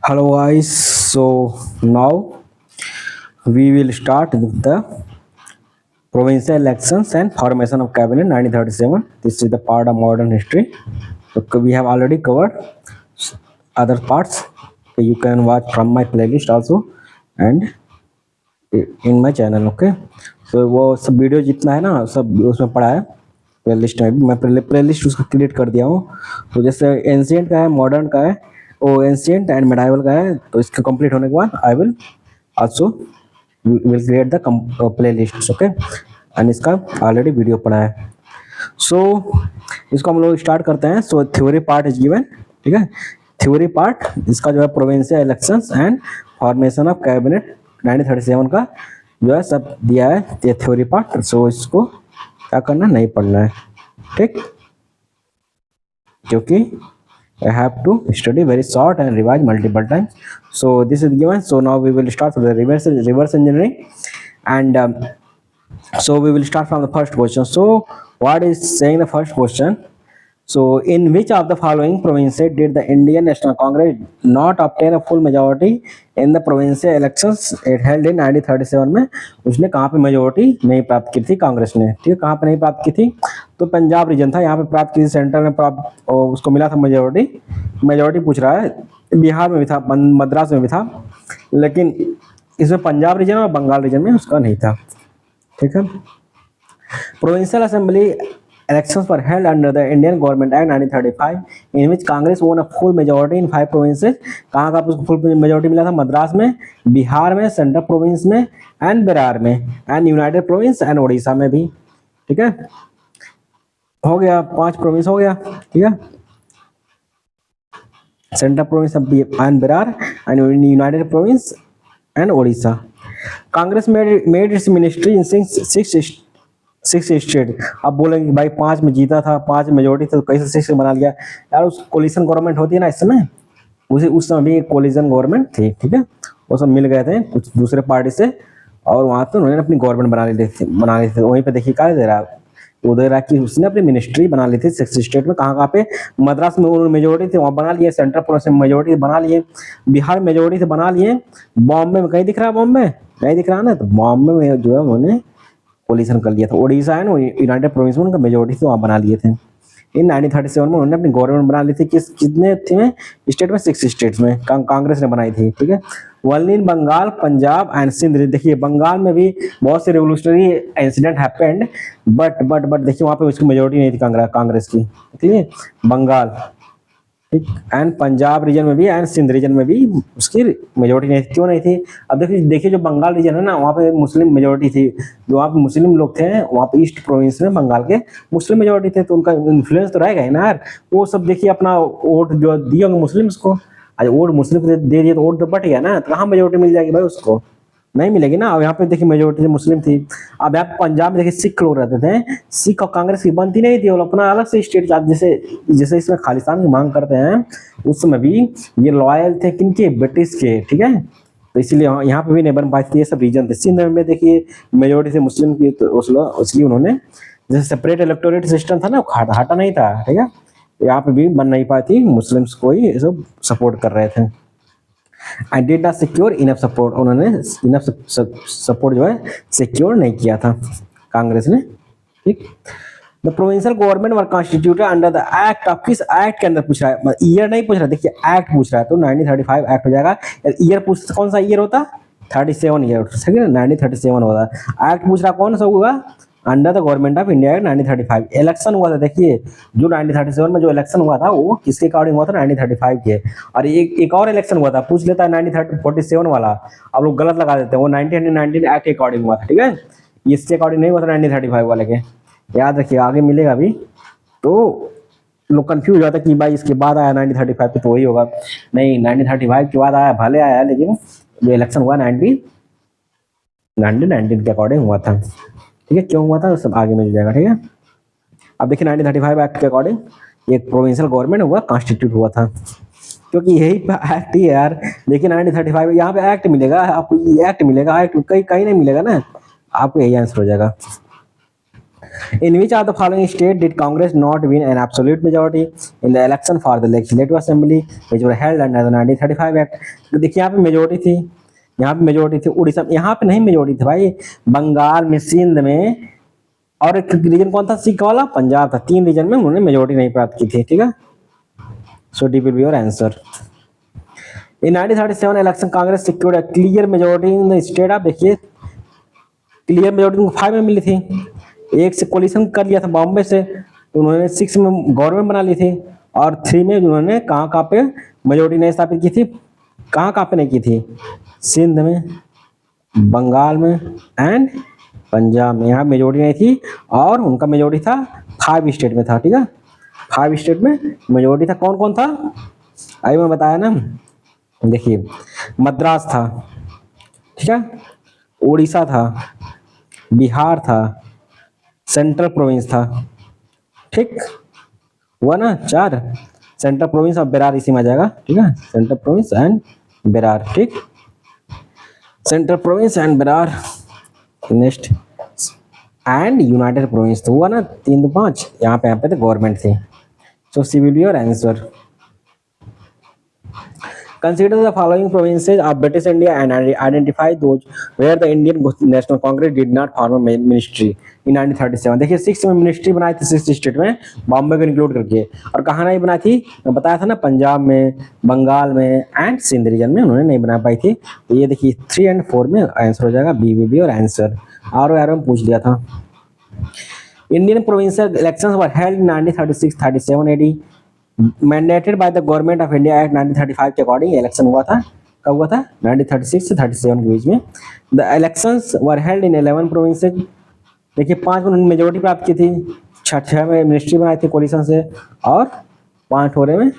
Hello guys, so now we will start with the provincial elections and formation of cabinet 1937. This is the part of modern history. So we have already covered other parts. You can watch from my playlist also and in my channel. Okay, so वो सब video जितना है ना सब उसमें पड़ा है playlist में भी। मैं प्लेलिस्ट उसका क्रिएट कर दिया हूँ। तो जैसे एंशियंट का है, मॉडर्न का है, वो एंशियंट एंड मेडाइवल का है। तो इसका कंप्लीट होने के बाद I will also will create the playlist. Okay, and इसका ऑलरेडी वीडियो पड़ा है। सो इसको हम लोग स्टार्ट करते हैं। सो थ्योरी पार्ट इज गिवन, ठीक है। थ्योरी पार्ट इसका जो है provincial elections and formation of cabinet 1937 का जो है सब दिया है, ये थ्योरी पार्ट। सो इसको क्या करना, नहीं पढ़ना है, ठीक, क्योंकि I have to study very short and revise multiple times. So this is given. So now we will start with the reverse engineering, and so we will start from the first question. So what is saying the first question? So in which of the following provinces did the Indian National Congress not obtain a full majority in the provincial elections it held in 1937 में उसने कहाँ पे majority नहीं प्राप्त की थी कांग्रेस ने, ठीक है। कहाँ पे नहीं प्राप्त की थी, तो पंजाब रीजन था, यहाँ पे प्राप्त की थी। सेंट्रल में प्राप्त उसको मिला था मेजोरिटी पूछ रहा है। बिहार में भी था, मद्रास में भी था, लेकिन इसमें पंजाब रीजन और बंगाल रीजन में उसका नहीं था, ठीक है। Provincial Assembly elections were held under the Indian Government Act 1935, in which Congress won a full majority in 5 provinces. कहाँ का उसको फुल मेजोरिटी मिला था? मद्रास में, बिहार में, सेंट्रल प्रोविंस में एंड बिरार में, and United province and Orissa में भी, ठीक है। हो गया 5 प्रोविंस हो गया, ठीक है। सेंट्रल प्रोविंस एंड बिरार and United province and Orissa. Congress made it's ministry in six state. अब बोलेंगे भाई 5 में जीता था, 5 मेजोरिटी था, तो कैसे 6 बना लिया यार? उस कोलिशन गवर्नमेंट होती है ना इस समय, उस समय भी कोलिशन गवर्नमेंट थी, ठीक है। वो सब मिल गए थे कुछ दूसरे पार्टी से, और वहां तो उन्होंने अपनी गवर्नमेंट बना ली थी। वहीं पे देखिए क्या दे रहा है, वो दे रहा है कि उसने अपनी मिनिस्ट्री बना ली थी 6 स्टेट में। कहाँ पे? मद्रास में उन्होंने मेजोरिटी थी, वहाँ बना लिए। सेंट्रल प्रोविंस में मेजोरिटी बना लिए, बिहार में मेजोरिटी से बना लिए। बॉम्बे में कहीं दिख रहा है? बॉम्बे नहीं दिख रहा ना, तो बॉम्बे में जो है उन्होंने कोलिशन कर लिया था। उड़ीसा है ना, यूनाइटेड प्रोविंस में उनका मेजोरिटी से वहाँ बना लिए थे। इन 1937 में उन्होंने अपनी गवर्नमेंट बना ली थी। कितने थे में स्टेट में? 6 स्टेट्स में कांग्रेस ने बनाई थी, ठीक है। Only in Bengal, Punjab and Sindh. देखिए बंगाल में भी बहुत से रेवोल्यूशनरी इंसिडेंट हैपेंड, बट देखिए वहाँ पे उसकी मेजोरिटी नहीं थी कांग्रेस की, ठीक है। बंगाल, ठीक, एंड पंजाब रीजन में भी एंड सिंध रीजन में भी उसकी मेजोरिटी नहीं थी। क्यों नहीं थी? अब देखिए जो बंगाल रीजन है ना, वहाँ पे मुस्लिम मेजोरिटी थी। जो वहाँ पे मुस्लिम लोग थे, वहाँ पे ईस्ट प्रोविंस में बंगाल के मुस्लिम मेजोरिटी थे, तो उनका इन्फ्लुएंस तो रहेगा ही ना यार। वो सब देखिए अपना वोट जो दिया मुस्लिम्स को, आज वोट मुस्लिम को दे दिए तो वोट तो बट गया ना, तो कहाँ मेजोरिटी मिल जाएगी भाई? उसको नहीं मिलेगी ना। अब यहाँ पे देखिए मेजोरिटी मुस्लिम थी। अब यहाँ पंजाब में देखिए सिख लोग रहते थे, सिख और कांग्रेस की बनती नहीं थी, और अपना अलग से स्टेट, जैसे जैसे इसमें खालिस्तान की मांग करते हैं, उस समय भी ये लॉयल थे किनके? ब्रिटिश के, ठीक है। तो इसीलिए यहाँ पे भी नहीं बन पाई थी। ये सब रीजन थे। सिंध में देखिए मेजोरिटी थे मुस्लिम की, तो इसलिए उन्होंने जैसे सेपरेट इलेक्टोरेट सिस्टम था ना, हटा नहीं था, ठीक है। यहाँ पे भी बन नहीं पाई थी, मुस्लिम्स को ही सब सपोर्ट कर रहे थे। And did not secure enough support, उन्होंने इनफ सपोर्ट जो है सिक्योर नहीं किया था कांग्रेस ने, ठीक। The provincial government were constituted under the act of, किस एक्ट के अंदर पूछ रहा है? ईयर नहीं पूछ रहा, देखिए एक्ट पूछ रहा है, तो 1935 एक्ट हो जाएगा। ईयर पूछ, कौन सा ईयर होता? 37 ईयर, ठीक है, 1937 होता। एक्ट पूछ रहा कौन सा होगा? Under the government of India 1935। Election हुआ था, देखिए जो 1937 में जो इलेक्शन हुआ था वो किसके अकॉर्डिंग हुआ था? 1935 के। और एक और इलेक्शन हुआ था, पूछ लेता है 1947 वाला, आप लोग गलत लगा देते हैं, वो 1919 एक्ट के अकॉर्डिंग हुआ था, ठीक है। इसके अकॉर्डिंग नहीं हुआ था 1935 वाले के, याद रखिए, आगे मिलेगा अभी। तो लोग कंफ्यूज होता है कि भाई इसके बाद आया 1935 पे तो वही होगा। नहीं, 1935 के बाद आया, भले आया, लेकिन जो इलेक्शन हुआ 1919 के अकॉर्डिंग हुआ था, ठीक है। क्यों हुआ था सब आगे मिल जाएगा, ठीक है। अब देखिए 1935 एक्ट के अकॉर्डिंग एक प्रोविंशियल गवर्नमेंट हुआ, कॉन्स्टिट्यूट हुआ था, क्योंकि यही एक्ट ही है यार। देखिए 1935 यहाँ पे एक्ट मिलेगा आपको, एक्ट मिलेगा, एक्ट कहीं कहीं नहीं मिलेगा ना, आपको यही आंसर हो जाएगा। In which of the following state did Congress not win an absolute majority in the election for the Legislative Assembly which were held under the 1935 Act? तो देखिए यहाँ पे मेजोरिटी थी, यहाँ पे मेजोरिटी थी उड़ीसा, यहाँ पे नहीं मेजोरिटी थी भाई, बंगाल में, सिंध में, और एक रीजन कौन था सिख वाला, पंजाब था। तीन रीजन में उन्होंने मेजोरिटी नहीं प्राप्त की थी, ठीक है। So D will be your answer. In 1937 election Congress secured a clear majority in the state of, देखिए क्लियर मेजोरिटी उनको 5 में मिली थी, एक से कोलिशन कर लिया था बॉम्बे से, तो उन्होंने 6 में गवर्नमेंट बना ली थी, और 3 में उन्होंने कहाँ कहाँ पे मेजोरिटी नहीं स्थापित की थी, कहाँ कहाँ पे नहीं की थी, सिंध में, बंगाल में एंड पंजाब में, यहाँ मेजोरिटी नहीं थी, और उनका मेजोरिटी था 5 स्टेट में था, ठीक है। 5 स्टेट में मेजोरिटी था, कौन कौन था अभी मैं बताया ना, देखिए मद्रास था, ठीक है, उड़ीसा था, बिहार था, सेंट्रल प्रोविंस था, ठीक हुआ ना 4, सेंट्रल प्रोविंस और बेरार इसी में आ जाएगा, ठीक है, सेंट्रल प्रोविंस एंड बेरार, ठीक, central province and Berar, next and United province, तो हुआ ना 3 2 5, यहाँ पे तो गवर्नमेंट थी। So C will be your answer. Consider the following provinces of British India and identify those where the Indian National Congress did not form a ministry in 1937। देखिए 6 में ministry बनाई थी 6 स्टेट में, बॉम्बे को इंक्लूड करके, और कहाँ नहीं बनाई थी, मैं बताया था ना, पंजाब में, बंगाल में एंड सिंध रीजन में उन्होंने नहीं बना पाई थी। तो ये देखिए 3 और 4 में आंसर हो जाएगा बी बी बी और आंसर। आर में पूछ लिया था। Indian provincial elections were held in 1936-37 AD mandated by the government of India act 1935 के अकॉर्डिंग इलेक्शन हुआ था। कब हुआ था, 1936 से 37 के बीच में। The elections were held in 11 provinces, देखिए 5 में उन्होंने मेजोरिटी प्राप्त की थी, 6 में मिनिस्ट्री बनाई थी कोलिशन से, और 5 ठोरे में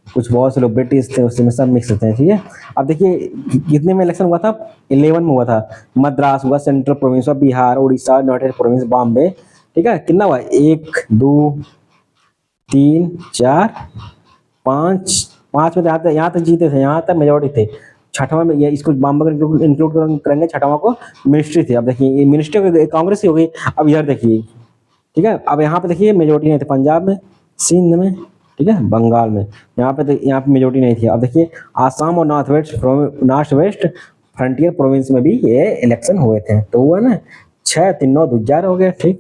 कुछ बहुत से लोग ब्रिटिश थे, उसमें सब मिक्स थे, ठीक है। अब देखिए कितने में इलेक्शन हुआ था, 11 में हुआ था। मद्रास हुआ, central province of Bihar, Orissa, United province Bombay, ठीक है। कितना हुआ, 1 2 3 4 5 में यहाँ तक जीते थे, यहाँ तक मेजोरिटी थे। छठवां में ये इसको बॉम्बे को इंक्लूड करेंगे, छठवां को मिनिस्ट्री थी। अब देखिए मिनिस्ट्री कांग्रेस की हो गई। अब इधर देखिए, ठीक है, अब यहाँ पे देखिए मेजोरिटी नहीं थी, पंजाब में, सिंध में, ठीक है, बंगाल में, यहाँ पे मेजोरिटी नहीं थी। अब देखिए आसाम और नॉर्थ वेस्ट फ्रंटियर प्रोविंस में भी ये इलेक्शन हुए थे, तो हुआ ना 6 3 9 2 11 हो गया, ठीक।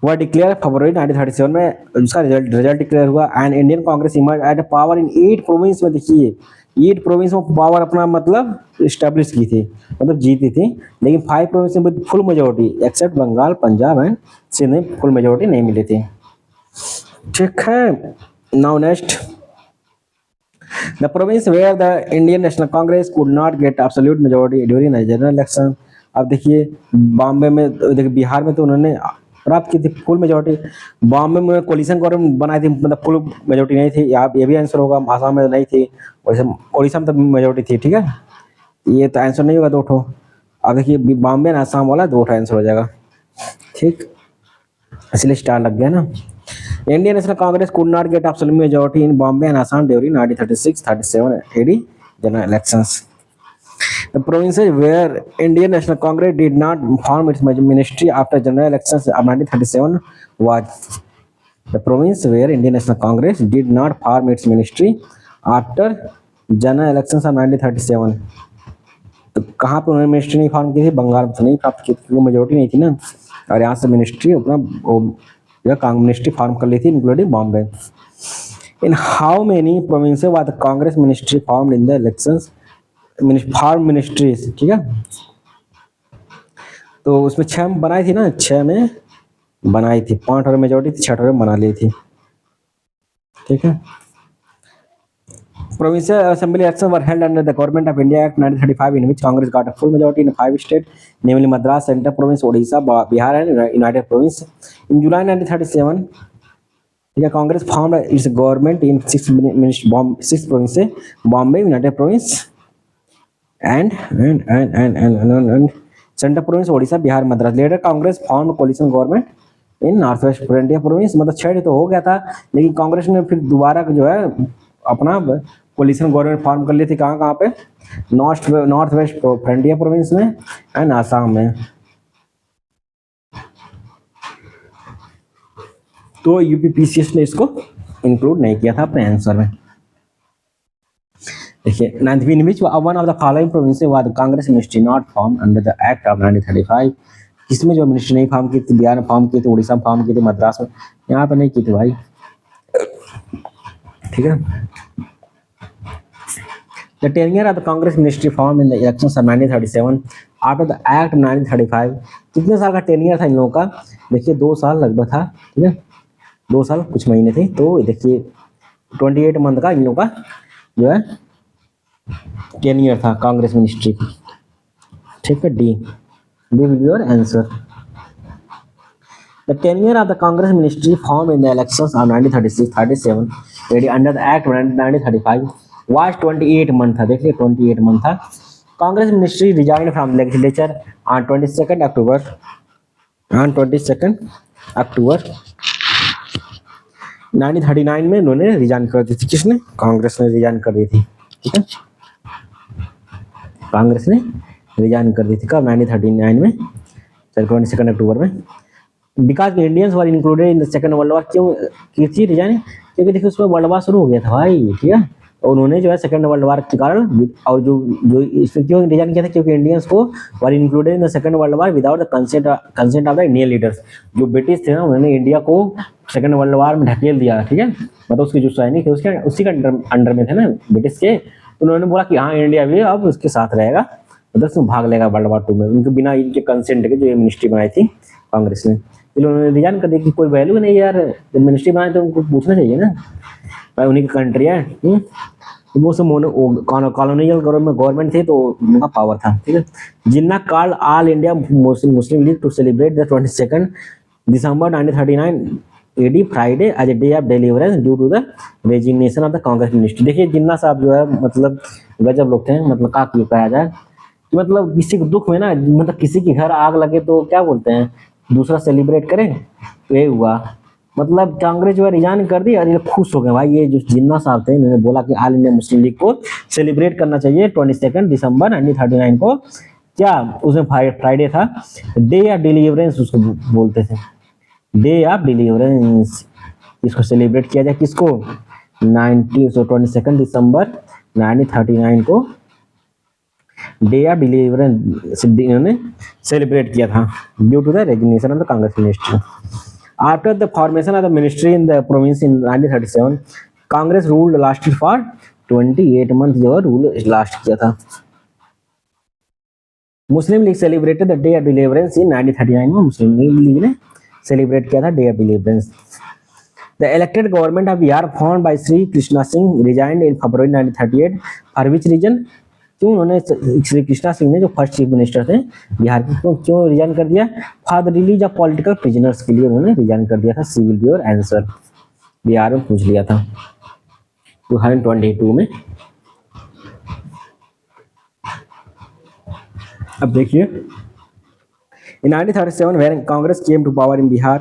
वह डिक्लेयर फरवरी 1937 में उसका रिजल्ट डिक्लेयर हुआ and Indian Congress emerge at power in 8 province में। देखिए 8 प्रोविंस में पावर अपना मतलब स्टैब्लिश की थी, मतलब जीती थी, लेकिन 5 प्रोविंस में full majority except Bengal, Punjab and Sindh में फुल मेजोरिटी नहीं मिली थी, ठीक है। Now next, the province where the Indian National Congress could not get absolute majority during the general election. अब देखिए बॉम्बे में, देखिए बिहार में तो उन्होंने प्राप्त की थी फुल मेजोरिटी, बॉम्बे में कोलिशन गवर्नमेंट बनाई थी, मतलब फुल मेजोरिटी नहीं थी। यहाँ ये भी आंसर होगा, आसाम में नहीं थी, वैसे उड़ीसा में तो मेजोरिटी थी, ठीक है। ये तो आंसर नहीं होगा 2 ठो। अब देखिए बॉम्बे और आसाम वाला 2 ठो आंसर हो जाएगा, ठीक, इसलिए स्टार लग गया ना। Indian National Congress could not get absolute majority in Bombay and Assam during 1936-37 AD general elections. The provinces where Indian National Congress did not form its ministry after general elections of 1937 was the province where Indian National Congress did not form its ministry after general elections of 1937। तो कहाँ पे उन्होंने ministry नहीं form की थी, बंगाल में तो नहीं प्राप्त की थी, वो मेजोरिटी नहीं थी ना, और यहाँ से मिनिस्ट्री अपना मिनिस्ट्री फॉर्म कर ली थी including Bombay. In how many provinces was the Congress ministry formed in the elections, form ministries, ठीक है। तो उसमें 6 में बनाई थी ना, 6 में बनाई थी, 5 और मेजोरिटी थी, 6 और बना ली थी, ठीक है। Provincial assembly elections were held under the Government of India Act 1935 in which Congress got a full majority in 5 states, namely Madras, Central Province, Odisha, Bihar and United Province. In July 1937, Congress formed its government in 6 provinces, Bombay, United Province and Central Province, Odisha, Bihar, Madras. Later Congress formed coalition government in north west frontier province. मतलब 6 तो हो गया था, लेकिन कांग्रेस ने फिर दोबारा जो है अपना कोलिशन गवर्नमेंट फॉर्म कर ली थी। कहाँ पे, नॉर्थ वेस्ट फ्रंटियर प्रोविंस में एंड आसाम में। तो यूपीपीसीएस ने इसको इंक्लूड नहीं किया था अपने आंसर में। देखिए, ninth in which one of the following provinces was Congress ministry not form under the act of 1935। किसमें जो मिनिस्ट्री नहीं फॉर्म की थी? बिहार में फॉर्म की थी, उड़ीसा में फॉर्म की थी, मद्रास में, यहाँ पे नहीं की थी भाई। ठीक है। The tenure of the Congress ministry formed in the elections of 1937 after the Act 1935। कितने साल का टेनियर था इन लोगों का? देखिए 2 साल लगभग था। ठीक है, 2 साल कुछ महीने थे। तो देखिए 28 मंथ का इन लोगों का जो है टेनियर था कांग्रेस मिनिस्ट्री का। ठीक है, D will be your answer. The tenure of the Congress ministry formed in the elections of 1936-37 under the Act 1935 was 28 month था। देखिए 28 मंथ था। Congress ministry resign from legislature on 22 अक्टूबर 1939 में उन्होंने रिजाइन कर दी थी। किसने? कांग्रेस ने रिजाइन कर दी थी। ठीक है, कांग्रेस ने रिजाइन कर दी थी कब? 1939 में, 22 अक्टूबर में। Because Indians were included in the second world war. क्यों की थी रिजाइन? क्योंकि देखिए उसमें वर्ल्ड वॉर शुरू हो गया था भाई। ठीक है, और उन्होंने जो है सेकंड वर्ल्ड वॉर के कारण, और जो इसमें क्यों रिजाइन किया था? क्योंकि इंडियंस को were included in the second world war without the consent of the Indian leaders. जो ब्रिटिश थे ना, उन्होंने इंडिया को सेकंड वर्ल्ड वॉर में ढकेल दिया। ठीक है, मतलब उसके जो सैनिक थे उसके उसी का अंडर में थे ना ब्रिटिश के, तो उन्होंने बोला कि हाँ इंडिया भी अब उसके साथ रहेगा, मतलब उसमें भाग लेगा वर्ल्ड वॉर 2 में। उनके बिना इनके कंसेंट के जो ये मिनिस्ट्री बनाई थी कांग्रेस ने, उन्होंने रिजाइन कर दिया कि कोई वैल्यू नहीं यार, जब मिनिस्ट्री बनाए तो उनको पूछना चाहिए ना भाई, उन्हीं की कंट्री है। तो वो सब कॉलोनियल गवर्नमेंट थी तो उनका पावर था। ठीक है, Jinnah called all India Muslim League to celebrate the 22 December 1939 AD Friday as a day of deliverance due to the resignation of the Congress ministry. देखिए जिन्ना साहब जो है मतलब गजब लोग थे, मतलब का कहा जाए, मतलब किसी को दुख में ना, मतलब किसी के घर आग लगे तो क्या बोलते हैं, दूसरा सेलिब्रेट करें, तो ये हुआ। मतलब कांग्रेस जो है रिजाइन कर दी और ये खुश हो गए भाई। ये जो जिन्ना साहब थे इन्होंने बोला कि ऑल इंडिया मुस्लिम लीग को सेलिब्रेट करना चाहिए 22 दिसंबर 1939 को। क्या उसमें फ्राइडे था, डे ऑफ डिलीवरेंस उसको बोलते थे, डे ऑफ डिलीवरेंस। इसको सेलिब्रेट किया जाए किसको? 22 दिसंबर 1939 को डे ऑफ डिलीवरेंस इन्होंने सेलिब्रेट किया था due to the resignation of the Congress ministry. After the formation of the ministry in the province in 1937 Congress rule lasted for 28 month, जो rule last किया था। Muslim League celebrated the day of deliverance in 1939 में Muslim League ने celebrate किया था day of deliverance. The elected government of Bihar formed by Sri Krishna Singh resigned in February 1938 for which reason? क्यों उन्होंने श्री कृष्णा सिंह ने जो फर्स्ट चीफ मिनिस्टर थे बिहार के, क्यों रिजाइन कर दिया? For the release of political prisoners के लिए उन्होंने रिजाइन कर दिया था। See will be your answer. Bihar में पूछ लिया था 2022 में। अब देखिए, in 1937 when Congress came to power in Bihar,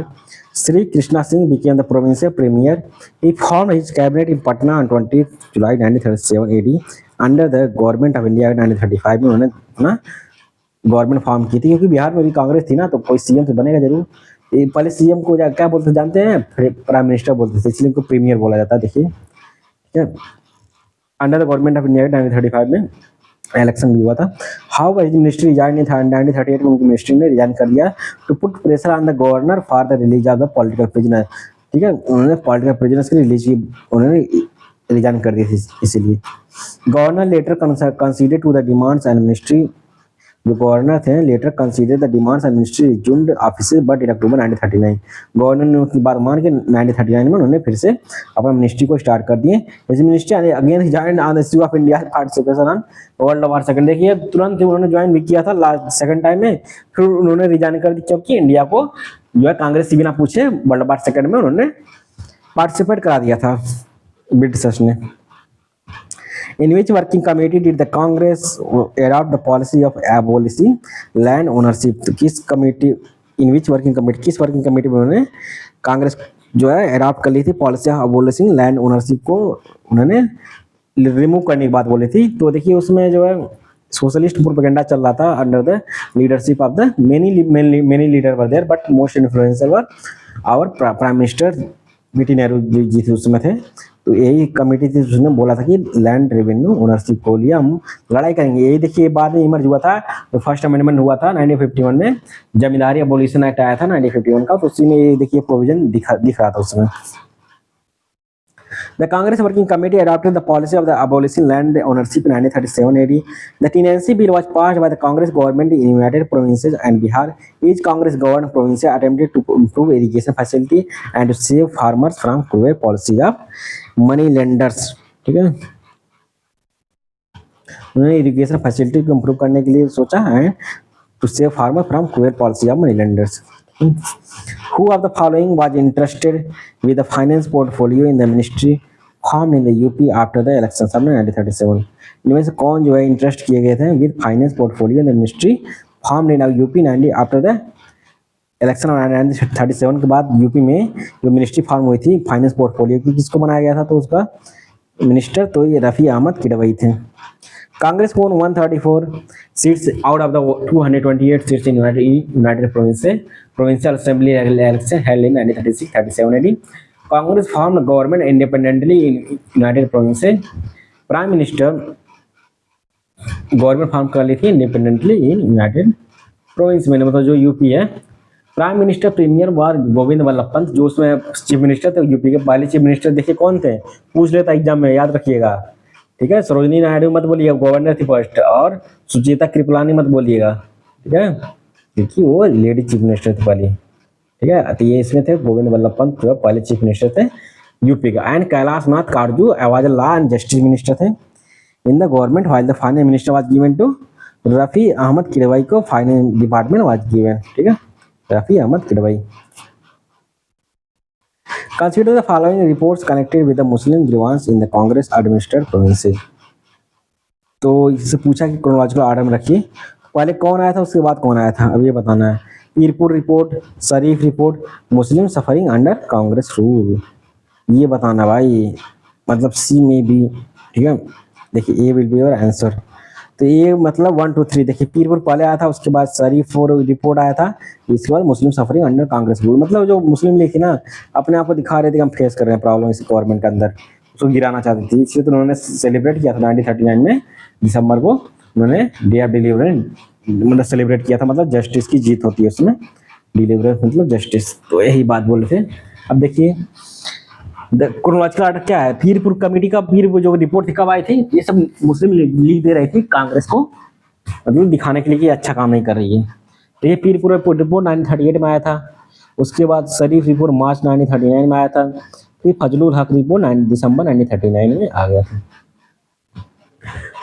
Sri Krishna Singh became the provincial premier. He formed his cabinet in Patna on 20 July 1937 AD under the government of India 1935 में उन्होंने अपना गवर्नमेंट फॉर्म की थी। क्योंकि बिहार में भी कांग्रेस थी ना, तो कोई सीएम तो बनेगा जरूर। पहले सीएम को क्या बोलते जानते हैं? प्राइम मिनिस्टर बोलते थे, इसलिए इनको प्रीमियर बोला जाता है। देखिए ठीक है, under the government of India 1935 में इलेक्शन भी हुआ था। How was ministry resign in 1938 में उनकी मिनिस्ट्री ने रिजाइन कर दिया to put pressure on the governor for the release of the political prisoner. ठीक है, उन्होंने पॉलिटिकल प्रिजनर्स की रिलीज की उन्होंने रिजाइन कर दी थी, इसीलिए। Governor later consider to the demands and ministry, जो गवर्नर थे later consider the demands and ministry resumed office but in October 1939। Governor ने उनकी बात मान के 1939 में उन्होंने फिर से अपना मिनिस्ट्री को स्टार्ट कर दिए। जैसे ministry again resign on the issue of India participation on world war second. देखिए तुरंत उन्होंने ज्वाइन भी किया था लास्ट सेकंड टाइम में, फिर उन्होंने रिजाइन कर दी क्योंकि इंडिया को जो है कांग्रेस से बिना पूछे वर्ल्ड वॉर सेकंड में उन्होंने पार्टिसिपेट करा दिया था ब्रिटिशर्स ने। In which working committee did the Congress adopt the policy of abolishing land ownership? तो किस कमेटी, इन विच वर्किंग कमेटी, किस वर्किंग कमेटी में उन्होंने कांग्रेस जो है अडॉप्ट कर ली थी पॉलिसी ऑफ अबोलिशिंग लैंड ओनरशिप को उन्होंने रिमूव करने की बात बोली थी। तो देखिए उसमें जो है सोशलिस्ट प्रोपेगेंडा चल रहा था under the leadership of the many leader were there but most influential were और प्राइम मिनिस्टर बीटी नेहरू जी थे उस समय थे। तो यही कमेटी थी, उसने बोला था कि लैंड रेवेन्यू ओनरशिप को लिए हम लड़ाई करेंगे। यही देखिए बाद में इमर्ज हुआ था, तो फर्स्ट अमेंडमेंट हुआ था 1951 में, जमींदारी अबोलिशन एक्ट आया था 1951 का, तो उसी में ये देखिए प्रोविजन दिख रहा था उसमें। The Congress Working Committee adopted the policy of the abolishing land ownership in 1937 AD. The Tenancy Bill was passed by the Congress government in United Provinces and Bihar. Each Congress-governed province attempted to improve irrigation facility and to save farmers from cruel policies of money lenders. ठीक है, उन्होंने irrigation facility को improve करने के लिए सोचा है, to save farmer from cruel policy of money lenders. Who of the following was interested with the finance portfolio in the ministry formed in the UP after the elections of 1937? इनमें से कौन जो है इंटरेस्ट किए गए थे with finance portfolio in the ministry formed in UP 90 after the election of 1937 के बाद यूपी में जो मिनिस्ट्री फॉर्म हुई थी फाइनेंस पोर्टफोलियो की, किसको बनाया गया था? तो उसका मिनिस्टर तो ये रफ़ी अहमद किडवई थे। Congress won 134 seats out of the 228 seats in United Provincial Assembly election held in 1936-37 AD. Congress formed government independently in United Provinces. Prime Minister government form कर ली थी इंडिपेंडेंटली इन यूनाइटेड प्रोविंस में, मतलब जो UP है। Prime minister premiere वार गोविंद वल्लभ पंत, जो उसमें chief minister थे UP के पहले चीफ मिनिस्टर। देखिए कौन थे, पूछ लेता एग्जाम में, याद रखिएगा, ठीक है। सरोजिनी नायडू मत बोलिएगा, गवर्नर थी फर्स्ट, और सुचेता कृपलानी मत बोलिएगा, ठीक है, क्योंकि वो लेडी चीफ मिनिस्टर थी पहले, ठीक है। तो ये इसमें थे गोविंद वल्लभ पंत, जो पहले चीफ मिनिस्टर थे यूपी का। And Kailash Nath Katju was law and justice minister थे in the government, while the finance minister was given to Rafi Ahmed Kidwai को फाइनेंस डिपार्टमेंट वाज गिवन, ठीक है, Rafi Ahmed Kidwai. Consider the following reports connected with the Muslim grievance in the Congress administered provinces. तो इससे पूछा कि chronological order में रखिए, पहले कौन आया था उसके बाद कौन आया था, अब ये बताना है। पीरपुर रिपोर्ट, शरीफ रिपोर्ट, मुस्लिम सफरिंग अंडर कांग्रेस रूल, ये बताना भाई, मतलब सी में भी, ठीक है। देखिए ए विल बी योर आंसर। तो ये मतलब 1 2 3, देखिए पीरपुर पहले आया था, उसके बाद शरीफ रिपोर्ट आया था, इसके बाद मुस्लिम सफरिंग अंडर कांग्रेस रूल। मतलब जो मुस्लिम लीग थी ना, अपने आप को दिखा रहे थे कि हम फेस कर रहे हैं प्रॉब्लम इस गवर्नमेंट के अंदर, उसको गिराना चाहती थी। इसलिए तो उन्होंने सेलिब्रेट किया था 1939 में दिसंबर को, उन्होंने डे ऑफ डिलीवरेंस मतलब सेलिब्रेट किया था, मतलब जस्टिस की जीत होती है उसमें, डिलीवरेंस मतलब जस्टिस, तो यही बात बोल रहे थे। अब देखिए क्रोनोलॉजिकल ऑर्डर क्या है, पीरपुर कमेटी का पीरपुर जो रिपोर्ट थी कब आई थी, ये सब मुस्लिम लीग दे रही थी कांग्रेस को, मतलब दिखाने के लिए कि अच्छा काम नहीं कर रही है। तो ये पीरपुर रिपोर्ट 1938 में आया था, उसके बाद शरीफ रिपोर्ट मार्च 1939 में आया था, फिर फजलुल हक रिपोर्ट दिसंबर 1939 में आ गया था।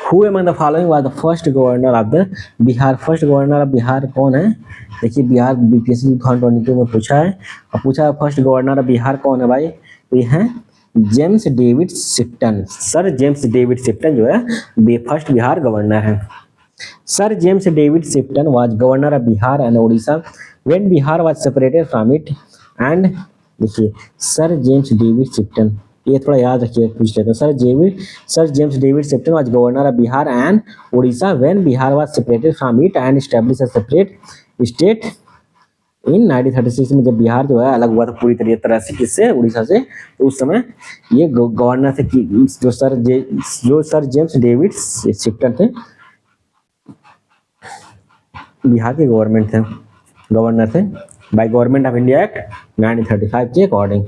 Who among the following was the first governor of the Bihar? First governor of Bihar कौन है? देखिए बिहार बीपीएससी 2022 में पूछा है, और पूछा फर्स्ट गवर्नर ऑफ बिहार कौन है भाई, तो ये है James David Shipton. Sir James David Shipton जो है फर्स्ट बिहार गवर्नर है। Sir James David Shipton was governor of Bihar and Odisha when Bihar was separated from it. And देखिए सर जेम्स डेविड शिप्टन, ये थोड़ा याद रखिए, पूछ लेते हैं। Sir James David Shipton was governor of Bihar and Odisha when Bihar was separated from it and establish a separate state in 1936 में, जब बिहार जो है अलग हुआ था पूरी तरह से किससे, उड़ीसा से, तो उस समय ये गवर्नर थे जो सर जेम्स डेविड शिप्टन थे, बिहार के गवर्नर थे by government of India act 1935 के अकॉर्डिंग,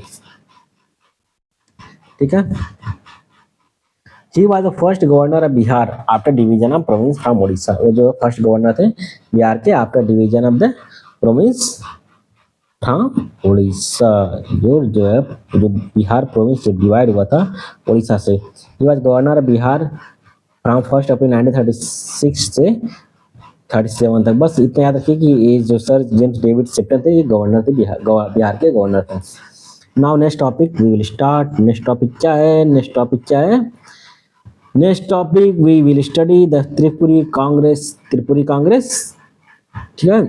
ठीक है। He was the first governor of Bihar after division of province from Odisha, वो जो फर्स्ट गवर्नर थे बिहार के after division of the province from Odisha, जो बिहार प्रोविंस से डिवाइड हुआ था ओडिशा से। He was governor of Bihar from 1 अप्रैल 1936 से 37 तक। बस इतना याद रखिए कि ये जो सर जेम्स डेविड शिप्टन थे ये गवर्नर थे, बिहार के गवर्नर थे। Now next topic we will start. Next topic क्या है? Next topic we will study the Tripuri Congress, ठीक है,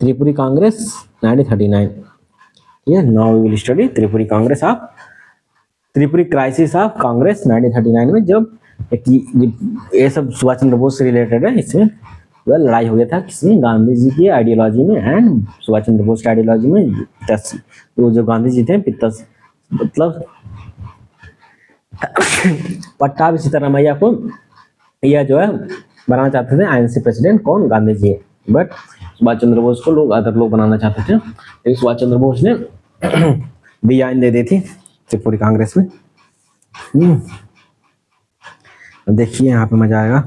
त्रिपुरी कांग्रेस 1939। ये now we will study Tripuri crisis of Congress 1939 में, जब ये सब सुभाष चंद्र बोस से रिलेटेड है, इसमें वह लड़ाई हो गया था किसमें, गांधी जी की आइडियोलॉजी में एंड सुभाष चंद्र बोस की आइडियोलॉजी में। वो जो गांधी जी थे मतलब पट्टाभी सीतारामैया को यह जो है बनाना चाहते थे आईएनसी प्रेसिडेंट, कौन, गांधी जी। बट सुभाष चंद्र बोस को लोग अदर लोग बनाना चाहते थे, लेकिन सुभाष चंद्र बोस ने रिजाइन दे दी थी त्रिपुरी कांग्रेस में। देखिए यहाँ पे मजा आएगा,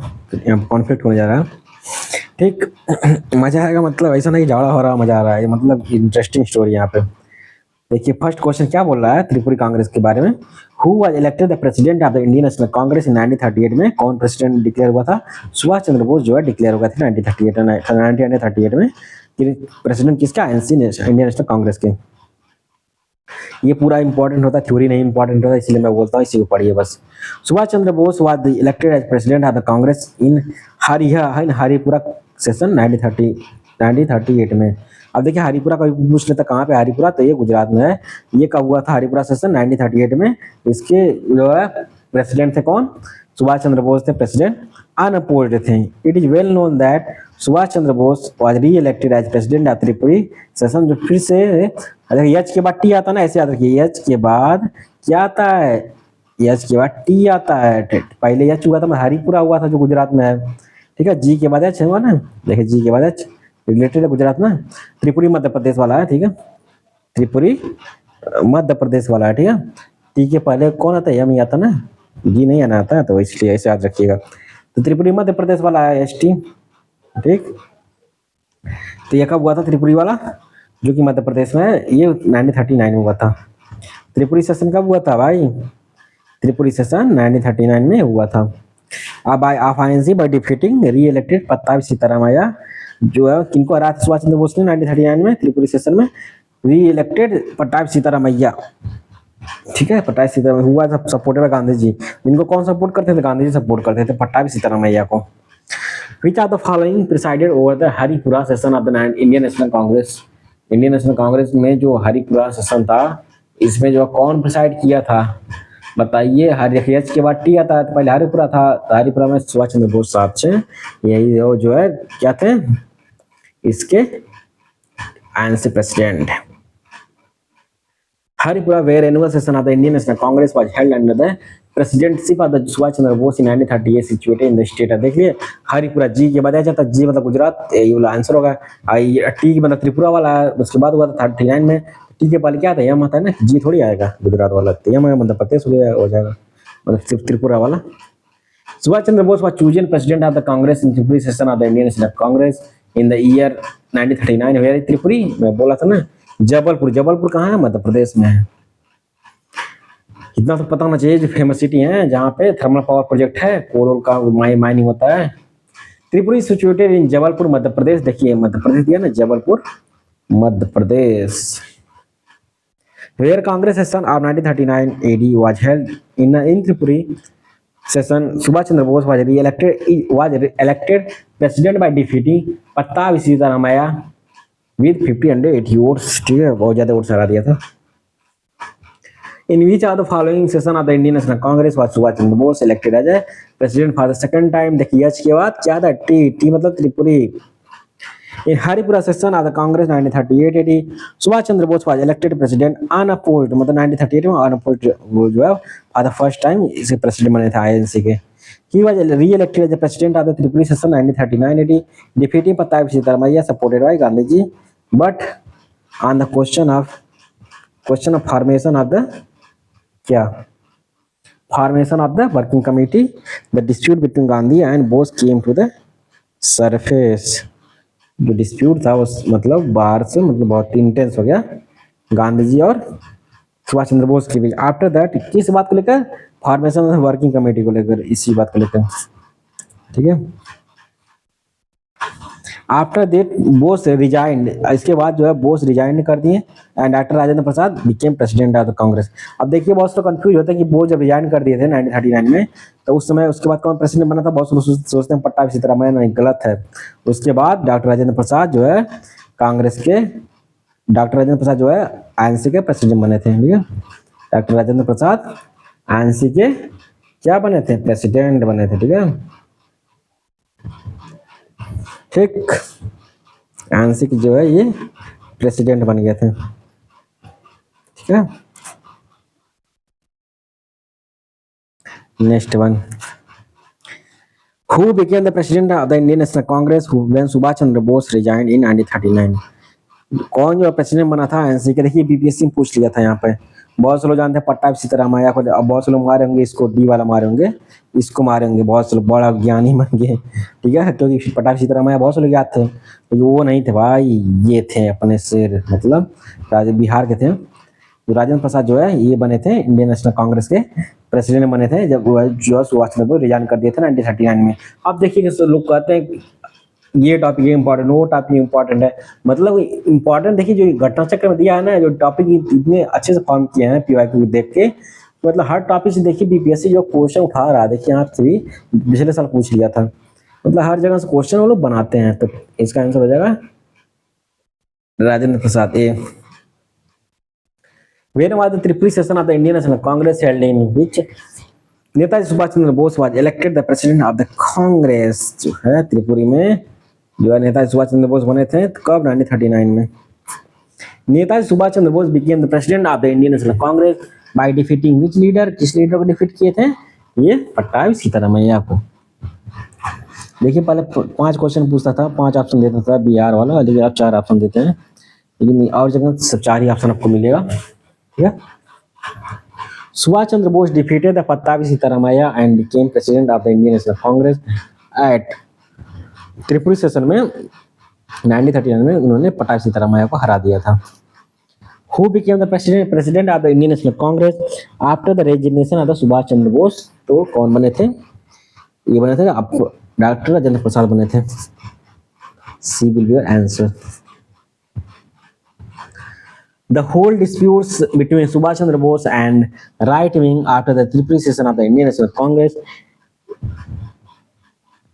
यहाँ पे कॉन्फ्लिक्ट होने जा रहा है, ठीक। मजा आएगा मतलब ऐसा नहीं झगड़ा हो रहा मजा आ रहा है, मतलब इंटरेस्टिंग स्टोरी यहाँ पे। देखिए फर्स्ट क्वेश्चन क्या बोल रहा है त्रिपुरी कांग्रेस के बारे में। Who was elected the president of the Indian National Congress in 1938 में, कौन प्रेसिडेंट डिक्लेयर हुआ था, सुभाष चंद्र बोस जो है डिक्लेयर हुआ था 1938 में। प्रेसिडेंट किसका, इंडियन नेशनल कांग्रेस के। ये पूरा इंपॉर्टेंट होता है, थ्योरी नहीं इंपॉर्टेंट होता, इसलिए मैं बोलता हूँ इसी को पढ़िए बस। Subhas Chandra Bose was elected as president of the Congress in Haripura session 1938 में। अब देखिए हरिपुरा का पूछ लेता कहाँ पे हरिपुरा, तो ये गुजरात में है। ये कब हुआ था हरिपुरा सेशन 1938 में। इसके जो है प्रेसिडेंट थे कौन, सुभाष चंद्र बोस थे प्रेसिडेंट, अनअपोज्ड थे। It is well known that Subhash Chandra Bose was reelected as president of Tripuri session. जो फिर से एच के बाद टी आता ना, ऐसे याद रखिए, एच के बाद क्या आता है, एच के बाद टी आता है। पहले एच हुआ था हरिपुरा हुआ था जो गुजरात में है, ठीक है। जी के बाद एच हुआ ना, देखिए जी के बाद एच रिलेटेड है गुजरात ना। त्रिपुरी मध्य प्रदेश वाला है, ठीक है, त्रिपुरी मध्य प्रदेश वाला है, ठीक है। टी के पहले कौन आता है, एम ही आता ना, जी नहीं आना आता है, तो इसलिए ऐसे याद रखिएगा। तो त्रिपुरी मध्य प्रदेश वाला है एस टी, ठीक। तो ये कब हुआ था त्रिपुरी वाला, जो कि मध्य प्रदेश में है, ये 1939 में हुआ था। त्रिपुरी सेशन कब हुआ था भाई, त्रिपुरी सेशन 1939 में हुआ था। अब ऑफ आईएनसी बाय डिफीटिंग री इलेक्टेड पट्टाभी सीतारामैया, जो है किनको हरा था सुभाष चंद्र बोस ने 1939 में त्रिपुरी सेशन में, री इलेक्टेड पट्टाभी सीतारामैया, ठीक है। पट्टाभी सीतारामैया हुआ था सपोर्टेड बाय गांधी जी। इनको कौन सपोर्ट करते थे, गांधी जी सपोर्ट करते थे पट्टाभी सीतारामैया को। Which are the following presided over the Haripura session of the Indian National Congress. Indian National Congress में जो हरिपुरा सेशन था, इसमें जो कौन प्रिसाइड किया था बताइए। एच के बाद टी आता है, तो पहले हरिपुरा था, तो हरिपुरा में सुभाष चंद्र बोस साहब थे, यही जो है क्या थे इसके INC president. Haripura where annual session of the Indian National Congress was held under the presidentship of the Subhash Chandra Bose in 1938 situated in the state. देखिए हरिपुरा जी के बाद आ जाता, जी मतलब गुजरात, ये वाला आंसर होगा। टी की मतलब त्रिपुरा वाला है, उसके बाद हुआ था 39 में। टी के पहले क्या था, यम आता है ना, जी थोड़ी आएगा गुजरात वाला, तो यम मध्य प्रदेश हो जाएगा, मतलब सिर्फ त्रिपुरा वाला। Subhash Chandra Bose was chosen president of the Congress in Tripuri session of the Indian National Congress in the year 1939 where Tripuri मैं बोला था ना, जबलपुर। जबलपुर कहाँ है, मध्य प्रदेश में है। इतना तो पता होना चाहिए, जो फेमस सिटी है जहाँ पे थर्मल पावर प्रोजेक्ट है, कोल का माइनिंग होता है। Tripuri situated in Jabalpur Madhya Pradesh. देखिए मध्य प्रदेश दिया ना, Jabalpur Madhya Pradesh. Where Congress session of 1939 AD was held in Tripuri session, Subhash Chandra Bose was elected president by defeating Pattabhi Sitaramayya with 50 votes, ठीक है, बहुत ज्यादा वोट हरा दिया था। In which of the following session of the Indian National Congress was Subhash Chandra Bose elected as a president for the second time? देखिए H के बाद क्या था, टी मतलब Tripuri. In Haripura session of the Congress 1938 AD, Subhash Chandra Bose was elected president unopposed, मतलब 1938 में unopposed वो जो है for the first time इसे president बने थे INC के। He was re-elected as the president of the Tripuri session 1939 AD, defeating Pattabhi Sitaramayya supported by Gandhi. But on the question of formation of the क्या formation of the working committee, the dispute between Gandhi and Bose came to the surface. जो dispute था उस मतलब बाहर से मतलब बहुत intense हो गया गांधी जी और सुभाष चंद्र बोस के बीच। आफ्टर दैट किस बात को लेकर, फॉर्मेशन ऑफ वर्किंग कमेटी को लेकर, इसी बात को लेकर, ठीक है। आफ्टर दैट बोस रिजाइंड, इसके बाद जो है बोस रिजाइन कर दिए and doctor Rajendra Prasad became president of the Congress. अब देखिए बहुत लोग कंफ्यूज होते हैं कि बोस जब रिजाइन कर दिए थे 1939 में, तो उस समय उसके बाद कौन प्रेसिडेंट बना था, बहुत लोग सोचते हैं पट्टाभी सीतारामैया, नहीं गलत है। उसके बाद डॉक्टर राजेंद्र प्रसाद जो है कांग्रेस के, डॉक्टर राजेंद्र प्रसाद जो है आईएनसी के प्रेसिडेंट बने थे, ठीक है। डॉक्टर राजेंद्र प्रसाद आईएनसी के क्या बने थे, प्रेसिडेंट बने थे, ठीक है। ठीक, आंशिक जो है ये प्रेसिडेंट बन गए थे, ठीक है। Next one, who became the president of the Indian National Congress when Subhas Chandra Bose resigned in 1939। कौन जो प्रेसिडेंट बना था एनसी के? देखिए बीपीएससी में पूछ लिया था यहाँ पे। बहुत से लोग जानते हैं पट्टाभी सीतारामैया को, अब बहुत से लोग मारे होंगे इसको, डी वाला मारे होंगे, इसको मारे होंगे, बहुत से लोग बड़ा ज्ञानी बन गए, ठीक है, क्योंकि पट्टाभी सीतारामैया बहुत से लोग याद थे, तो वो नहीं थे भाई, ये थे अपने शेर, मतलब राजे बिहार के थे। तो राजेंद्र प्रसाद जो है ये बने थे इंडियन नेशनल कांग्रेस के प्रेसिडेंट बने थे, जब वो जो सुभाष चंद्र बोस रिजाइन कर दिए थे 1939 में। अब देखिए लोग कहते हैं ये टॉपिक इंपॉर्टेंट, वो टॉपिक इंपॉर्टेंट है, मतलब इंपॉर्टेंट देखिए जो घटना चक्र में दिया है ना, जो टॉपिक इतने अच्छे से फॉर्म किए हैं पीवाईक्यू देख के, मतलब हर टॉपिक से देखिए बीपीएससी जो क्वेश्चन उठा रहा है, देखिए आपसे भी पिछले साल पूछ लिया था, मतलब हर जगह से क्वेश्चन वो लोग बनाते हैं। तो इसका आंसर हो जाएगा राजेंद्र प्रसाद ए। When was the Tripuri session of the Indian National Congress held in which Netaji Subhash Chandra Bose was elected the president of the Congress? जो है त्रिपुरी में जो है नेताजी सुभाष चंद्र बोस बने थे, कब? 1939 में। Netaji Subhash Chandra Bose became the president of the Indian National Congress by defeating which leader? किस लीडर को डिफीट किए थे? ये पट्टाभी सीतारामैया को। देखिए पहले 5 क्वेश्चन पूछता था, 5 ऑप्शन देता था बिहार वाला, लेकिन अब 4 ऑप्शन देते हैं, लेकिन और जगह सब 4 ही ऑप्शन आपको मिलेगा, ठीक है। Subhas Chandra Bose defeated the Pattabhi Sitaramayya and became president of the Indian National Congress at Tripuri session में 1939 में उन्होंने पट्टाभी सीतारामैया को हरा दिया था। Who became the president of the Indian National Congress after the resignation of the Subhash Chandra Bose? तो कौन बने थे? ये बने थे डॉक्टर राजेंद्र प्रसाद बने थे। See will be your answer. The whole disputes between Subhash Chandra Bose and right wing after the Tripuri session of the Indian National Congress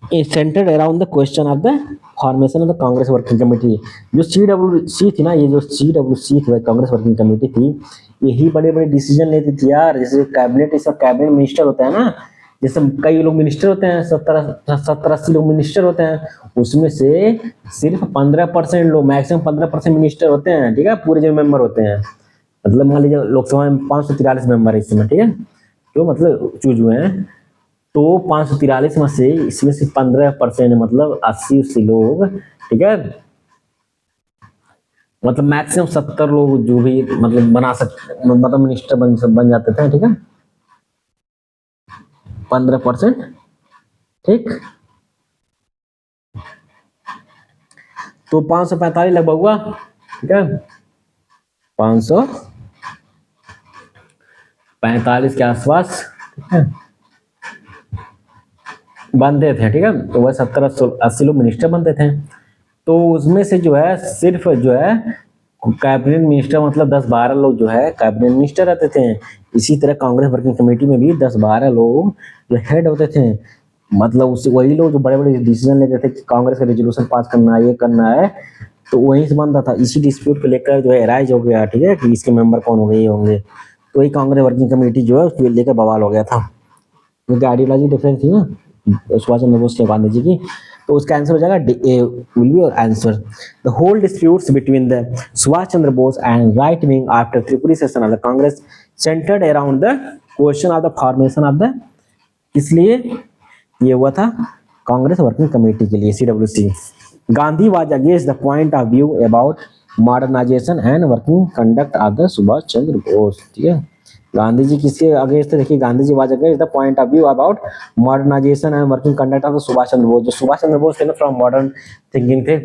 is centered around the question of the formation of the Congress Working Committee। जो CWC थी ना, ये जो CWC थी Congress working committee थी, यही बड़े बड़े डिसीजन लेती थी यार, जैसे कैबिनेट, इसका कैबिनेट मिनिस्टर होता है ना, जैसे कई लोग मिनिस्टर होते हैं, 70-80 लोग मिनिस्टर होते हैं, उसमें से सिर्फ 15% लोग, मैक्सिमम 15% मिनिस्टर होते हैं, ठीक है, पूरे जो मेंबर होते हैं, मतलब मान लीजिए लोकसभा में 543 मेंबर है इस समय, ठीक है, तो मतलब चूज हुए हैं, तो 543 में से इसमें से 15% मतलब 80 लोग, ठीक है, मतलब मैक्सिमम 70 लोग जो भी मतलब बना सकते, मतलब मिनिस्टर बन जाते थे, ठीक है, 15%, ठीक, तो 545 लगभग हुआ, ठीक है, 545 के आसपास, ठीक है, बनते थे, ठीक है, तो वह 70-80 लोग मिनिस्टर बनते थे, तो उसमें से जो है सिर्फ जो है कैबिनेट मिनिस्टर, मतलब 10-12 लोग जो है कैबिनेट मिनिस्टर रहते थे। इसी तरह कांग्रेस वर्किंग कमेटी में भी 10-12 लोग जो हेड होते थे, मतलब उससे वही लोग जो बड़े बड़े डिसीजन लेते थे कि कांग्रेस का रेजोल्यूशन पास करना है, ये करना है, तो वहीं से बनता था। इसी डिस्प्यूट को लेकर जो है राइज हो गया, ठीक है, कि इसके मेंबर कौन होंगे, ये होंगे, तो वही कांग्रेस वर्किंग कमेटी जो है उसको लेकर बवाल हो गया था, क्योंकि आइडियोलॉजी डिफरेंस थी ना सुभाष चंद्र बोस के गांधी जी की। तो उसका आंसर हो जाएगा will be your answer. The whole disputes between the Subhash Chandra Bose and right wing after Tripuri session of the Congress centred around the question of the formation of the, इसलिए ये हुआ था कांग्रेस वर्किंग कमेटी के लिए, CWC। Gandhi was against the point of view about modernisation and working conduct of the Subhash Chandra Bose, ठीक है। गांधी जी किसके against थे? देखिए Gandhi ji was against the point of view about modernisation and working conduct of Subhas Chandra Bose. जो सुभाष चंद्र बोस थे ना, फ्रॉम मॉडर्न थिंकिंग थे,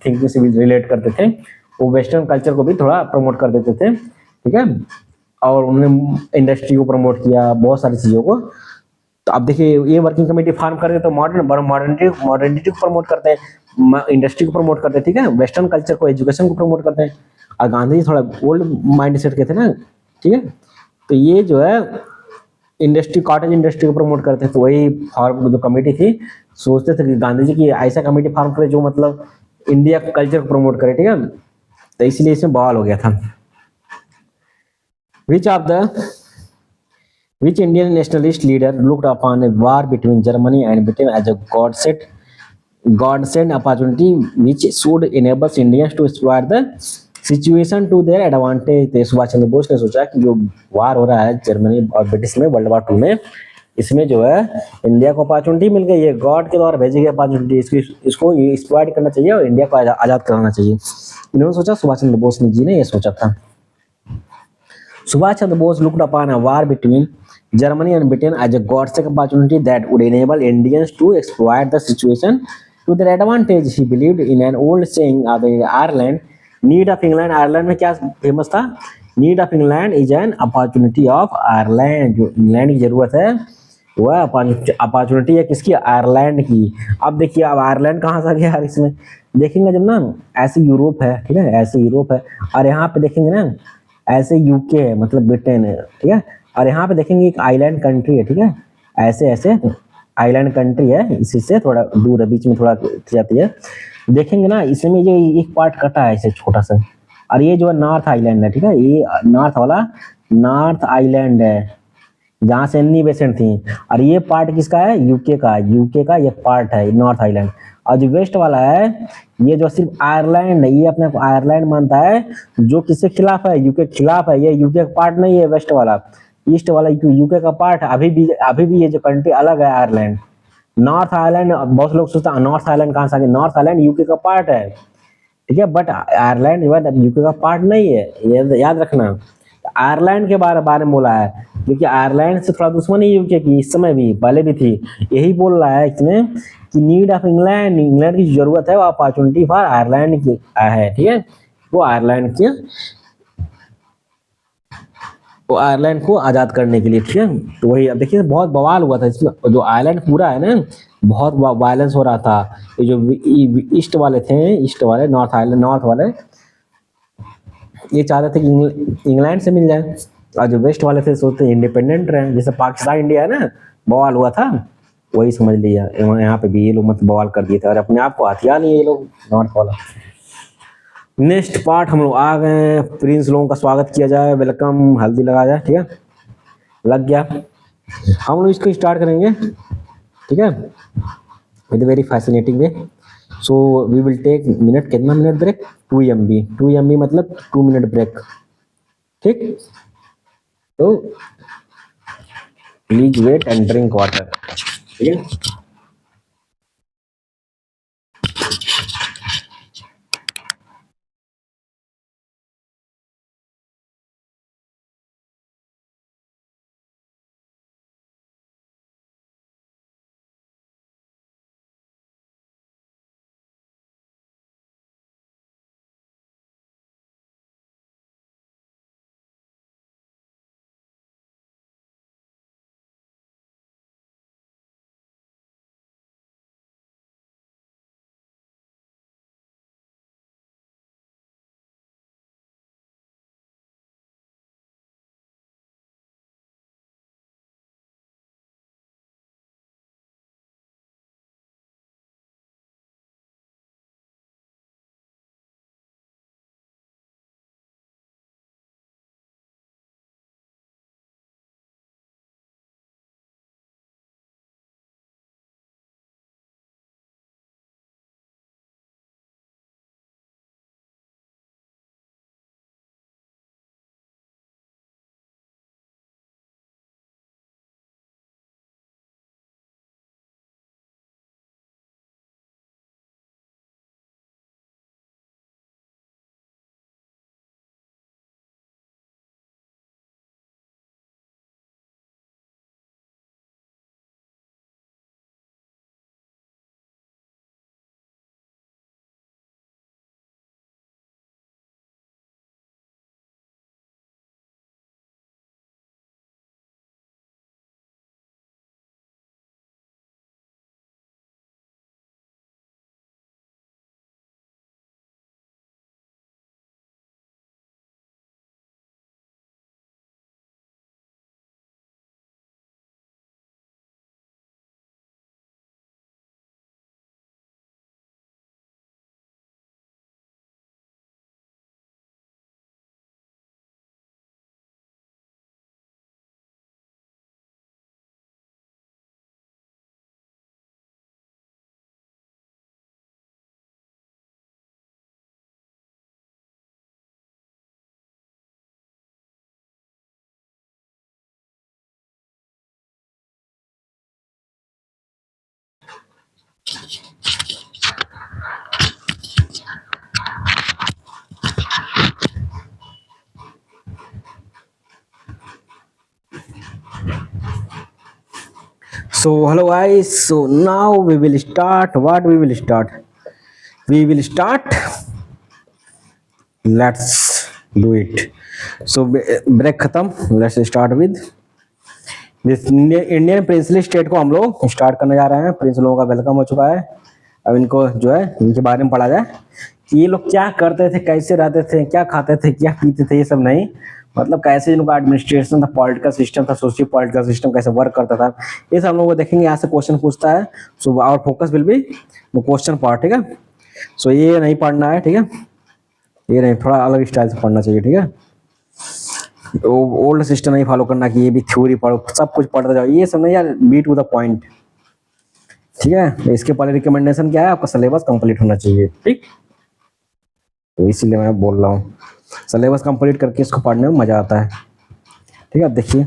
थिंकिंग से रिलेट करते थे, वो वेस्टर्न कल्चर को भी थोड़ा प्रमोट कर देते थे, ठीक है, और उन्होंने इंडस्ट्री को प्रमोट किया, बहुत सारी चीजों को। तो अब देखिए ये वर्किंग कमेटी फॉर्म करते तो मॉडर्निटी को प्रमोट करते हैं, इंडस्ट्री को प्रमोट करते हैं, ठीक है, वेस्टर्न कल्चर को, एजुकेशन को प्रमोट करते हैं, और गांधी जी थोड़ा ओल्ड माइंड सेट के थे ना, ठीक है, तो ये जो है इंडस्ट्री, कॉटेज इंडस्ट्री को प्रमोट करते हैं। तो वही फॉर्म जो कमेटी थी, सोचते थे कि गांधी जी की ऐसा कमेटी फॉर्म करे जो मतलब इंडिया कल्चर को प्रमोट करे, ठीक है, तो इसलिए इसमें बवाल हो गया था। Which Indian nationalist leader looked upon a war between Germany and Britain as a godsend God sent opportunity which should enable Indians to exploit the situation to their advantage. थे सुभाष चंद्र बोस ने सोचा कि जो वार हो रहा है जर्मनी और ब्रिटिश में वर्ल्ड वॉर 2 में, इसमें जो है इंडिया को अपॉर्चुनिटी मिल गई है, गॉड के द्वारा भेजी गई अपॉर्चुनिटी, इसको एक्सप्लॉइट करना चाहिए और इंडिया को आजाद कराना चाहिए। इन्होंने सोचा, सुभाष चंद्र बोस जी ने ये सोचा था। Subhash Chandra Bose looked upon a war between Germany and Britain as a godlike opportunity that would enable Indians to exploit the situation to their advantage. He believed in an old saying of Ireland, need of England. Ireland में क्या famous था? Need of England is an opportunity of Ireland. जो England की जरूरत है वह opportunity है किसकी? आयरलैंड की। अब देखिए, अब आयरलैंड कहाँ से आ गया यार इसमें? देखेंगे जब ना, ऐसे यूरोप है, ठीक है, ऐसे यूरोप है, और यहाँ पे देखेंगे ना ऐसे यूके है, मतलब ब्रिटेन है, ठीक है, और यहाँ पे देखेंगे एक आइलैंड कंट्री है, ठीक है, ऐसे ऐसे आइलैंड कंट्री है, इसी से थोड़ा दूर है, बीच में थोड़ा जाती है। देखेंगे ना इसमें ये एक पार्ट कटा है इसे छोटा सा, और ये जो है नॉर्थ आइलैंड है, ठीक है, ये नॉर्थ वाला नॉर्थ आइलैंड है जहाँ से एनी बेसेंट थी, और ये पार्ट किसका है? यूके का। यूके का ये पार्ट है नॉर्थ आइलैंड, और जो वेस्ट वाला है ये जो सिर्फ आयरलैंड है, ये अपने को आयरलैंड मानता है, जो किसके खिलाफ है? यूके के खिलाफ है। ये यूके का पार्ट नहीं है वेस्ट वाला, ईस्ट वाला यूके का पार्ट है। अभी भी ये जो कंट्री अलग है आयरलैंड। नॉर्थ आयरलैंड, बहुत लोग सोचते हैं नॉर्थ आयरलैंड कहाँ से आ गया? नॉर्थ आयरलैंड यूके का पार्ट है, ठीक है, बट आयरलैंड यूके का पार्ट नहीं है, ये याद रखना। आयरलैंड के बारे में बोला है, क्योंकि आयरलैंड से थोड़ा दुश्मनी यूके की इस समय भी, पहले भी थी। यही बोल रहा है इसमें कि नीड ऑफ इंग्लैंड, इंग्लैंड की जरूरत है, वो अपॉर्चुनिटी फॉर आयरलैंड की है, ठीक है, वो आयरलैंड की, वो आयरलैंड को आजाद करने के लिए, ठीक है। तो वही, अब देखिए बहुत बवाल हुआ था इसमें, जो आयरलैंड पूरा है ना, बहुत वायलेंस हो रहा था। ये जो ईस्ट वाले थे, ईस्ट वाले, नॉर्थ आयरलैंड नॉर्थ वाले, ये चाहते थे कि इंग्लैंड से मिल जाए, और जो वेस्ट वाले थे सोचते इंडिपेंडेंट रहे, जैसे पाकिस्तान इंडिया है ना, बवाल हुआ था, वही समझ लिया यहाँ पे भी ये लोग मतलब बवाल कर दिए थे, और अपने आप को हथियार नहीं ये लोग नॉर्थ वाला। नेक्स्ट पार्ट हम लोग आ गए हैं, प्रिंस लोगों का स्वागत किया जाए, वेलकम, हल्दी लगा जाए, ठीक है, लग गया। हम लोग इसको स्टार्ट करेंगे, ठीक है, with very fascinating way. So we will take minute, कितना मिनट ब्रेक? 2 MB, 2 MB मतलब 2 मिनट ब्रेक, ठीक। तो please wait and drink water, ठीक है। So hello guys, so now we will start. What we will start? We will start. Let's do it. So break खत्म. Let's start with this Indian princely state को हम लोग start करने जा रहे हैं. प्रिंस लोगों का वेलकम हो चुका है. अब इनको जो है इनके बारे में पढ़ा जाए कि ये लोग क्या करते थे, कैसे रहते थे, क्या खाते थे, क्या पीते थे, ये सब नहीं. मतलब कैसे इनका एडमिनिस्ट्रेशन था, पॉलिटिकल सिस्टम था, सोशियो पॉलिटिकल सिस्टम कैसे वर्क करता था, ये सब हम लोग देखेंगे. यहाँ से क्वेश्चन पूछता है. So our focus will be question part. ठीक है. सो ये नहीं पढ़ना है. ठीक है. ये नहीं, थोड़ा अलग स्टाइल से पढ़ना चाहिए. ठीक है. ओल्ड सिस्टम नहीं फॉलो करना कि ये भी थ्योरी पढ़ो, सब कुछ पढ़ते जाओ, ये सब नहीं यार. Be to the point. ठीक है. इसके पहले रिकमेंडेशन क्या है, आपका सिलेबस कंप्लीट होना चाहिए. ठीक. तो इसीलिए मैं बोल रहा हूँ सिलेबस कंप्लीट करके इसको पढ़ने में मजा आता है. ठीक है. देखिए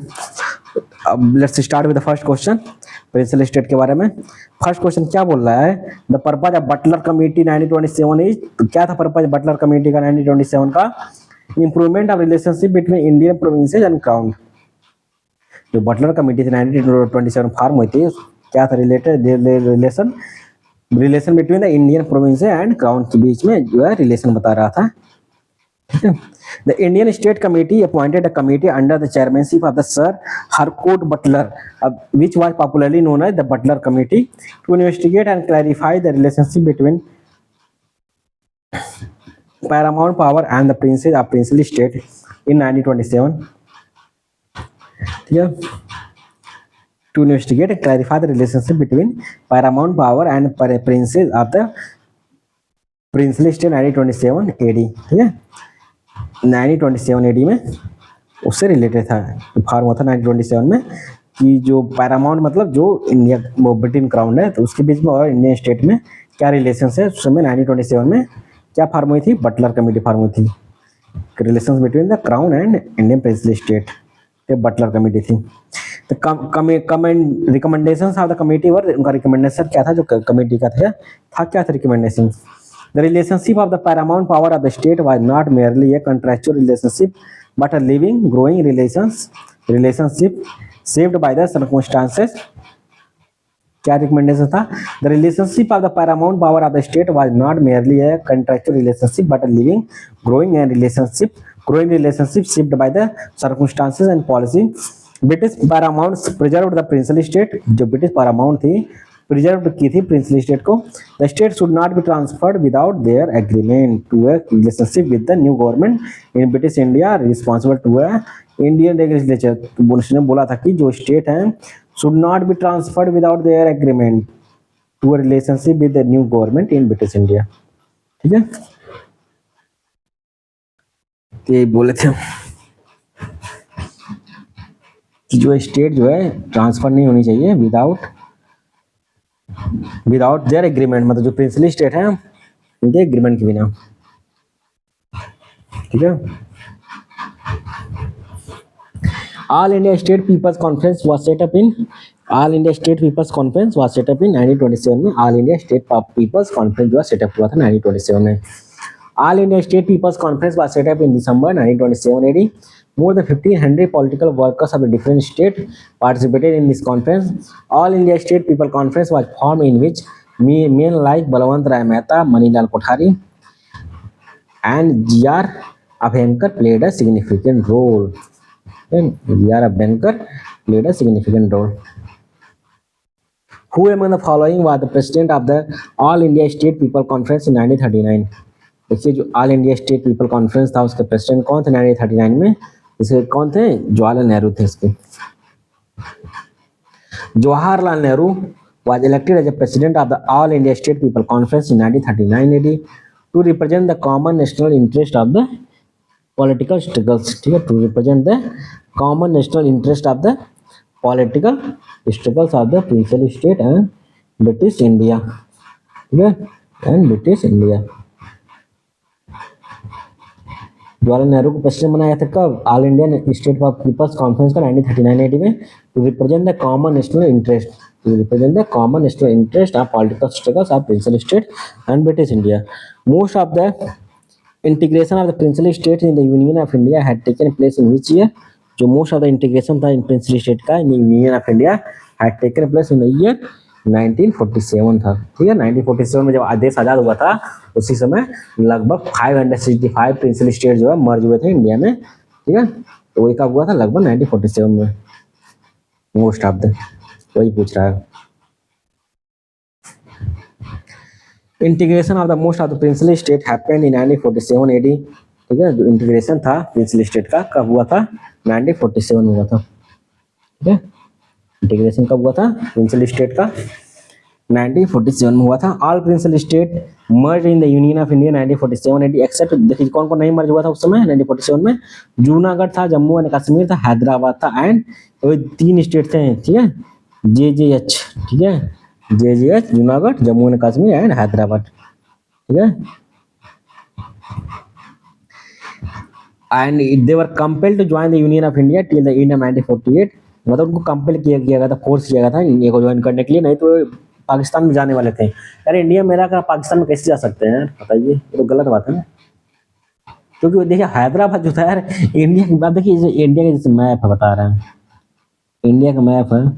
अब let's start with the first question principal state के बारे में. फर्स्ट क्वेश्चन क्या बोल रहा है, the purpose of Butler committee 1927 is. तो क्या था पर्पज बटलर कमेटी का 1927 का? Improvement of relationship between Indian provinces and crown. जो बटलर कमेटी थी 1927 फॉर्म हुई थी, क्या था? Related relation between the Indian province and crown के बीच में जो है रिलेशन बता रहा था. ठीक है. The Indian state committee appointed a committee under the chairmanship of the sir Harcourt Buttler, which was popularly known as the Butler Committee, to investigate and clarify the relationship between paramount power and the princes of princely state in 1927. ठीक है. To investigate and clarify the relationship between paramount power and princes of the princely state 1927 AD. ठीक है. 1927 AD में उससे related था. Form था 1927 में कि जो पैरामाउंट मतलब जो इंडिया ब्रिटेन क्राउन है, तो उसके बीच में और इंडियन स्टेट में क्या रिलेशन है. उस समय 1927 में क्या फॉर्म हुई थी? बटलर कमेटी फॉर्म हुई थी. Relation between the crown and Indian princely state, ये बटलर कमेटी थी. तो रिकमेंडेशन ऑफ द कमेटी वर, उनका रिकमेंडेशन क्या था जो कमेटी का था क्या था recommendation? The relationship of the paramount power of the state was not merely a contractual relationship, but a living, growing relationship shaped by the circumstances. क्या recommendation था? The relationship of the paramount power of the state was not merely a contractual relationship, but a living, growing relationship shaped by the circumstances and policy. British paramount preserved the princely state. जो British paramount थी preserve की थी princely state को. The state should not be transferred without their agreement to a relationship with the new government in British India responsible to a Indian legislature. तो उसने बोला था कि जो स्टेट है should not be transferred without their agreement to a relationship with the new government in British India. ठीक है. तो ये बोले थे कि जो स्टेट जो है ट्रांसफर नहीं होनी चाहिए विदाउट देयर एग्रीमेंट, मतलब जो प्रिंसली स्टेट है उनके एग्रीमेंट के बिना. ठीक है. All India state people's conference was set up in 1927 में. All India state people's conference जो सेटअप हुआ था 1927 में. All India state people's conference was set up in December 1927 AD. More than 1,500 political workers of the different states participated in this conference. All India State People Conference was formed in which men like Balwant Rai Mehta, Manilal Kothari, and G.R. Abhenkar played a significant role. G.R. Abhenkar played a significant role. Who among the following was the president of the All India State People Conference in 1939? देखिए जो all India state people conference था उसके president कौन थे 1939 में? इसके कौन थे? जवाहरलाल नेहरू थे. इसके Jawaharlal Nehru was elected as a president of the All India State People Conference in 1939 AD to represent the common national interest of the political struggles. ठीक है. To represent the common national interest of the political struggles of the princely state and British India. ठीक है. And British India. Jawaharlal Nehru को president बनाया था कब? All Indian state people's conference का 1939 AD में, to represent the common national interest. to represent the common interest of political struggles of princely state and British India. Most of the integration of the princely states in the Union of India had taken place in which year? जो most of the integration था इन princely state का in union of India had taken place in the year 1947 था। ठीक है, 1947 में जब देश आजाद हुआ था उसी समय लगभग 565 प्रिंसली स्टेट जो है मर्ज हुए थे इंडिया में। ठीक है, तो वही कब हुआ था? लगभग 1947 में। मोस्ट ऑफ द वही पूछ रहा है। Integration of the most of the princely state happened in 1947 AD. ठीक है, जो इंटीग्रेशन था प्रिंसली स्टेट का कब हुआ था? 1947 में हुआ था। ठीक है, इंटीग्रेशन कब हुआ था प्रिंसली स्टेट का? 1947 में हुआ था। All princely state merge in the union of India 1947 AD except, देखिए कौन कौन नहीं मर्ज हुआ था उस समय 1947 में? जूनागढ़ था, जम्मू एंड कश्मीर था, हैदराबाद था एंड वही 3 स्टेट थे। ठीक है, JJH। ठीक है, JJH Junagadh, Jammu and Kashmir and Hyderabad. ठीक है, and they were compelled to join the union of India till the end of 1948। मतलब उनको कंपेल किया गया था, फोर्स किया गया था इंडिया को ज्वाइन करने के लिए, नहीं तो पाकिस्तान में जाने वाले थे। यार इंडिया में रहकर पाकिस्तान में कैसे जा सकते हैं बताइए, ये तो गलत बात है ना। क्योंकि देखिए हैदराबाद जो था यार इंडिया की बात, देखिए इंडिया का जैसे मैप है बता रहे हैं, इंडिया का मैप है।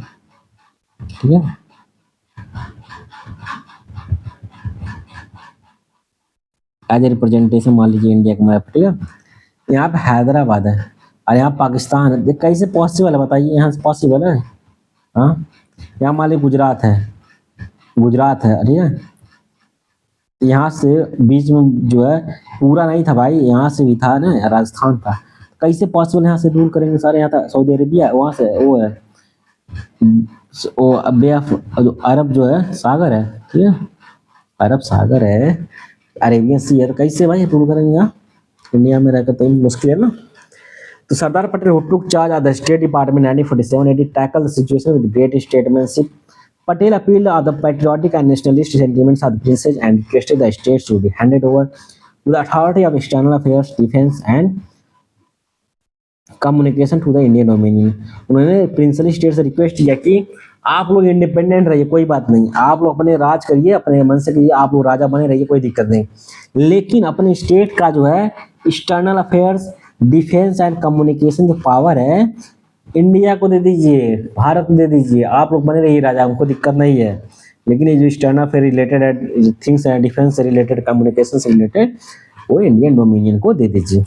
ठीक है, एज ए रिप्रेजेंटेशन मान लीजिए इंडिया का मैप। ठीक है, यहाँ पे हैदराबाद है और यहाँ पाकिस्तान है। कैसे पॉसिबल है बताइए, यहाँ से पॉसिबल है? हाँ, यहाँ मान लीजिए गुजरात है, गुजरात है। ठीक है, यहाँ से बीच में जो है पूरा नहीं था भाई, यहाँ से भी था ना, राजस्थान था। कैसे पॉसिबल यहाँ से रूल करेंगे सारे? यहाँ था सऊदी अरेबिया, वहाँ से वो है वो बे ऑफ अरब जो है सागर है। ठीक है, अरब सागर है, अरेबियन सी है, तो कैसे भाई रूल करेंगे यहाँ इंडिया में रहकर? तो मुश्किल है ना। तो Sardar Patel who took charge of the State Department in 1947 and tackled the situation with great statesmanship. Patel appealed to the patriotic and nationalist sentiments of the princes and requested the states to be handed over to the authority of external affairs, defense and communication to the Indian Dominion. उन्होंने princely state से request किया कि आप लोग independent रहिए, कोई बात नहीं, आप लोग अपने राज करिए, अपने मन से करिए, आप लोग राजा बने रहिए, कोई दिक्कत नहीं, लेकिन अपने स्टेट का जो है external affairs, defence and communication जो पावर है इंडिया को दे दीजिए, भारत को दे दीजिए, आप लोग बने रहिए राजा, हमको दिक्कत नहीं है, लेकिन ये जो एक्सटर्नल अफेयर रिलेटेड थिंग्स है, डिफेंस से रिलेटेड, कम्युनिकेशन से रिलेटेड, वो इंडियन डोमिनियन को दे दीजिए।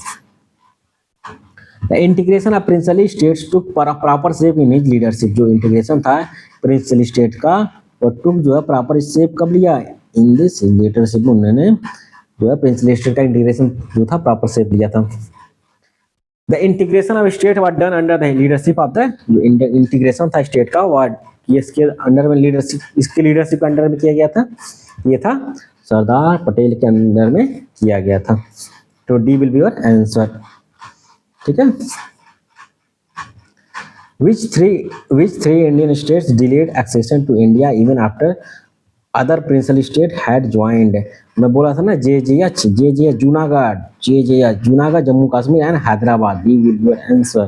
The integration of princely states took proper shape in his leadership. जो इंटीग्रेशन था प्रिंसली स्टेट का वो टुक जो है प्रॉपर शेप कब लिया? इन दिस लीडरशिप में उन्होंने जो है प्रिंसली स्टेट का इंटीग्रेशन जो था प्रॉपर शेप लिया था। The integration of state was done under the leadership of the, जो इंटीग्रेशन था स्टेट का वो इसके अंडर में लीडरशिप, इसके लीडरशिप के अंडर में किया गया था, ये था सरदार पटेल के अंडर में किया गया था। तो D will be your answer. ठीक है, which three Indian states delayed accession to India even after other princely state had joined? मैं बोला था ना JJH Junagadh, Jammu Kashmir and Hyderabad. D will be your answer.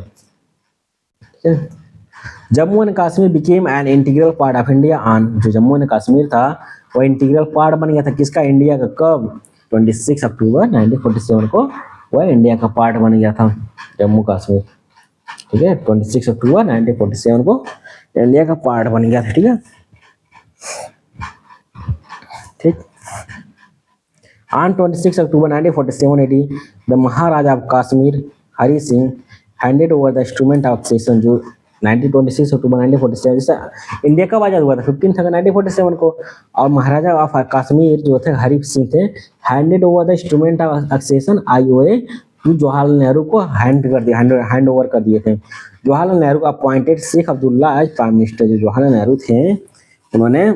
Jammu and Kashmir became an integral part of India on, जो Jammu and Kashmir था वो integral part बन गया था किसका? इंडिया का। कब? 26 अक्टूबर 1947 को वह इंडिया का पार्ट बन गया था जम्मू कश्मीर। ठीक है, 26 अक्टूबर 1947 को इंडिया का पार्ट बन गया था। ठीक है, ठीक। On 26 October 1947 AD the Maharaja of Kashmir Hari Singh handed over the instrument of session. जो 26 अक्टूबर 1947 जैसे इंडिया कब आजाद हुआ था? 15 अगस्त 1947 को। और महाराजा ऑफ कश्मीर जो थे हरि सिंह थे, handed over the instrument of accession IOA to Jawaharlal Nehru को हैंड ओवर कर दिए थे। जवाहरलाल नेहरू को appointed Sheikh Abdullah as prime minister. जो जवाहरलाल नेहरू थे उन्होंने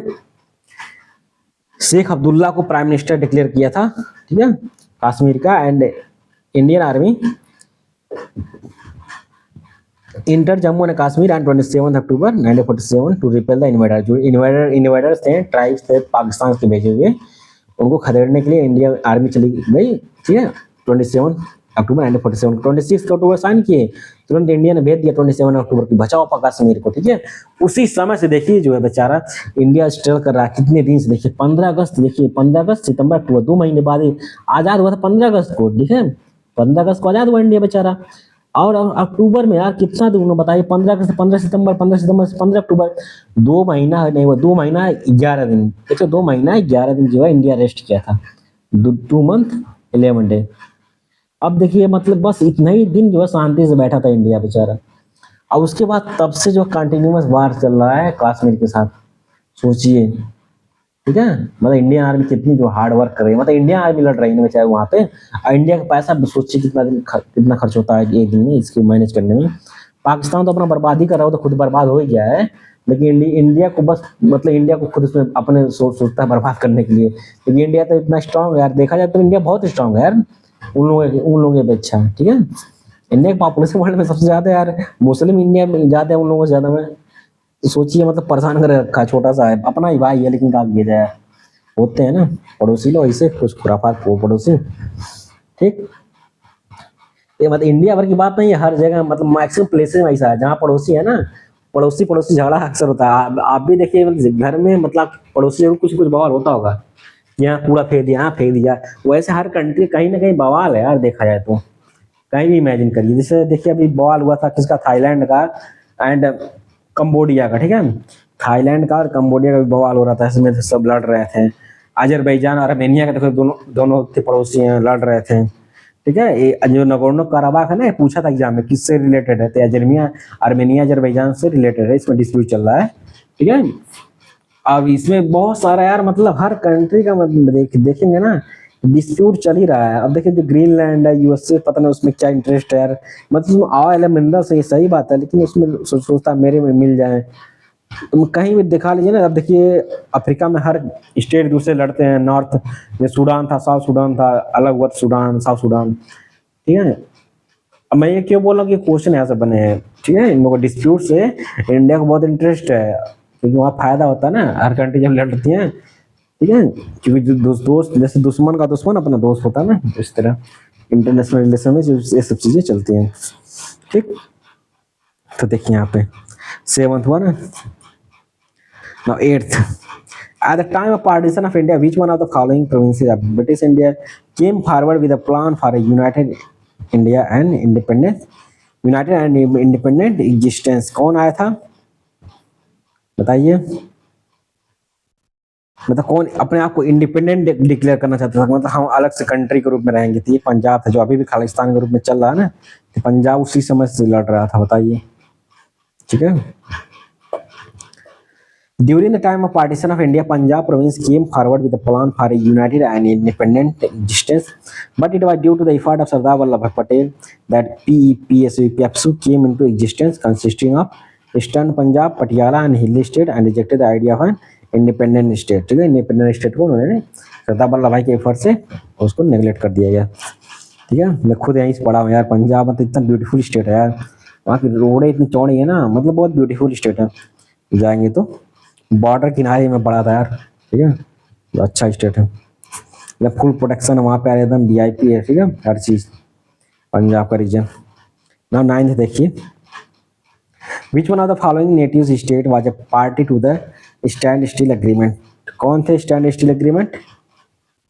शेख अब्दुल्ला को प्राइम मिनिस्टर डिक्लेयर किया था। ठीक है, कश्मीर का। And Indian army enter Jammu and Kashmir and 27 October 1947 to repel the invader. जो इन्वाइडर्स थे, ट्राइब्स थे पाकिस्तान के भेजे हुए, उनको खदेड़ने के लिए इंडिया आर्मी चली गई। ठीक है, 27 अक्टूबर 1947, 26 अक्टूबर साइन किए, तुरंत इंडिया ने भेज दिया 27 अक्टूबर की, बचाओ कश्मीर को, ठीक है। उसी समय से देखिए जो है बेचारा इंडिया स्ट्रगल कर रहा है कितने दिन से, देखिए 15 अगस्त, देखिए 15 अगस्त, सितंबर, अक्टूबर, 2 महीने बाद ही आजाद हुआ था 15 अगस्त को, ठीक है। 15 अगस्त को आजाद हुआ इंडिया बेचारा। और अक्टूबर में यार कितना दिन उन्होंने बताइए, 15 अगस्त, 15 सितंबर, 15 सितंबर से 15 अक्टूबर, 2 महीना नहीं हुआ, 2 महीना 11 दिन, देखिए 2 महीना 11 दिन जो है इंडिया रेस्ट किया था, 2 मंथ 11 डे। अब देखिए मतलब बस इतना ही दिन जो है शांति से बैठा था इंडिया बेचारा। अब उसके बाद तब से जो कंटिन्यूअस वार चल रहा है कश्मीर के साथ, सोचिए, ठीक है। मतलब इंडियन आर्मी कितनी जो हार्ड वर्क कर रही है, मतलब इंडियन आर्मी लड़ रही है बेचारे वहां पे, और इंडिया का पैसा सोचिए कितना खर्च होता है एक दिन में इसको मैनेज करने में। पाकिस्तान तो अपना बर्बाद ही कर रहा हो, तो खुद बर्बाद हो ही गया है, लेकिन इंडिया को बस मतलब इंडिया को खुद उसमें अपने सोचता है बर्बाद करने के लिए, लेकिन इंडिया तो इतना स्ट्रांग है यार, देखा जाए तो इंडिया बहुत स्ट्रांग है यार, उन लोगों की अपेक्षा, ठीक है। इंडिया की पॉपुलेशन वर्ल्ड में सबसे ज्यादा यार, मुस्लिम इंडिया में ज्यादा है उन लोगों से ज्यादा में, तो सोचिए मतलब परेशान कर रखा है, छोटा सा है, अपना ही भाई है लेकिन क्या किया जाए, होते हैं ना पड़ोसी लोग ऐसे कुछ खुराफात वो पड़ोसी, ठीक। ये मतलब इंडिया भर की बात नहीं है, हर जगह मतलब मैक्सिमम प्लेसेस में ऐसा है जहाँ पड़ोसी है ना, पड़ोसी पड़ोसी झगड़ा अक्सर होता है। आप भी देखिए मतलब घर में मतलब पड़ोसी जरूर कुछ कुछ बवाल होता होगा, यहाँ कूड़ा फेंक दिया, यहाँ फेंक दिया, वैसे हर कंट्री कहीं ना कहीं बवाल है यार, देखा जाए तो कहीं भी इमेजिन करिए। जैसे देखिए अभी बवाल हुआ था किसका, थाईलैंड का एंड कंबोडिया का, ठीक है। थाईलैंड का और कंबोडिया का भी बवाल हो रहा था, इसमें सब लड़ रहे थे। अजरबैजान और आर्मेनिया का देखो, दोनों दोनों थे पड़ोसी हैं, लड़ रहे थे, ठीक है। ये जो नगोर्नो काराबाख है ना, ये पूछा था एग्जाम में किससे रिलेटेड है, तो आर्मेनिया आर्मेनिया अजरबैजान से रिलेटेड है, इसमें डिस्प्यूट चल रहा है, ठीक है। अब इसमें बहुत सारा यार मतलब हर कंट्री का मतलब देखेंगे ना, डिस्प्यूट चल ही रहा है। अब देखिए जो ग्रीनलैंड है यूएसए, पता नहीं उसमें क्या इंटरेस्ट है यार, मतलब ऑयल मिल सही सही बात है, लेकिन उसमें सोचता मेरे में मिल जाए, तुम कहीं भी दिखा लीजिए ना। अब देखिए अफ्रीका में हर स्टेट दूसरे लड़ते हैं, नॉर्थ में सूडान था, साउथ सूडान था, अलग हुआ सूडान, साउथ सूडान, ठीक है। अब मैं ये क्यों बोल रहा हूँ कि क्वेश्चन यहाँ से बने हैं, ठीक है। इन लोगों को डिस्प्यूट से इंडिया को बहुत इंटरेस्ट है, क्योंकि वहाँ फायदा होता है ना, हर कंट्री जब लड़ती है, ठीक है। क्योंकि जो दोस्त जैसे दुश्मन का दुश्मन अपना दोस्त होता है ना, इस तरह इंटरनेशनल रिलेशन में ये सब चीजें चलती हैं, ठीक। तो देखिए यहाँ पे 7th हुआ ना, now 8th. At the time of partition of India, which one of the following provinces of British India came forward with a plan for a united India and independent existence? कौन आया था बताइए, मतलब कौन अपने आप को इंडिपेंडेंट डिक्लेयर करना चाहता था, मतलब हम अलग से कंट्री के रूप में रहेंगे, तो ये पंजाब था, जो अभी भी खालिस्तान के रूप में चल रहा है ना, तो पंजाब उसी समय से लड़ रहा था, बताइए, ठीक है। During the time of partition of India, Punjab province came forward with a plan for a united and independent existence, but it was due to the effort of Sardar Vallabhbhai Patel that PEPSU came into existence, consisting of Eastern Punjab, Patiala and Hilly state, and rejected the idea of an independent state. ठीक है, independent state को उन्होंने सरदार वल्लभ भाई के effort से उसको neglect कर दिया गया, ठीक है। मैं खुद यहीं से पढ़ा हूँ यार, पंजाब मतलब इतना ब्यूटीफुल स्टेट है यार, वहाँ की रोडें इतनी चौड़ी है ना, मतलब बहुत ब्यूटीफुल स्टेट है, जाएंगे तो बॉर्डर किनारे में पड़ा था यार, ठीक है। तो अच्छा स्टेट है, मतलब फुल प्रोटेक्शन वहाँ पे एकदम वीआईपी है, ठीक है, हर चीज पंजाब का रीजन। नाउ 9th देखिए, which one of the following native state was a party to the standstill agreement? कौन थे स्टैंड स्टिल एग्रीमेंट?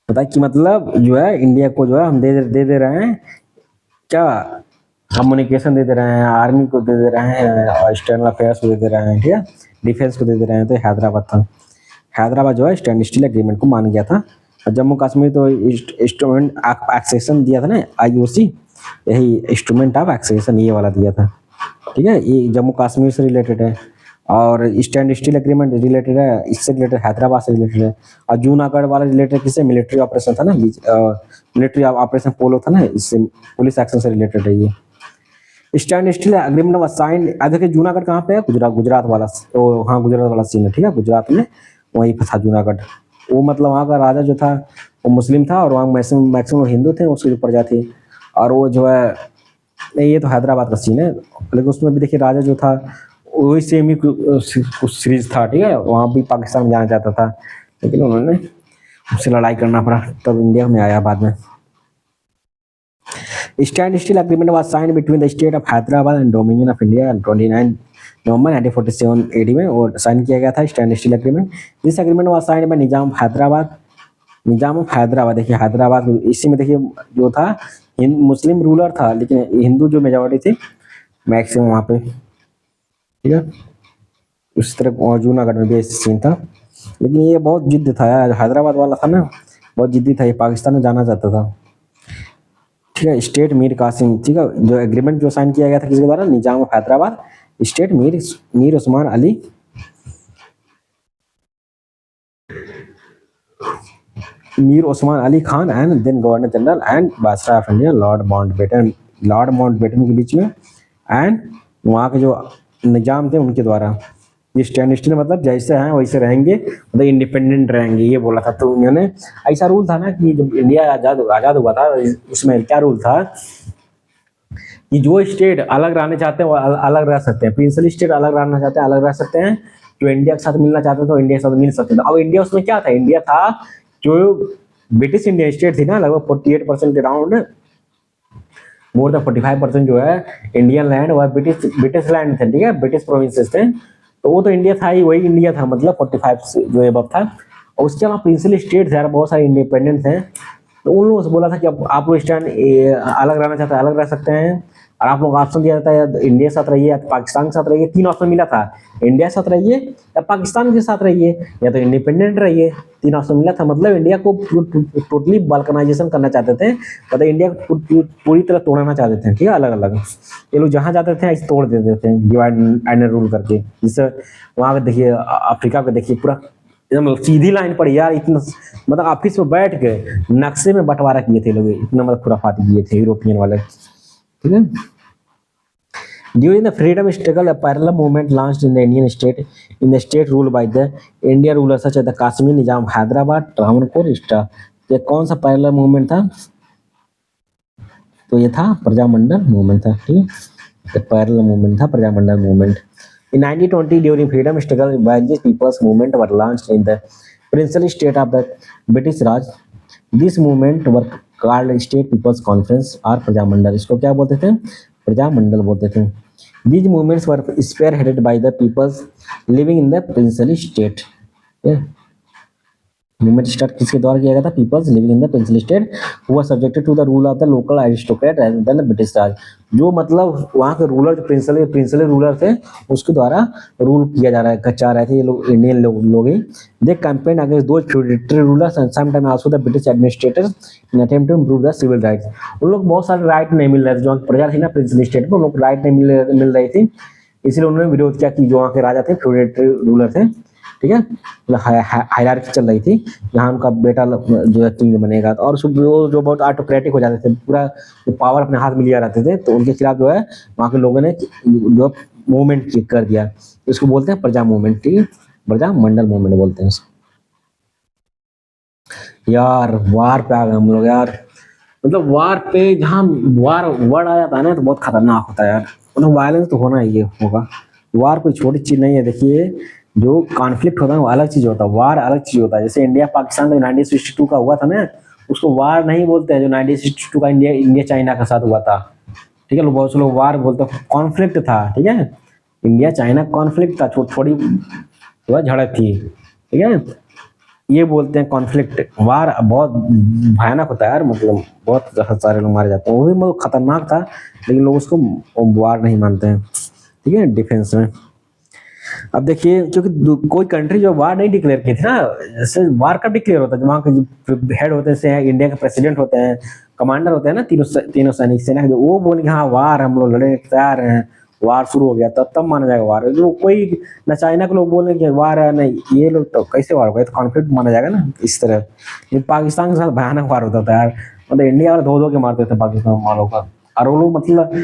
बताइए कि मतलब जो है इंडिया को जो है हम दे रहे हैं क्या, कम्युनिकेशन दे रहे हैं, आर्मी को दे रहे हैं, और एक्सटर्नल अफेयर्स को दे रहे हैं, ठीक है, डिफेंस को दे रहे हैं। तो हैदराबाद था, हैदराबाद जो है स्टैंड स्टिल एग्रीमेंट को मान गया था। और जम्मू कश्मीर तो इंस्ट्रूमेंट एक्सेशन दिया था ना, आईओसी, यही इंस्ट्रूमेंट ऑफ एक्सेशन ये वाला दिया था, ठीक है। ये जम्मू कश्मीर से रिलेटेड है, और स्टैंड स्टिल एग्रीमेंट रिलेटेड है, इससे रिलेटेड हैदराबाद से रिलेटेड है। और जूनागढ़ वाला रिलेटेड किससे, मिलिट्री ऑपरेशन था ना, मिलिट्री ऑपरेशन पोलो था ना, इससे पुलिस एक्शन से रिलेटेड है ये। Stand still agreement was signed, देखिए जूनागढ़ कहाँ पे है, गुजरात वाला, तो हाँ गुजरात वाला सीन है, ठीक है, गुजरात में वहीं पर था जूनागढ़। वो मतलब वहाँ का राजा जो था वो मुस्लिम था, और वहाँ मैक्सिमम हिंदू थे, उसकी जो प्रजा थी। और वो जो है, नहीं ये तो हैदराबाद का सीन है, लेकिन उसमें भी देखिए राजा जो था वही सेम ही कुछ सीरीज था, ठीक है, वहाँ भी पाकिस्तान में जाना चाहता था, लेकिन उन्होंने उससे लड़ाई करना पड़ा, तब इंडिया में आया बाद में। Standstill agreement was sign between the state of Hyderabad and dominion of India 29 November 1947 AD में और साइन किया गया था standstill agreement. This agreement was sign by Nizam Hyderabad, Nizam of Hyderabad. देखिए हैदराबाद इसी में देखिए जो था मुस्लिम रूलर था, लेकिन हिंदू जो मेजोरिटी थी मैक्सिमम वहाँ पे, ठीक है। उस तरह और जूनागढ़ में भी ऐसे सीन था, लेकिन ये बहुत जिद्द था यार, हैदराबाद वाला था ना बहुत जिद्दी था, ये पाकिस्तान में जाना चाहता था, ठीक है। स्टेट मीर कासिम, ठीक है, जो एग्रीमेंट जो साइन किया गया था किसके द्वारा, Nizam of Hyderabad, state Mir Osman Ali Mir Osman Ali Khan and then governor general and badshah of India Lord Mountbatten के बीच में, एंड वहाँ के जो निजाम थे उनके द्वारा। ये स्टैंड स्टिल मतलब जैसे हैं वैसे रहेंगे, मतलब इंडिपेंडेंट रहेंगे, ये बोला था। तो उन्होंने ऐसा रूल था ना कि जब इंडिया आजाद हुआ था, उसमें क्या रूल था कि जो स्टेट अलग रहना चाहते हैं वो अलग रह सकते हैं, प्रिंसिपल स्टेट अलग रहना चाहते हैं अलग रह सकते हैं, जो इंडिया के साथ मिलना चाहते हैं तो इंडिया के साथ मिल सकते थे। अब इंडिया उसमें क्या था, इंडिया था जो ब्रिटिश इंडिया स्टेट थी ना, लगभग 48% अराउंड, मोर देन 45% जो है इंडियन लैंड वह ब्रिटिश लैंड थे, ठीक है, ब्रिटिश प्रोविंसेस थे। तो वो तो इंडिया था ही, वही इंडिया था, मतलब 45 जो एबव था। और उसके अलावा प्रिंसिपल स्टेट थे यार, बहुत सारे इंडिपेंडेंट हैं। तो उन लोगों से बोला था कि अब आप लोग स्टैंड अलग रहना चाहते हैं अलग रह सकते हैं, और आप लोग ऑप्शन दिया जाता है इंडिया के साथ रहिए या पाकिस्तान के साथ रहिए। 3 ऑप्शन मिला था, इंडिया के साथ रहिए या पाकिस्तान के साथ रहिए या तो इंडिपेंडेंट रहिए, 3 ऑप्शन मिला था। मतलब इंडिया को टोटली बाल्कनाइजेशन करना चाहते थे, मतलब इंडिया को पूरी तरह तोड़ना चाहते थे, ठीक है, अलग अलग। ये लोग जहाँ जाते थे ऐसे तोड़ देते थे, डिवाइड एंड रूल करके। जैसे वहाँ पे देखिए अफ्रीका पे देखिए पूरा एकदम सीधी लाइन पर यार, इतना मतलब ऑफिस में बैठ के नक्शे में बंटवारा किए थे लोग, इतना मतलब खुराफाती किए थे यूरोपियन वाले, ठीक है। During the freedom struggle, a parallel movement launched in the Indian state, in the state ruled by the Indian rulers such as the Kashmir Nizam, Hyderabad, Travancore, Istra। ये कौन सा पैरेलल मूवमेंट था, तो ये था प्रजामंडल मूवमेंट था, ठीक है, पैरेलल मूवमेंट था Prajamandal movement. In 1920, during freedom struggle, various people's movement were launched in the princely state of the British Raj. This movement were called State People's Conference और प्रजामंडल, इसको क्या बोलते थे, प्रजामंडल बोलते थे। These movements were spearheaded by the peoples living in the princely state। Movement start किसके द्वारा किया गया था, peoples living in the princely state who were subjected to the rule of the local aristocrat rather than the British Raj. जो मतलब वहाँ के ruler जो प्रिंसली रूलर थे उसके द्वारा रूल किया जा रहा है, चाह रहे थे ये लोग, इंडियन लोग ही। They campaign against those feudatory rulers and some time also the British administrators in attempt to improve the civil rights. उन लोग बहुत सारे राइट नहीं मिल रहे थे, जो प्रजा थी ना प्रिंसली स्टेट में, उन लोग राइट नहीं मिल रही थी, इसलिए उन्होंने विरोध किया कि जो वहाँ के राजा थे फ्यूडेटरी रूलर थे, ठीक है, हायरार्की चल रही थी, यहाँ उनका बेटा जो है किंग बनेगा, और जो बहुत ऑटोक्रेटिक हो जाते थे, पूरा पावर अपने हाथ में लिया रहते थे, तो उनके खिलाफ जो है वहाँ के लोगों ने जो मूवमेंट कर दिया, इसको बोलते हैं प्रजा मूवमेंट, ठीक है, प्रजा मंडल मूवमेंट बोलते हैं इसको। यार वार पे आ गए हम लोग यार, मतलब वार पे जहाँ वार वर्ड आ जाता है ना तो बहुत खतरनाक होता है यार, मतलब वायलेंस तो होना ही होगा, वार कोई छोटी चीज नहीं है। देखिए जो कॉन्फ्लिक्ट होता है वो अलग चीज होता है, वार अलग चीज होता है। जैसे इंडिया पाकिस्तान का 1962 का हुआ था ना, उसको वार नहीं बोलते हैं, जो 1962 का इंडिया चाइना के साथ हुआ था, ठीक है, बहुत से लोग वार बोलते हैं, कॉन्फ्लिक्ट था, ठीक है, इंडिया चाइना कॉन्फ्लिक्ट था, थोड़ी झड़प थी, ठीक है, ये बोलते हैं कॉन्फ्लिक्ट। वार बहुत भयानक होता है यार, मतलब बहुत सारे लोग मारे जाते हैं, वो भी मतलब खतरनाक था, लेकिन लोग उसको वार नहीं मानते हैं, ठीक है, डिफेंस में। अब देखिए क्योंकि कोई कंट्री जो वार नहीं डिक्लेयर की थी ना, जैसे वार कब डिक्लेयर होता है, वहाँ के जो हेड होते हैं, इंडिया के प्रेसिडेंट होते हैं, कमांडर होते हैं ना, तीनों सैनिक सेना के, वो बोलेंगे हाँ वार हम लोग लड़ने तैयार हैं, वार शुरू हो गया, तब माना जाएगा वार। जो कोई न चाइना के लोग बोलेंगे वार है नहीं, ये लोग तो कैसे वार होगा, तो कॉन्फ्लिक्ट माना जाएगा ना इस तरह। ये पाकिस्तान के साथ भयानक वार होता था यार, मतलब इंडिया वाले धो के मारते थे पाकिस्तान वालों का, और वो लोग मतलब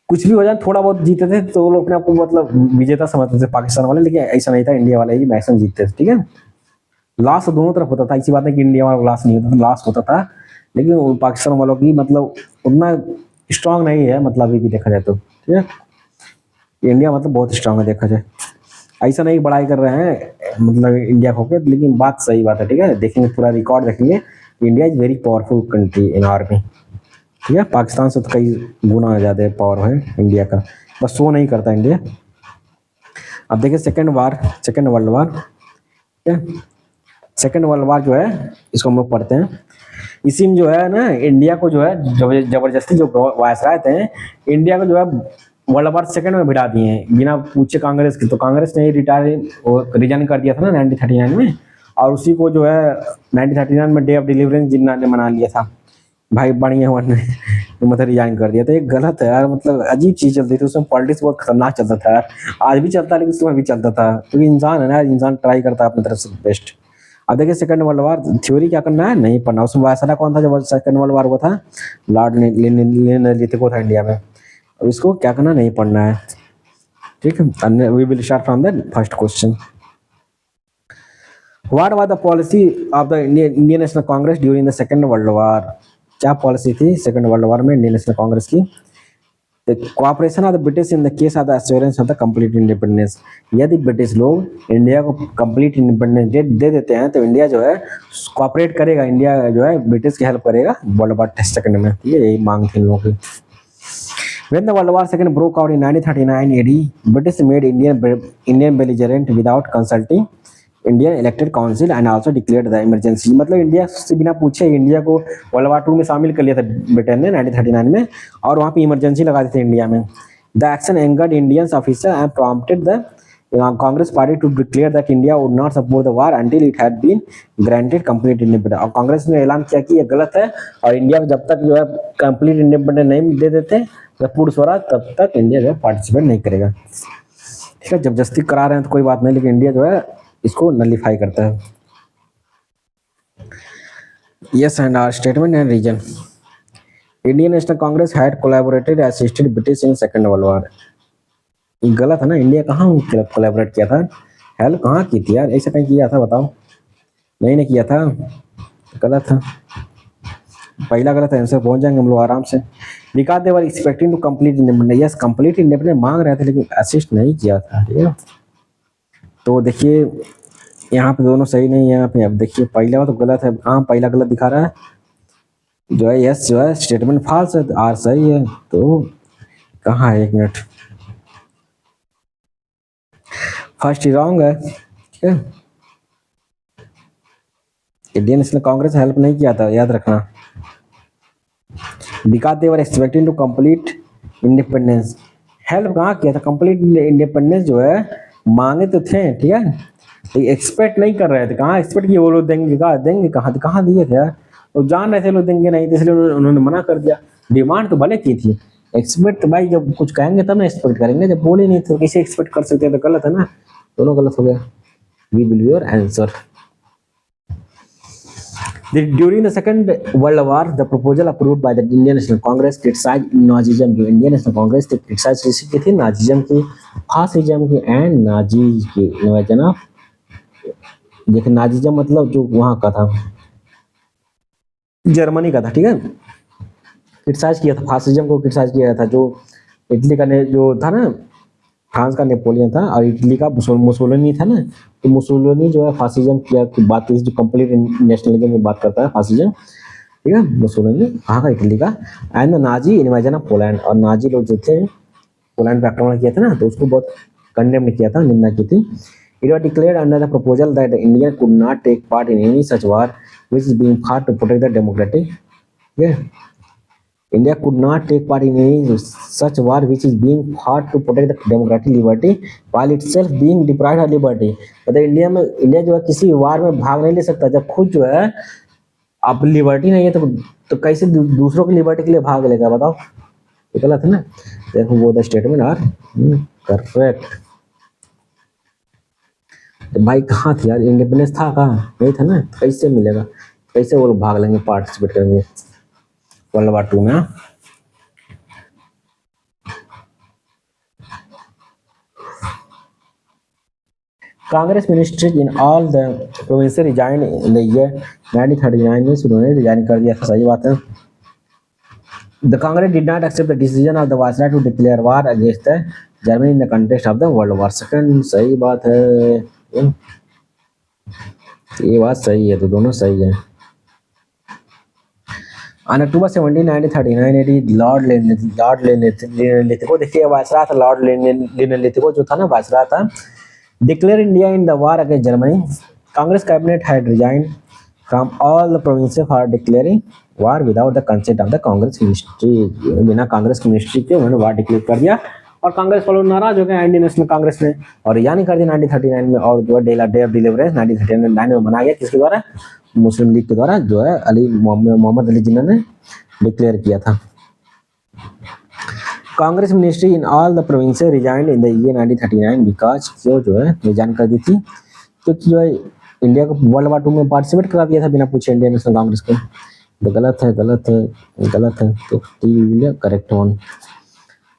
कुछ भी हो जाए थोड़ा बहुत जीते थे तो वो लोग अपने आपको मतलब विजेता समझते थे पाकिस्तान वाले, लेकिन ऐसा नहीं था, इंडिया वाले ही मैक्सिमम जीतते थे, ठीक है। लॉस दोनों तरफ होता था, ऐसी बात है कि इंडिया वाला लॉस नहीं होता था, लॉस होता था, लेकिन पाकिस्तान वालों की मतलब उतना स्ट्रांग नहीं है, मतलब अभी भी देखा जाए तो, ठीक है, इंडिया मतलब बहुत स्ट्रांग है देखा जाए, ऐसा नहीं बड़ाई कर रहे हैं मतलब इंडिया को, लेकिन बात सही बात है, ठीक है। देखेंगे पूरा रिकॉर्ड देखेंगे, India is very powerful country in army. ठीक है, पाकिस्तान से तो कई गुना ज़्यादा पावर है इंडिया का, बस शो नहीं करता इंडिया। अब देखिए सेकेंड वर्ल्ड वार, ठीक है। सेकेंड वर्ल्ड वार जो है इसको हम लोग पढ़ते हैं। इसी में जो है ना इंडिया को जो है जबरदस्ती जो वायसराय थे इंडिया को जो है वर्ल्ड वार सेकेंड में भिड़ा दिए हैं बिना पूछे कांग्रेस की। तो कांग्रेस ने रिजाइन कर दिया था ना 1939 में, और उसी को जो है 1939 में डे ऑफ डिलीवरेंस जिन्ना ने मना लिया था, भाई बढ़िया हुआ ने मतलब रिजाइन कर दिया। तो ये गलत है यार, मतलब अजीब चीज चलती थी उसमें, पॉलिटिक्स बहुत खतरनाक चलता था यार। आज भी चलता है लेकिन उसमें भी चलता था, क्योंकि इंसान है ना, इंसान ट्राई करता है अपनी तरफ से बेस्ट। अब देखिए सेकंड वर्ल्ड वार थ्योरी क्या करना है, नहीं पढ़ना। उसमें वायसराय कौन था जब सेकंड वर्ल्ड वार हुआ था, लॉर्ड लिथगो था इंडिया में। अब इसको क्या करना, नहीं पढ़ना है, ठीक है। We will start from the first question. What was the policy of the Indian National Congress during the second world war? क्या पॉलिसी थी सेकंड वर्ल्ड वार में इंडियन नेशनल कांग्रेस की? The cooperation of the British in the case of the assurance of the complete independence. यदि British लोग India को complete independence दे देते हैं तो इंडिया जो है कोऑपरेट करेगा, इंडिया जो है ब्रिटिश की हेल्प करेगा वर्ल्ड वार सेकंड में। ठीक है, यही मांग थी इन लोगों की। When the World War II broke out in 1939 AD, British made Indian belligerent without consulting Indian elected council and also declared the emergency. मतलब इंडिया से बिना पूछे इंडिया को वर्ल्ड वार टू में शामिल कर लिया था ब्रिटेन ने 1939 में, और वहाँ पे इमरजेंसी लगा दी थी इंडिया में। The action angered Indians officer and prompted the Congress party to declare that India would not support the war until it had been granted complete independence. और कांग्रेस ने ऐलान किया कि ये गलत है, और इंडिया को जब तक जो है कंप्लीट इंडिपेंडेंस नहीं दे देते पूर्ण स्वराज, तब तक इंडिया जो है पार्टिसिपेट नहीं करेगा। ठीक है, जबरदस्ती करा रहे हैं तो कोई बात नहीं, लेकिन इंडिया जो है इसको नलीफाई करता है। Yes and our statement and reason. Indian National Congress had collaborated assisted British in second world war. गलत है ना, इंडिया कहाँ कोलैबोरेट किया था, हेल्प कहाँ की थी यार, ऐसा कहीं किया था बताओ? नहीं किया था, गलत था, पहला गलत आंसर पहुंच जाएंगे हम लोग आराम से। Because they were expecting to complete independence. Yes complete independence मांग रहे थे लेकिन असिस्ट नहीं किया था। ठीक है, तो देखिए यहाँ पे दोनों सही नहीं है। यहाँ पे अब देखिए पहला तो गलत है, हाँ पहला गलत दिखा रहा है जो है। यस जो है स्टेटमेंट फॉल्स है, आर सही है, तो कहाँ है, एक मिनट, फर्स्ट ही रॉन्ग है। ठीक है, इंडियन नेशनल कांग्रेस हेल्प नहीं किया था, याद रखना। Because they were expecting to complete independence, help कहाँ किया था, कंप्लीट इंडिपेंडेंस जो है मांगे तो थे, ठीक है, एक्सपेक्ट नहीं कर रहे थे। कहाँ एक्सपेक्ट किए वो लोग देंगे, कहाँ दिए थे यार, वो जान रहे थे लोग देंगे नहीं, इसलिए उन्होंने मना कर दिया। डिमांड तो भले की थी, एक्सपेक्ट भाई जब कुछ कहेंगे तब ना एक्सपेक्ट करेंगे, जब बोले नहीं तो कैसे एक्सपेक्ट कर सकते हैं, तो गलत है ना, दोनों गलत हो गया। We will your answer. During the Second World War, the proposal approved by the Indian National Congress criticized Nazism। जो इंडियन नेशनल कांग्रेस ने क्रिटिसाइज की थी नाजिज्म की, फासिज्म की एंड नाजी की निवेदना। देखिए नाजिज्म मतलब जो वहाँ का था, जर्मनी का था, ठीक है, क्रिटिसाइज किया था, फासिज्म को क्रिटिसाइज किया था, जो इटली का जो था ना, फ्रांस का नेपोलियन था, और इटली का मुसोलिनी था ना, तो मुसोलिनी जो है फासिज्म की बात की, जो कंप्लीट नेशनलिज्म की बात करता है फासिज्म, ठीक है, मुसोलिनी कहाँ का, इटली का। And Nazi invasion of Poland, और नाजी लोग जो थे पोलैंड पे आक्रमण किया था ना, तो उसको बहुत कंडेम किया था, निंदा की थी। It was declared under the proposal that India could not take part in any such war which is being fought to protect the democratic, ठीक है, India could not take part in any such war which is being fought to protect the democratic liberty while itself being deprived of liberty। मतलब India जो है किसी वार में भाग नहीं ले सकता जब खुद जो है अब लिबर्टी नहीं है, तो कैसे दूसरों की लिबर्टी के लिए भाग लेगा बताओ, ये गलत है ना। देखो वो द स्टेटमेंट आर करेक्ट। तो भाई कहाँ थी यार, इंडिपेंडेंस था कहाँ, नहीं था ना, कैसे मिलेगा, कैसे वो लोग भाग लेंगे, पार्टिसिपेट करेंगे वर्ल्ड वार टू में। Congress ministries in all the province resign in the year 1939 में उन्होंने रिजाइन कर दिया था, सही बात है। The Congress did not accept the decision of the viceroy to declare war against the Germany in the context of the world war second, सही बात है, ये बात सही है, तो दोनों सही है। ऑन अक्टूबर 17, 1939 लॉर्ड लिथगो, देखिए वायसराय था लॉर्ड लिथगो जो था ना वायसराय था, declare India in the war against Germany. Congress cabinet had resign from all the provinces for declaring war without the consent of the Congress ministry. बिना कांग्रेस की ministry के उन्होंने वार डिक्लेयर कर दिया और कांग्रेस वालों नाराज हो गए, इंडियन नेशनल कांग्रेस ने, और रिजाइन कर दिया 1939 में। और जो है डे ऑफ डिलीवरेंस 1939 में मनाया गया, किसके द्वारा? मुस्लिम लीग के द्वारा, जो है अली मोहम्मद अली जिन्ना ने डिक्लेयर किया था। Congress ministry in all the provinces resigned in the year 1939 because जो है रिजाइन कर दी थी क्योंकि जो है इंडिया को वर्ल्ड वार 2 में पार्टिसिपेट करा दिया था बिना पूछे इंडियन नेशनल कांग्रेस को। तो गलत है, गलत है, गलत है, तो T correct one.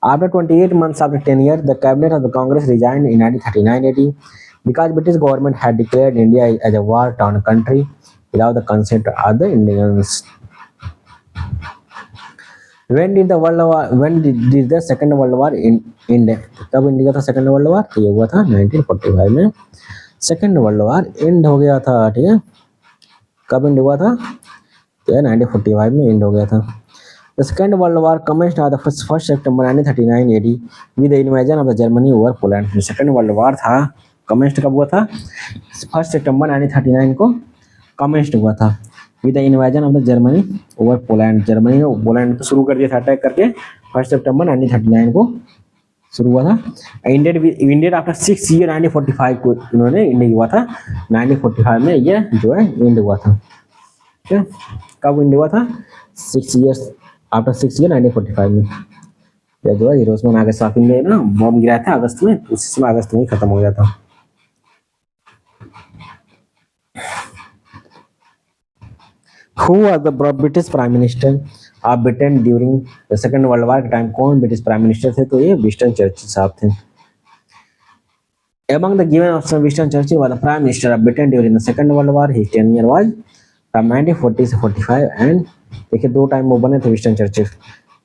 After 28 months after 10 years, the cabinet of the Congress resigned in 1939-80 because British government had declared India as a war-torn country without the consent of the Indians. When did the Second World War end? कब India का second world वार? ये हुआ था 1945 में। Second world war and हो गया था, ठीक है। कब एंड हुआ था? तो 1945 में एंड हो गया था। The Second World War commenced on the 1st September 1939 AD with the invasion of the Germany over Poland. Second World War था, commenced कब हुआ था? 1 सितंबर 1939 को commenced हुआ था with the invasion of the Germany over Poland. Germany ने Poland को शुरू कर दिया था अटैक करके 1 सितंबर 1939 को शुरू हुआ था। इंडियड आफ्टर 6 ईयर 1945 को इन्होंने इंडिया हुआ था, 1945 में ये जो है इंड हुआ था। ठीक है, कब इंड हुआ था? 6 ईयर्स आफ्टर 6 ईयर 1945 में। या जो है हिरोशिमा नागासाकी में ना बम गिरा था अगस्त में, उसी समय अगस्त में ही खत्म हो गया था। Who was the British Prime Minister of Britain during the Second World War के टाइम? कौन ब्रिटिश प्राइम मिनिस्टर थे? तो ये विंस्टन चर्चिल साहब थे। Among the given options, Winston Churchill was the Prime Minister of Britain during the Second World War. His tenure was from 1940 से 45 and देखिए 2 time वो बने थे विंस्टन चर्चिल।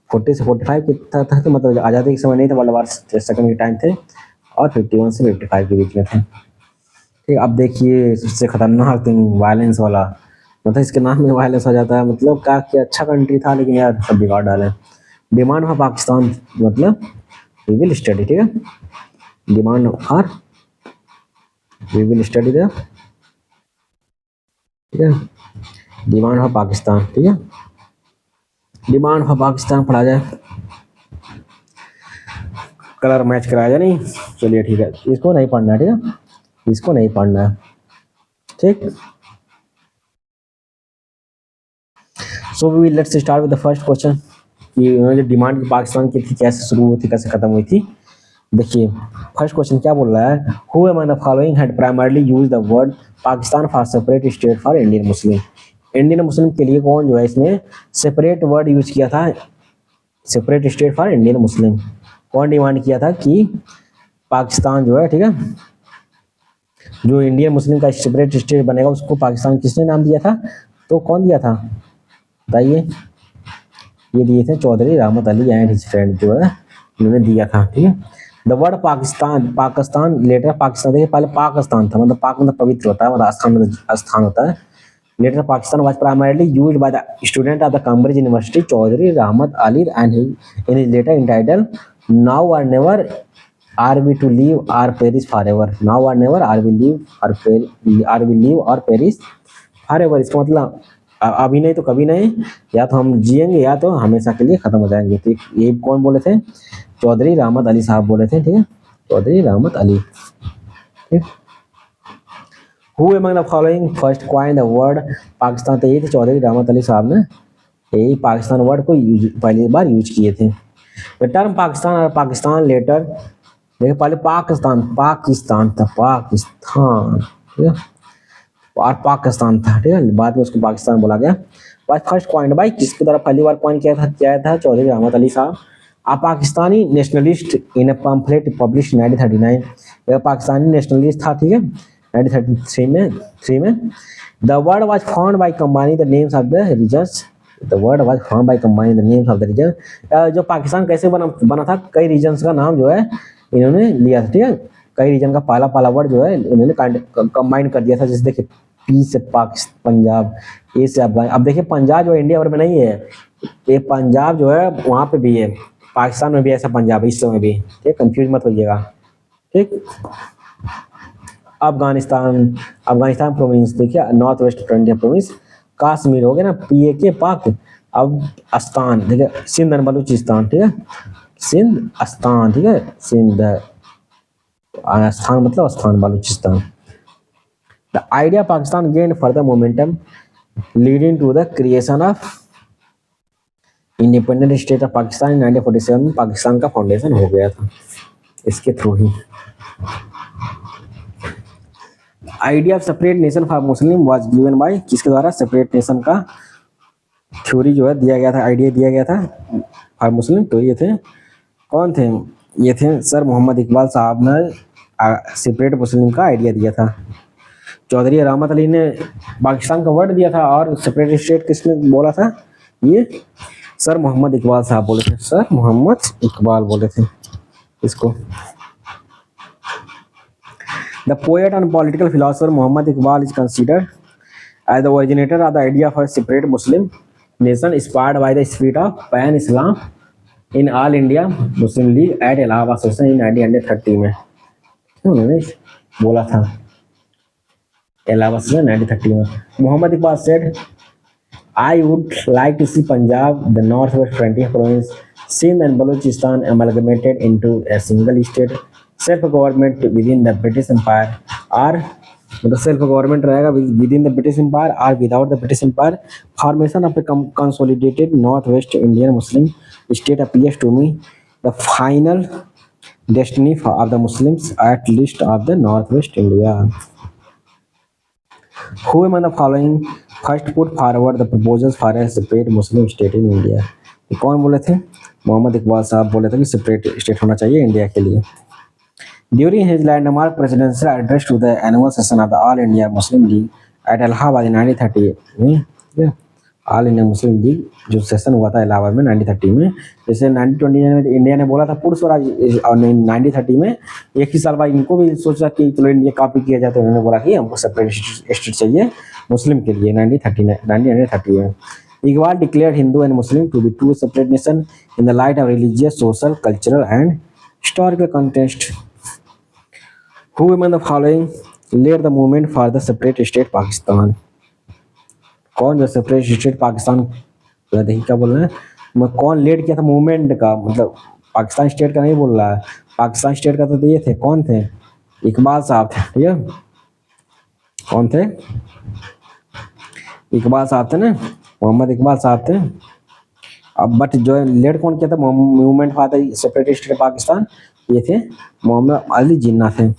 40 से 45 कितना था, तो मतलब आज़ादी के समय नहीं था, वर्ल्ड वार सेकंड के टाइम थे, और 51 से 55 के बीच में थे। ठीक, अब देखिए सबसे खतरनाक थिंग वायलेंस वाला, मतलब इसके नाम में वायलेंस हो जाता है। मतलब क्या क्या अच्छा कंट्री था, लेकिन यार सब बिगाड़ डाले। डिमांड फॉर पाकिस्तान, मतलब वी विल स्टडी, ठीक है, demand for we will study the, ठीक है, डिमांड फॉर पाकिस्तान, ठीक है, डिमांड फॉर पाकिस्तान पढ़ा जाए, कलर मैच कराया जाए। नहीं, चलिए ठीक है, इसको नहीं पढ़ना है, ठीक है, इसको नहीं पढ़ना है, ठीक। So we let's start with the first question कि जो डिमांड पाकिस्तान की थी कैसे शुरू हुई थी, कैसे खत्म हुई थी। देखिए फर्स्ट क्वेश्चन क्या बोल रहा है, who among the following had primarily used the word Pakistan for separate state for Indian Muslim. Indian Muslim के लिए कौन जो है इसमें सेपरेट वर्ड यूज किया था, separate state for Indian Muslim. कौन डिमांड किया था कि पाकिस्तान जो है, ठीक है, जो इंडियन मुस्लिम का सेपरेट स्टेट बनेगा उसको पाकिस्तान किसने नाम दिया था? तो कौन दिया था बताइए? ये दिए थे Chaudhary Rahmat Ali and his friend, जो है इन्होंने दिया था, ठीक है। The word Pakistan later Pakistan, देखिए पहले पाकिस्तान था, मतलब पाक मतलब पवित्र होता है, मतलब स्थान होता है। Later Pakistan was primarily used by the student of the Cambridge university Chaudhry Rahmat Ali and in his letter entitled now or never are we to live or perish forever. Now or never are we live or perish forever. इसका मतलब अभी नहीं तो कभी नहीं, या तो हम जिएंगे या तो हमेशा के लिए खत्म हो जाएंगे। तो ये कौन बोले थे? चौधरी रहमत अली साहब बोले थे, ठीक है, चौधरी रहमत अली, ठीक। Who among the following first coined the word Pakistan, तो यही थे चौधरी रहमत अली साहब ने यही पाकिस्तान वर्ड को पहली बार यूज किए थे। द टर्म पाकिस्तान और पाकिस्तान लेटर, देखिए पहले पाकिस्तान था, पाकिस्तान, ठीक है, और पाकिस्तान था, ठीक है, बाद में उसको पाकिस्तान बोला गया। फर्स्ट पॉइंट भाई किसकी तरफ पहली बार पॉइंट किया था Chaudhary Rahmat Ali Sahab. A Pakistani nationalist in a pamphlet publish 1939, यह पाकिस्तानी नेशनलिस्ट था, ठीक है, 1933 में। The word was found by combining the names of the regions, the word was found by combining the names of the region. जो पाकिस्तान कैसे बना था, कई रीजन्स का नाम जो है इन्होंने लिया था, ठीक है, कई रीजन का पहला वर्ड जो है इन्होंने कंबाइन कर दिया था। जैसे देखिए पी से पाकिस्तान, पंजाब, ए से अफगान। अब देखिए पंजाब जो इंडिया भर में नहीं है, ये पंजाब जो है वहां पे भी है, पाकिस्तान में भी ऐसा पंजाब है, इस समय भी, ठीक, कंफ्यूज मत होइएगा, ठीक। अफगानिस्तान, अफगानिस्तान प्रोविंस देखिए, north west India province. Kashmir हो गया ना, पी ए के पाक। अब अस्तान देखिए, सिंध एंड बलूचिस्तान, ठीक है, सिंध अस्तान, ठीक है, सिंध स्थान मतलब स्थान, Baluchistan. The idea Pakistan gain further momentum leading to the creation of independent state of Pakistan in 1947 में पाकिस्तान का फाउंडेशन हो गया था इसके थ्रू ही। Idea of separate nation for Muslim was given by, किसके द्वारा सेपरेट नेशन का थ्योरी जो है दिया गया था, आइडिया दिया गया था फॉर मुस्लिम। तो ये थे, कौन थे, ये थे सर मोहम्मद इकबाल साहब ने सेपरेट मुस्लिम का आइडिया दिया था। चौधरी रहमत अली ने पाकिस्तान का वर्ड दिया था, और सेपरेट स्टेट किसने बोला था, ये सर मोहम्मद इकबाल साहब बोले थे, सर मोहम्मद इकबाल बोले थे इसको। The poet and political philosopher Mohammad Iqbal is considered as the originator of the idea of a separate Muslim nation, inspired by the spirit of pan-Islam in All India Muslim League at Allahabad session in 1930 में उन्होंने बोला था, Allahabad session 1930 में। Mohammad Iqbal said, I would like to see Punjab, the northwest frontier province, Sindh and Balochistan amalgamated into a single state, self-government within the British Empire, or मतलब self government रहेगा within the British empire or without the British empire. Formation of a consolidated north west Indian Muslim state appears to me the final destiny of the Muslims at least of the north west India. Who among the following first put forward the proposals for a separate Muslim state in India. कौन बोले थे, मोहम्मद इकबाल साहब बोले थे कि separate state होना चाहिए India के लिए। During his landmark presidential address to the annual session of the All India Muslim League at Allahabad in 1930 में, ऑल इंडिया मुस्लिम लीग जो सेशन हुआ था इलाहाबाद में 1930 में, जैसे 1929 में इंडिया ने बोला था पूर्ण स्वराज, और 1930 में एक ही साल बाद इनको भी सोचा कि चलो इंडिया कॉपी किया जाए, तो उन्होंने बोला कि हमको सेपरेट स्टेट चाहिए मुस्लिम के लिए 1930 में। Iqbal declared Hindu and Muslim to be two separate nation in the light of religious, social, cultural and historical context. Who among the following led the movement for the separate state Pakistan? कौन जो separate state Pakistan, देखिए क्या बोल रहे हैं, मैं कौन lead किया था मूवमेंट का, मतलब पाकिस्तान स्टेट का नहीं बोल रहा है, पाकिस्तान स्टेट का तो ये थे, कौन थे, इकबाल साहब थे, ठीक है, कौन थे, इकबाल साहब थे ना, मोहम्मद इकबाल साहब थे। अब बट जो लीड कौन किया था movement for the separate state Pakistan, ये थे मोहम्मद अली जिन्ना थे।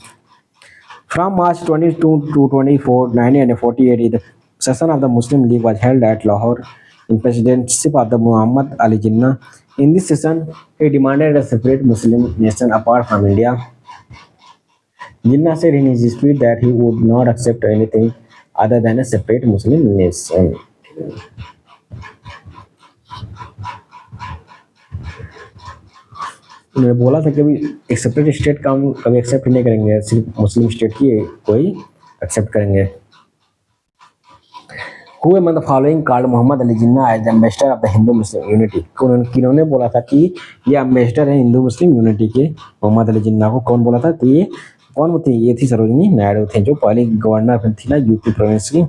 From March 22 to 24, 1948, the session of the Muslim League was held at Lahore in presidency of the Muhammad Ali Jinnah. In this session, he demanded a separate Muslim nation apart from India. Jinnah said in his speech that he would not accept anything other than a separate Muslim nation. उन्होंने बोला था कि अभी एक separate state का हम कभी accept नहीं करेंगे, सिर्फ मुस्लिम स्टेट की कोई एक्सेप्ट करेंगे। Who among the following called Muhammad Ali Jinnah as the ambassador of the Hindu Muslim unity? किन्होंने बोला था कि ये एम्बेसडर है हिंदू मुस्लिम यूनिटी के, मोहम्मद अली जिन्ना को कौन बोला था, तो ये कौन थी, ये थी सरोजिनी नायडू थे, जो पहली गवर्नर थी ना यूपी प्रोविंस की,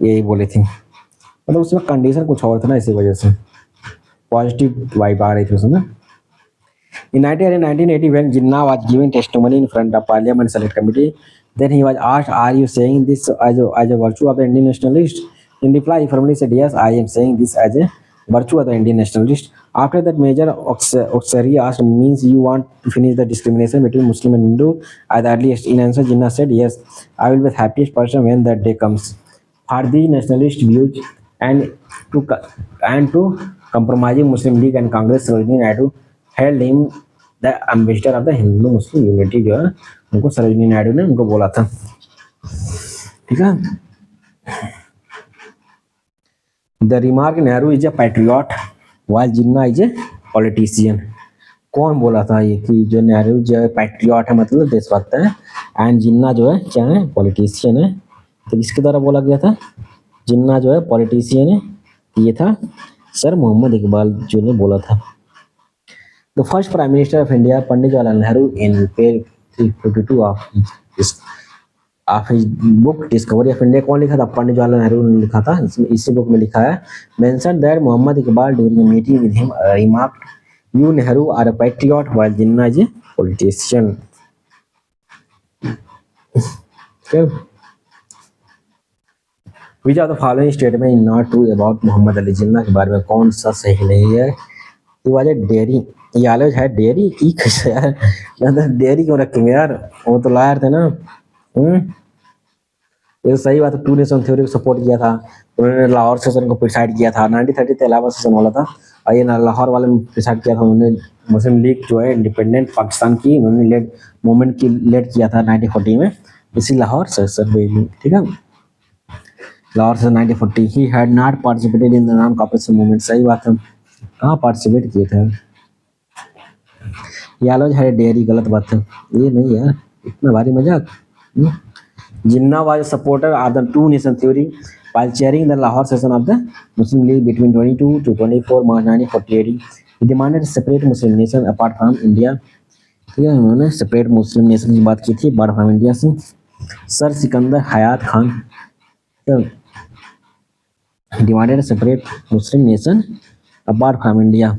यही बोले थी। मतलब उसमें कंडीशन कुछ और था ना, इसी वजह से पॉजिटिव वाइब आ रही थी उसमें। In 1980, when Jinnah was giving testimony in front of Parliament Select Committee, then he was asked, "Are you saying this as a virtue of the Indian nationalist?" In reply, he firmly said, "Yes, I am saying this as a virtue of the Indian nationalist." After that, Major Oxari asked, "Means you want to finish the discrimination between Muslim and Hindu at the earliest?" In answer, Jinnah said, "Yes, I will be the happiest person when that day comes." For the nationalist views and to compromising Muslim League and Congress, Sarojini Naidu held him the ambassador of the Hindu Muslim unity, जो है उनको सरोजिनी नायडू ने उनको बोला था, ठीक है। The remark Nehru is a patriot while Jinnah is a politician. कौन बोला था ये कि जो नेहरू जो है पैट्रियट है, मतलब देशभक्त है, एंड जिन्ना जो है क्या है, पॉलिटिशियन है, तो किसके द्वारा बोला गया था? जिन्ना जो है पॉलिटिशियन है, ये था सर मोहम्मद इकबाल जो ने बोला था। The first prime minister of India Pandit Jawaharlal Nehru in page 352 of his book discovery of India, कौन लिखा था? पंडित जवाहरलाल नेहरू ने लिखा था। इसमें इसी बुक में लिखा है, mention that Mohammad Iqbal during meeting with him remarked you Nehru are a patriot while Jinnah is a politician. Which of the following statement is not true about Mohammad Ali Jinnah के बारे में कौन सा सही नहीं है? ही वाज ए डेयरी, ये आलोच है डेयरी, ई कैसे यार, मतलब डेयरी क्यों रखेंगे यार, वो तो लायर थे ना। ये तो सही बात है, टू नेशन थ्योरी को सपोर्ट किया था, उन्होंने लाहौर सेशन को प्रिसाइड किया था, 1930 इलाहाबाद सेशन वाला था, और ये लाहौर वाले में प्रिसाइड किया था उन्होंने। मुस्लिम लीग जो है इंडिपेंडेंट पाकिस्तान की उन्होंने लेड मूवमेंट की लेड किया था 1940 में, इसी लाहौर सेशन में, ठीक है। Lahore session 1940, he had not participated in the non cooperation movement, सही बात है, कहाँ पार्टिसिपेट किए थे। यालोज है डेयरी, गलत बात है, ये नहीं यार, इतना भारी मजाक। Jinnah was a supporter of the two nation theory while chairing the Lahore session of the Muslim League between 22 to 24 March 1948. He demanded separate Muslim nation apart from India. ठीक है, उन्होंने सेपरेट मुस्लिम नेशन की बात की थी apart from India से। Sir Sikandar Hayat Khan demanded separate Muslim nation apart from India,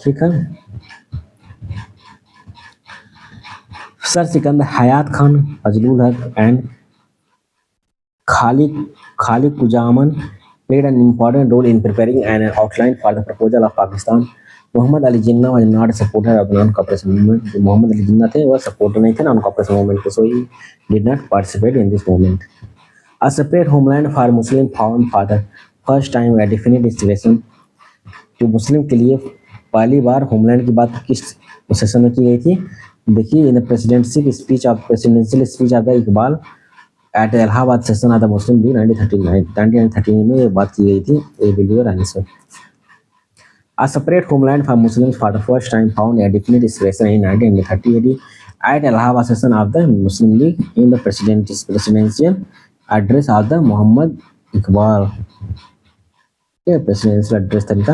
ठीक है। Sir Sikandar Hayat Khan, Fazlul Haq and Khaliquzzaman played an important role in preparing an outline for the proposal of Pakistan. Muhammad Ali Jinnah was not a supporter of non-cooperation movement. जो मोहम्मद अली जिन्ना थे वह supporter नहीं थे non-cooperation movement के, so he did not participate in this movement. A separate homeland for Muslim found for the first time a definite expression. जो मुस्लिम के लिए पहली बार होमलैंड की बात किस सेशन में की गई थी? देखिए, in presidential speech of the Iqbal at Allahabad session of the Muslim League 1939 में ये बात की गई थी। A will your answer. A separate homeland for Muslims for the first time found a definite expression in 1930 at Allahabad session of the Muslim League in the presidential address of the Muhammad Iqbal. Presidential address तरीका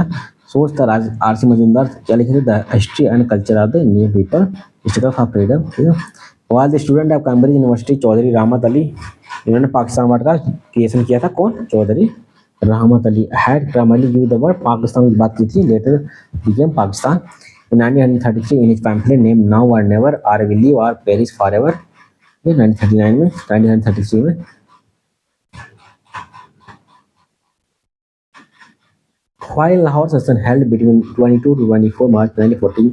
सोच था RC Majumdar क्या लिखे थे? The history and culture of the Indian people, struggle for freedom, ठीक है। वाल the student of Cambridge university Chaudhry Rahmat Ali, इन्होंने पाकिस्तान वर्ड का क्रिएशन किया था, कौन? Chaudhary Rahmat Ali. Had primarily used the word Pakistan की बात की थी, letter became Pakistan. In 1933 in his pamphlet name now or never are will live और पेरिश फॉरएवर, ये 1939 में 1933 में। While Lahore session held between 22 to 24 March 1914,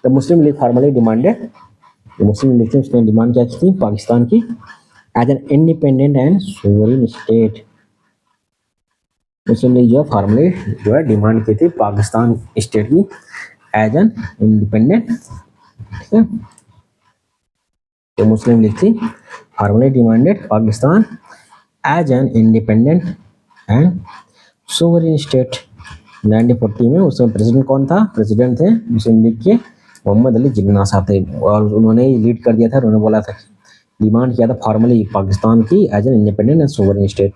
the Muslim League formally demanded, Muslim League ने उसने डिमांड क्या की थी? पाकिस्तान की as an independent and sovereign state। Muslim league जो है फॉर्मली जो है डिमांड की थी पाकिस्तान स्टेट की एज एन इंडिपेंडेंट, ठीक है। तो मुस्लिम लीग थी formally demanded Pakistan as an independent and sovereign state. 1940 में उसमें प्रेसिडेंट कौन था? प्रेसिडेंट थे मुस्लिम लीग के मोहम्मद अली जिन्ना साहब थे, और उन्होंने लीड कर दिया था। उन्होंने बोला था, डिमांड किया था फॉर्मली पाकिस्तान की as an independent and sovereign state.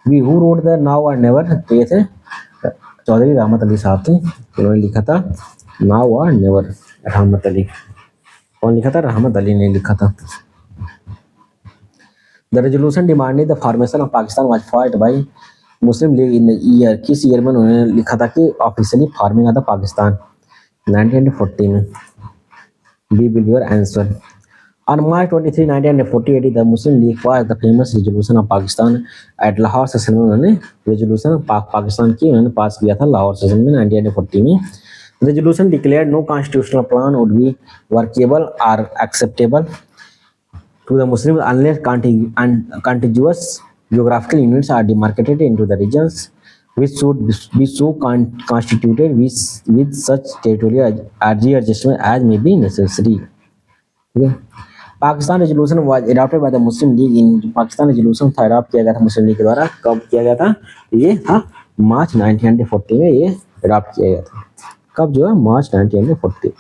We who wrote the now or never, तो ये थे चौधरी रहमत अली साहब थे, उन्होंने लिखा था नाउ और नेवर। रहमत अली कौन लिखा था? रहमत अली ने लिखा था। The resolution demanding the formation of Pakistan was fought by Muslim league in the year, किस ईयर में उन्होंने लिखा था कि officially forming of the Pakistan? 1940 में। B will be your answer. On March 23, 1948, the Muslim League passed the famous resolution of Pakistan at Lahore session में उन्होंने resolution Pakistan की उन्होंने पास किया था लाहौर सेशन में 1940 में। Resolution declared no constitutional plan would be workable or acceptable to the Muslims unless contiguous geographical units are demarcated into the regions which should be so constituted with such territorial adjustment as may be necessary. Okay. Pakistan resolution was adopted by the Muslim League in Pakistan resolution था adopt किया गया था Muslim league के द्वारा। कब किया गया था? ये था मार्च 1940 में ये अडॉप्ट किया गया था। कब जो है? मार्च 1940।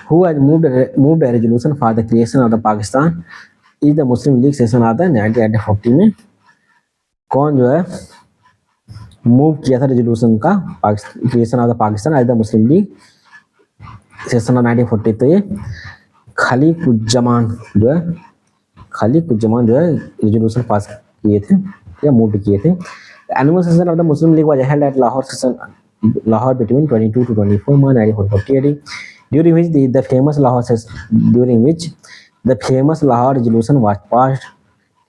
Who has moved a resolution for the creation of the Pakistan is the Muslim league session आता है 1940 में, कौन जो है मूव किया था रेजोल्यूशन का creation of the Pakistan as the Muslim league session of 1940, तो ये खलीकुज्जमान जो है खलीकुज्जमान जो है रेजोल्यूशन पास किए थे या मूव किए थे। Annual session of the Muslim league was held at Lahore session Lahore between 22 to 24 March 1948, during which the famous Lahore resolution was passed।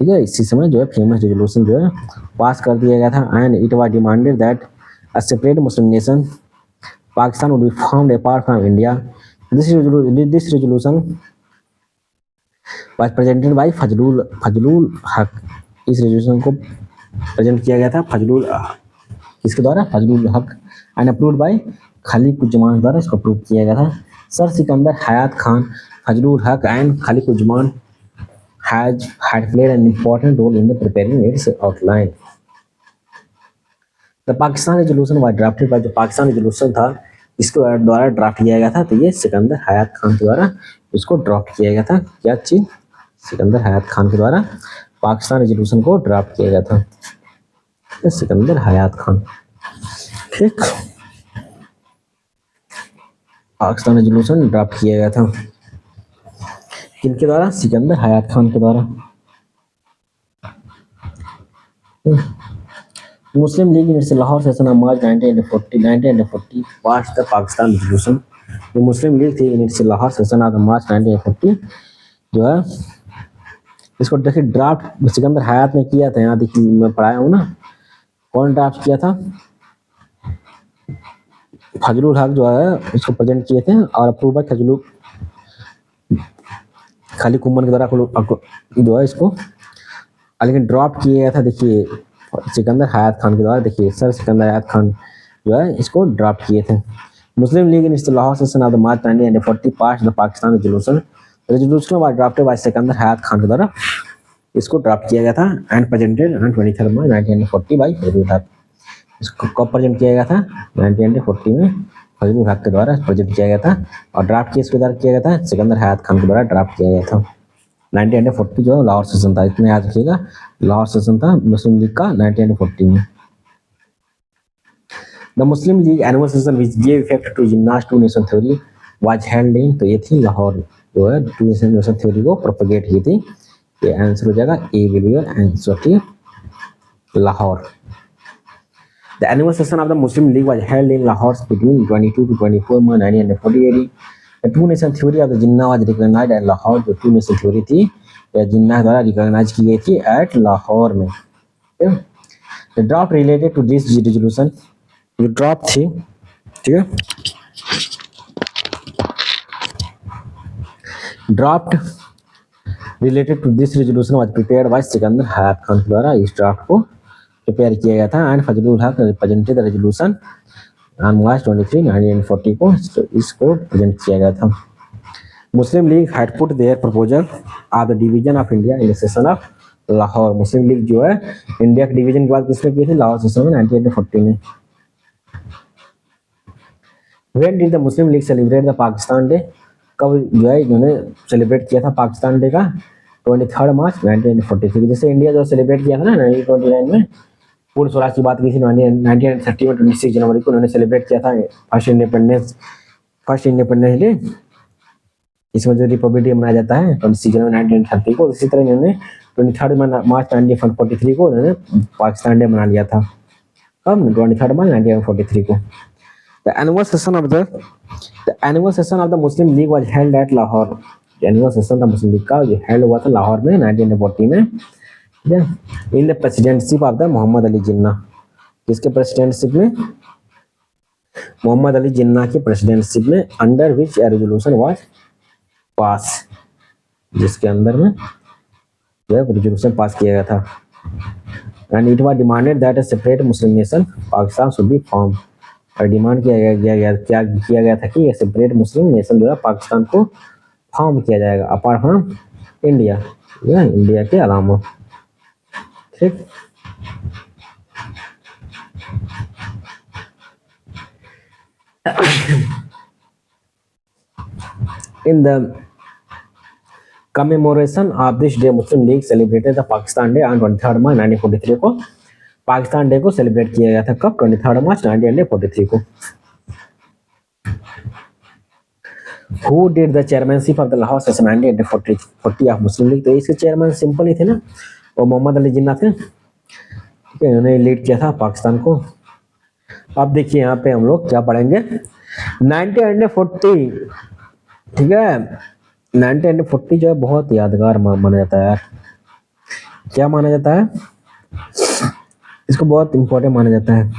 ठीक है, इसी समय जो है फेमस रेजोल्यूशन जो है पास कर दिया गया था, and it was demanded that a separate Muslim nation Pakistan would be formed apart from India. This resolution was presented by Fazlul हक। इस रेजोल्यूशन को प्रेजेंट किया गया था किसके द्वारा? Fazlul Haq, and approved by खलीकुज्जमान द्वारा इसको अप्रूव किया गया था। Sir Sikandar Hayat Khan, Fazlul Haq and खलीकुज्जमान had played an important role in the preparing its outline। The Pakistan resolution was drafted by, जो पाकिस्तान रेजोल्यूशन था इसके द्वारा ड्राफ्ट किया गया था, तो ये सिकंदर हयात खान के द्वारा इसको ड्राफ्ट किया गया था। क्या चीज? सिकंदर हयात खान के द्वारा पाकिस्तान रेजोल्यूशन को ड्राफ्ट किया गया था, सिकंदर हयात खान। ठीक, पाकिस्तान रेजोल्यूशन ड्राफ्ट किया गया था किनके द्वारा? सिकंदर हयात खान के द्वारा। Muslim league in its Lahore session of March 1940 passed the Pakistan resolution. जो मुस्लिम लीग थी in its Lahore session of March 1940 जो है इसको देखिए ड्राफ्ट सिकंदर हयात ने किया था। यहाँ देखिए मैं पढ़ाया हूँ ना, कौन ड्राफ्ट किया था? फजलुल हक जो है इसको प्रेजेंट किए थे और अप्रूव बाय खाली कुम्मन के द्वारा जो है इसको, लेकिन ड्रॉप किया गया था देखिए सिकंदर हयात खान के द्वारा। देखिए सर सिकंदर हयात खान जो है इसको ड्राफ्ट किए थे। Muslim league in Lahore session of the March 1940 passed the Pakistan resolution was drafted by Sikandar Hayat Khan के द्वारा इसको ड्राफ्ट किया गया था, and presented on 23 March 1940 by Fazlul Haq. इसको कब प्रेजेंट किया गया था? 1940 में फजलुल हक के द्वारा प्रेजेंट किया गया था, और ड्राफ्ट किसके द्वारा किया गया था? सिकंदर हयात खान के द्वारा ड्राफ्ट किया गया था। 1940 जो लाहौर सेशन था, इतना याद रखिएगा, लाहौर सेशन था मुस्लिम लीग का 1940 में। The Muslim League annual session which give effect to Jinnah's two nation theory was held in, तो ये थी लाहौर जो है टू नेशन थ्योरी को प्रोपेगेट की थी। ये आंसर हो जाएगा ए विल बी आंसर की Lahore. The annual session of the Muslim League was held in Lahore between 22 to 24 March 1940। The two nation theory of the Jinnah was recognized at Lahore। जो two nation theory थी या जिन्ना द्वारा recognise की गई थी at Lahore में। The draft related to this resolution, जो draft थी, ठीक है, draft related to this resolution was prepared by Sikandar Hayat Khan द्वारा इस ड्राफ्ट को प्रिपेयर किया गया था, and Fazlul Haq presented the resolution on March 23 1940 को इसको प्रेजेंट किया गया था। Muslim League had put their proposal of the division of India in the session of Lahore. Muslim league जो है इंडिया के डिवीजन की बात किसने की थी? लाहौर सेशन में 1940 में। When did the Muslim league celebrate the Pakistan day? कब जो है इन्होंने सेलिब्रेट किया था पाकिस्तान डे का? 23 मार्च 1943। जैसे इंडिया जो सेलिब्रेट किया था ना 1929 में, पूर्ण स्वराज की बात की थी 1930 में 26 जनवरी को उन्होंने सेलिब्रेट किया था फर्स्ट इंडिपेंडेंस डे। इसमें जो रिपब्लिक डे मनाया जाता है 26 जनवरी 1930 को, इसी तरह इन्होंने 23 मार्च 1943 को उन्होंने पाकिस्तान डे मना लिया था। कब? 23 मार्च 1943 को। The annual session of the Muslim League was held at Lahore। Annual session था मुस्लिम लीग का जो हेल्ड हुआ था लाहौर में 1940 में, ठीक है, in the presidentship of the Mohammad Ali Jinnah. किसके प्रेसिडेंटशिप में? मोहम्मद अली जिन्ना के प्रेसिडेंटशिप में, under which a resolution was pass, जिसके अंदर में जो है रेजोल्यूशन पास किया गया था, and it was demanded that a separate Muslim nation Pakistan should be form. और डिमांड किया गया था कि सेपरेट मुस्लिम नेशन जो है पाकिस्तान को फॉर्म किया जाएगा अपार्ट फ्रॉम इंडिया, या इंडिया के अलावा। ठीक, in the commemoration of this day Muslim League celebrated the Pakistan day on 23 मार्च 1943 को पाकिस्तान डे को सेलिब्रेट किया गया था कब 23 मार्च 1943 को। Who did the chairmanship of the Lahore session 1940 of Muslim league, तो इसके चेयरमैन सिंपल ही थे ना, वो मोहम्मद अली जिन्ना थे, ठीक है, इन्होंने लीड किया था पाकिस्तान को। अब देखिए यहाँ पे हम लोग क्या पढ़ेंगे 1940, ठीक है, 1940 जो है बहुत यादगार माना जाता है यार। क्या माना जाता है, इसको बहुत इंपॉर्टेंट माना जाता है।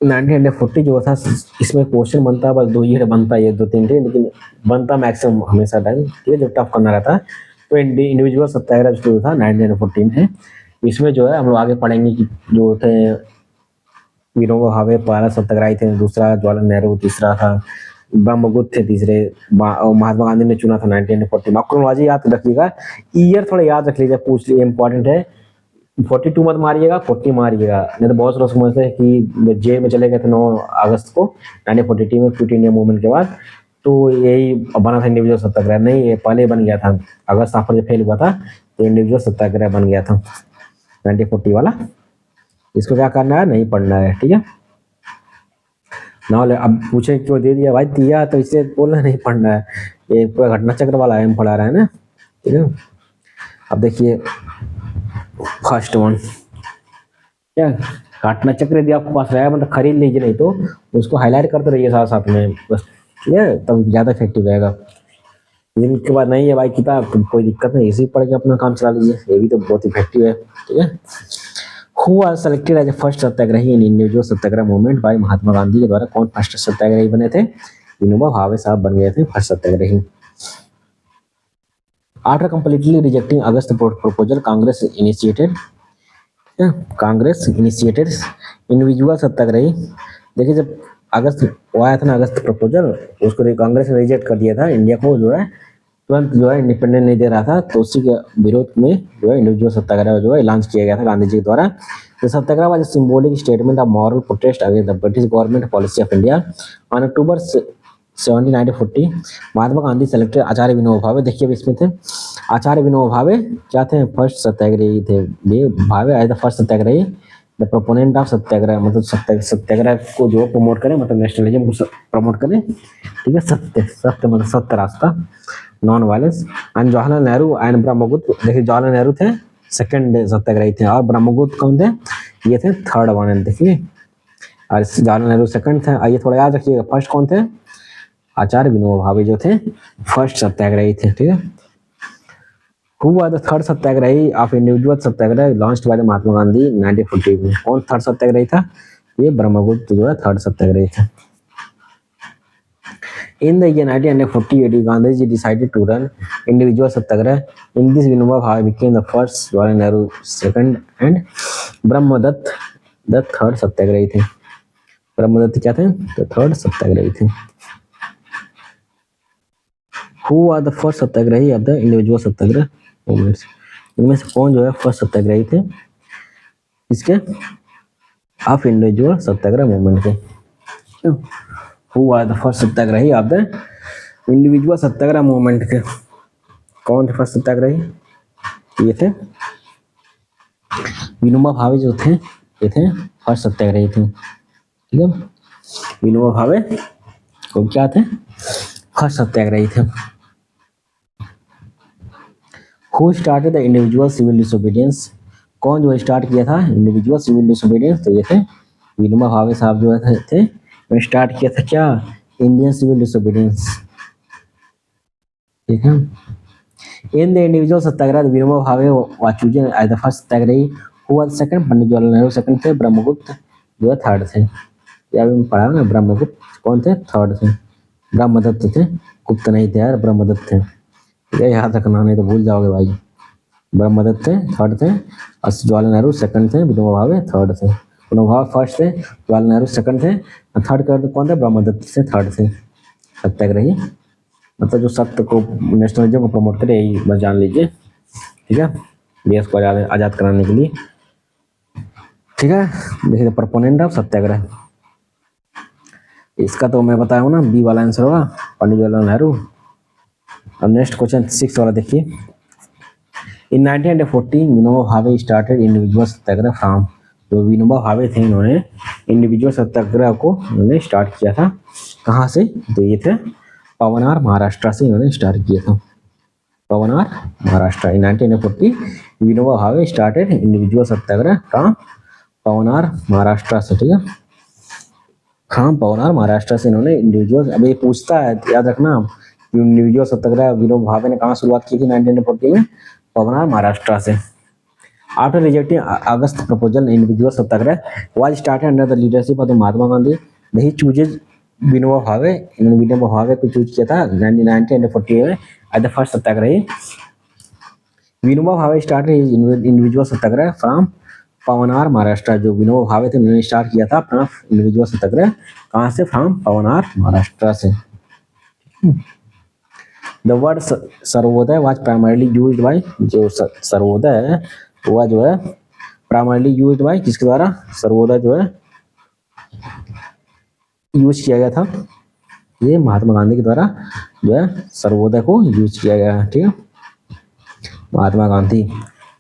1940 जो था, इसमें क्वेश्चन बनता है बस दो ही बनता है, ये दो तीन थे, लेकिन बनता मैक्सिमम हमेशा टाइम, ठीक है, जो टफ करना रहता है। तो इंडिविजुअल सत्याग्रह जो था 1914 है, इसमें जो है हम लोग आगे पढ़ेंगे कि जो थे विनोबा भावे पहला सत्याग्रही थे, दूसरा जवाहरलाल नेहरू, तीसरा था ब्रह्मगुप्त थे, तीसरे महात्मा गांधी ने चुना था 1940 में। क्रोनोलॉजी याद रखिएगा, ईयर थोड़ा याद रख लीजिए, पूछ लिए इंपॉर्टेंट है। 42 मत मारिएगा, 40 मारिएगा, नहीं तो बहुत लोग समझते हैं कि जेल में चले गए थे 9 अगस्त को 1942 में क्विट इंडिया मूवमेंट के बाद, तो यही बना था इंडिविजुअल सत्याग्रह। नहीं, ये पहले बन गया था, अगस्त आफ्टर जब फेल हुआ था तो इंडिविजुअल सत्याग्रह बन गया था 1940 वाला। इसको क्या करना है, नहीं पढ़ना है, ठीक है ना। अब पूछे क्यों दे दिया भाई, दिया तो इसे बोलना नहीं पढ़ना है, ये पूरा घटना चक्र वाला है, हम पढ़ा रहे हैं ना, ठीक है। अब देखिए फर्स्ट वन, क्या घटना चक्र यदि आपके पास रहेगा मतलब खरीद लीजिए, नहीं तो उसको हाईलाइट करते रहिए साथ साथ में बस, ठीक है, तब ज़्यादा इफेक्टिव रहेगा। इनके बाद नहीं है भाई किताब तो कोई दिक्कत नहीं, इसी पढ़ के अपना काम चला लीजिए, ये भी तो बहुत इफेक्टिव है, ठीक है। Who was selected as first satyagrahi in individual satyagraha movement by Mahatma Gandhi के द्वारा, कौन फर्स्ट सत्याग्रही बने थे, विनोबा भावे साहब बन गए थे फर्स्ट सत्याग्रही। आफ्टर कंप्लीटली रिजेक्टिंग अगस्त प्रपोजल कांग्रेस इनिशिएटेड इंडिविजुअल सत्याग्रही। देखिए जब अगस्त आया था ना, अगस्त प्रपोजल, उसको कांग्रेस ने रिजेक्ट कर दिया था, इंडिया को जो है तुरंत जो है इंडिपेंडेंट नहीं दे रहा था, तो उसी के विरोध में जो है इंडिविजुअल सत्याग्रह जो है लॉन्च किया गया था गांधी जी के द्वारा। The Satyagraha was a symbolic statement of moral protest against the British government policy of India. On October 17, 1940, Mahatma Gandhi selected Acharya Vinoba Bhave. देखिए अब इसमें थे आचार्य विनोबा भावे क्या थे, फर्स्ट सत्याग्रही थे, भावे आए थे first Satyagrahi. The proponent of सत्याग्रह मतलब सत्याग्रह को जो प्रमोट करें, मतलब नेशनलिज्म को प्रमोट करें, ठीक है, सत्य मतलब सत्य रास्ता, non violence. And Jawaharlal Nehru and Brahmagupta, देखिए जवाहरलाल नेहरू थे सेकंड सत्याग्रही थे, और ब्रह्मगुप्त कौन थे, ये थे थर्ड वन, देखिए, और जवाहरलाल नेहरू सेकंड थे। आइए थोड़ा याद रखिएगा, फर्स्ट कौन थे, आचार्य विनोबा भावे जो थे फर्स्ट सत्याग्रही थे, ठीक है। Who was the third satyagrahi of individual satyagraha launched by Mahatma Gandhi 1940 में, कौन थर्ड सत्याग्रही था, ये ब्रह्मगुप्त जो है थर्ड सत्याग्रही थे। In the year 1940, Gandhiji decided to run individual satyagrah. In this, Vinoba Bhave became the first, Jawaharlal Nehru second, and Brahmadatta the third सत्याग्रही थे। ब्रह्मदत्त क्या थे, the third सत्याग्रही थे। Who was the first Satyagrahi of the individual Satyagraha movements? इनमें से कौन जो है first satyagrahi थे इसके ऑफ इंडिविजुअल सत्याग्रह मूवमेंट के। Who was the first satyagrahi of the individual satyagraha movement के, कौन थे फर्स्ट सत्याग्रही, ये थे विनोबा भावे जो थे, ये थे फर्स्ट सत्याग्रही थे, ठीक है। विनोबा भावे वो क्या थे, फर्स्ट सत्याग्रही थे। Who started the individual civil disobedience, कौन जो स्टार्ट किया था इंडिविजुअल सिविल डिसोबीडियंस, तो ये थे विनोबा भावे साहब जो थे स्टार्ट किया था क्या, इंडियन सिविल डिसोबीडियंस, ठीक है। In the individual Satyagraha Vinoba Bhave was chosen as the first Satyagrahi. Who was second, Pandit Jawaharlal Nehru second थे, ब्रह्मगुप्त जो है थर्ड थे। या भी पढ़ा ना, ब्रह्मगुप्त कौन थे, थर्ड थे। ब्रह्मदत्त थे, गुप्त नहीं थे यार, ब्रह्मदत्त थे, ये याद रखना नहीं तो भूल जाओगे भाई। ब्रह्मदत्त थे थर्ड थे, और जवाहरलाल नेहरू सेकंड थे, विनोबा भावे थर्ड थे। विनोबा भावे फर्स्ट थे, जवाहरलाल नेहरू सेकंड थे, थर्ड कर कौन थे, ब्रह्मदत्त से थर्ड थे सत्याग्रही, मतलब जो सत्य को नेशनलिज्म को प्रमोट करे, यही बस जान लीजिए, ठीक है, देश को आजाद कराने के लिए, ठीक है। देखिए प्रोपोनेंट ऑफ सत्याग्रह, इसका तो मैं बताया हूँ ना, बी वाला आंसर होगा, पंडित जवाहरलाल नेहरू। अब नेक्स्ट क्वेश्चन 6 वाला देखिए। इन 1914 Vinoba Bhave started individual satyagraha from. जो विनोबा भावे थे इन्होंने इंडिविजुअल सत्याग्रह को इन्होंने स्टार्ट किया था, कहाँ से? तो ये थे पवनार महाराष्ट्र से इन्होंने स्टार्ट किया था, पवनार महाराष्ट्र। इन 1940 Vinoba Bhave started individual satyagraha from Paunar Maharashtra से, ठीक है, फ्रॉम पवनार महाराष्ट्र से इन्होंने इंडिविजुअल। अब ये पूछता है, याद रखना, इंडिविजुअल सत्याग्रह विनोबा भावे ने कहाँ शुरुआत की थी 1940 में? पवनार महाराष्ट्र से। After rejecting August proposal, individual satyagrah was started under the leadership of the Mahatma Gandhi. He chooses Vinoba Bhave, इन्होंने विनोबा भावे को चूज किया था 1940 में at the first satyagrahi. Vinoba Bhave start individual satyagraha from Paunar Maharashtra. जो विनोबा भावे थे उन्होंने स्टार्ट किया था अपना इंडिविजुअल सत्याग्रह कहाँ से? फ्रॉम पवनार महाराष्ट्र से। The word Sarvodaya was primarily used bye, जो सर्वोदय हुआ जो है प्राइमरली यूज्ड बाय, किसके द्वारा? सर्वोदय जो है यूज किया गया था, ये महात्मा गांधी के द्वारा जो है सर्वोदय को यूज किया गया है, ठीक है, Mahatma Gandhi.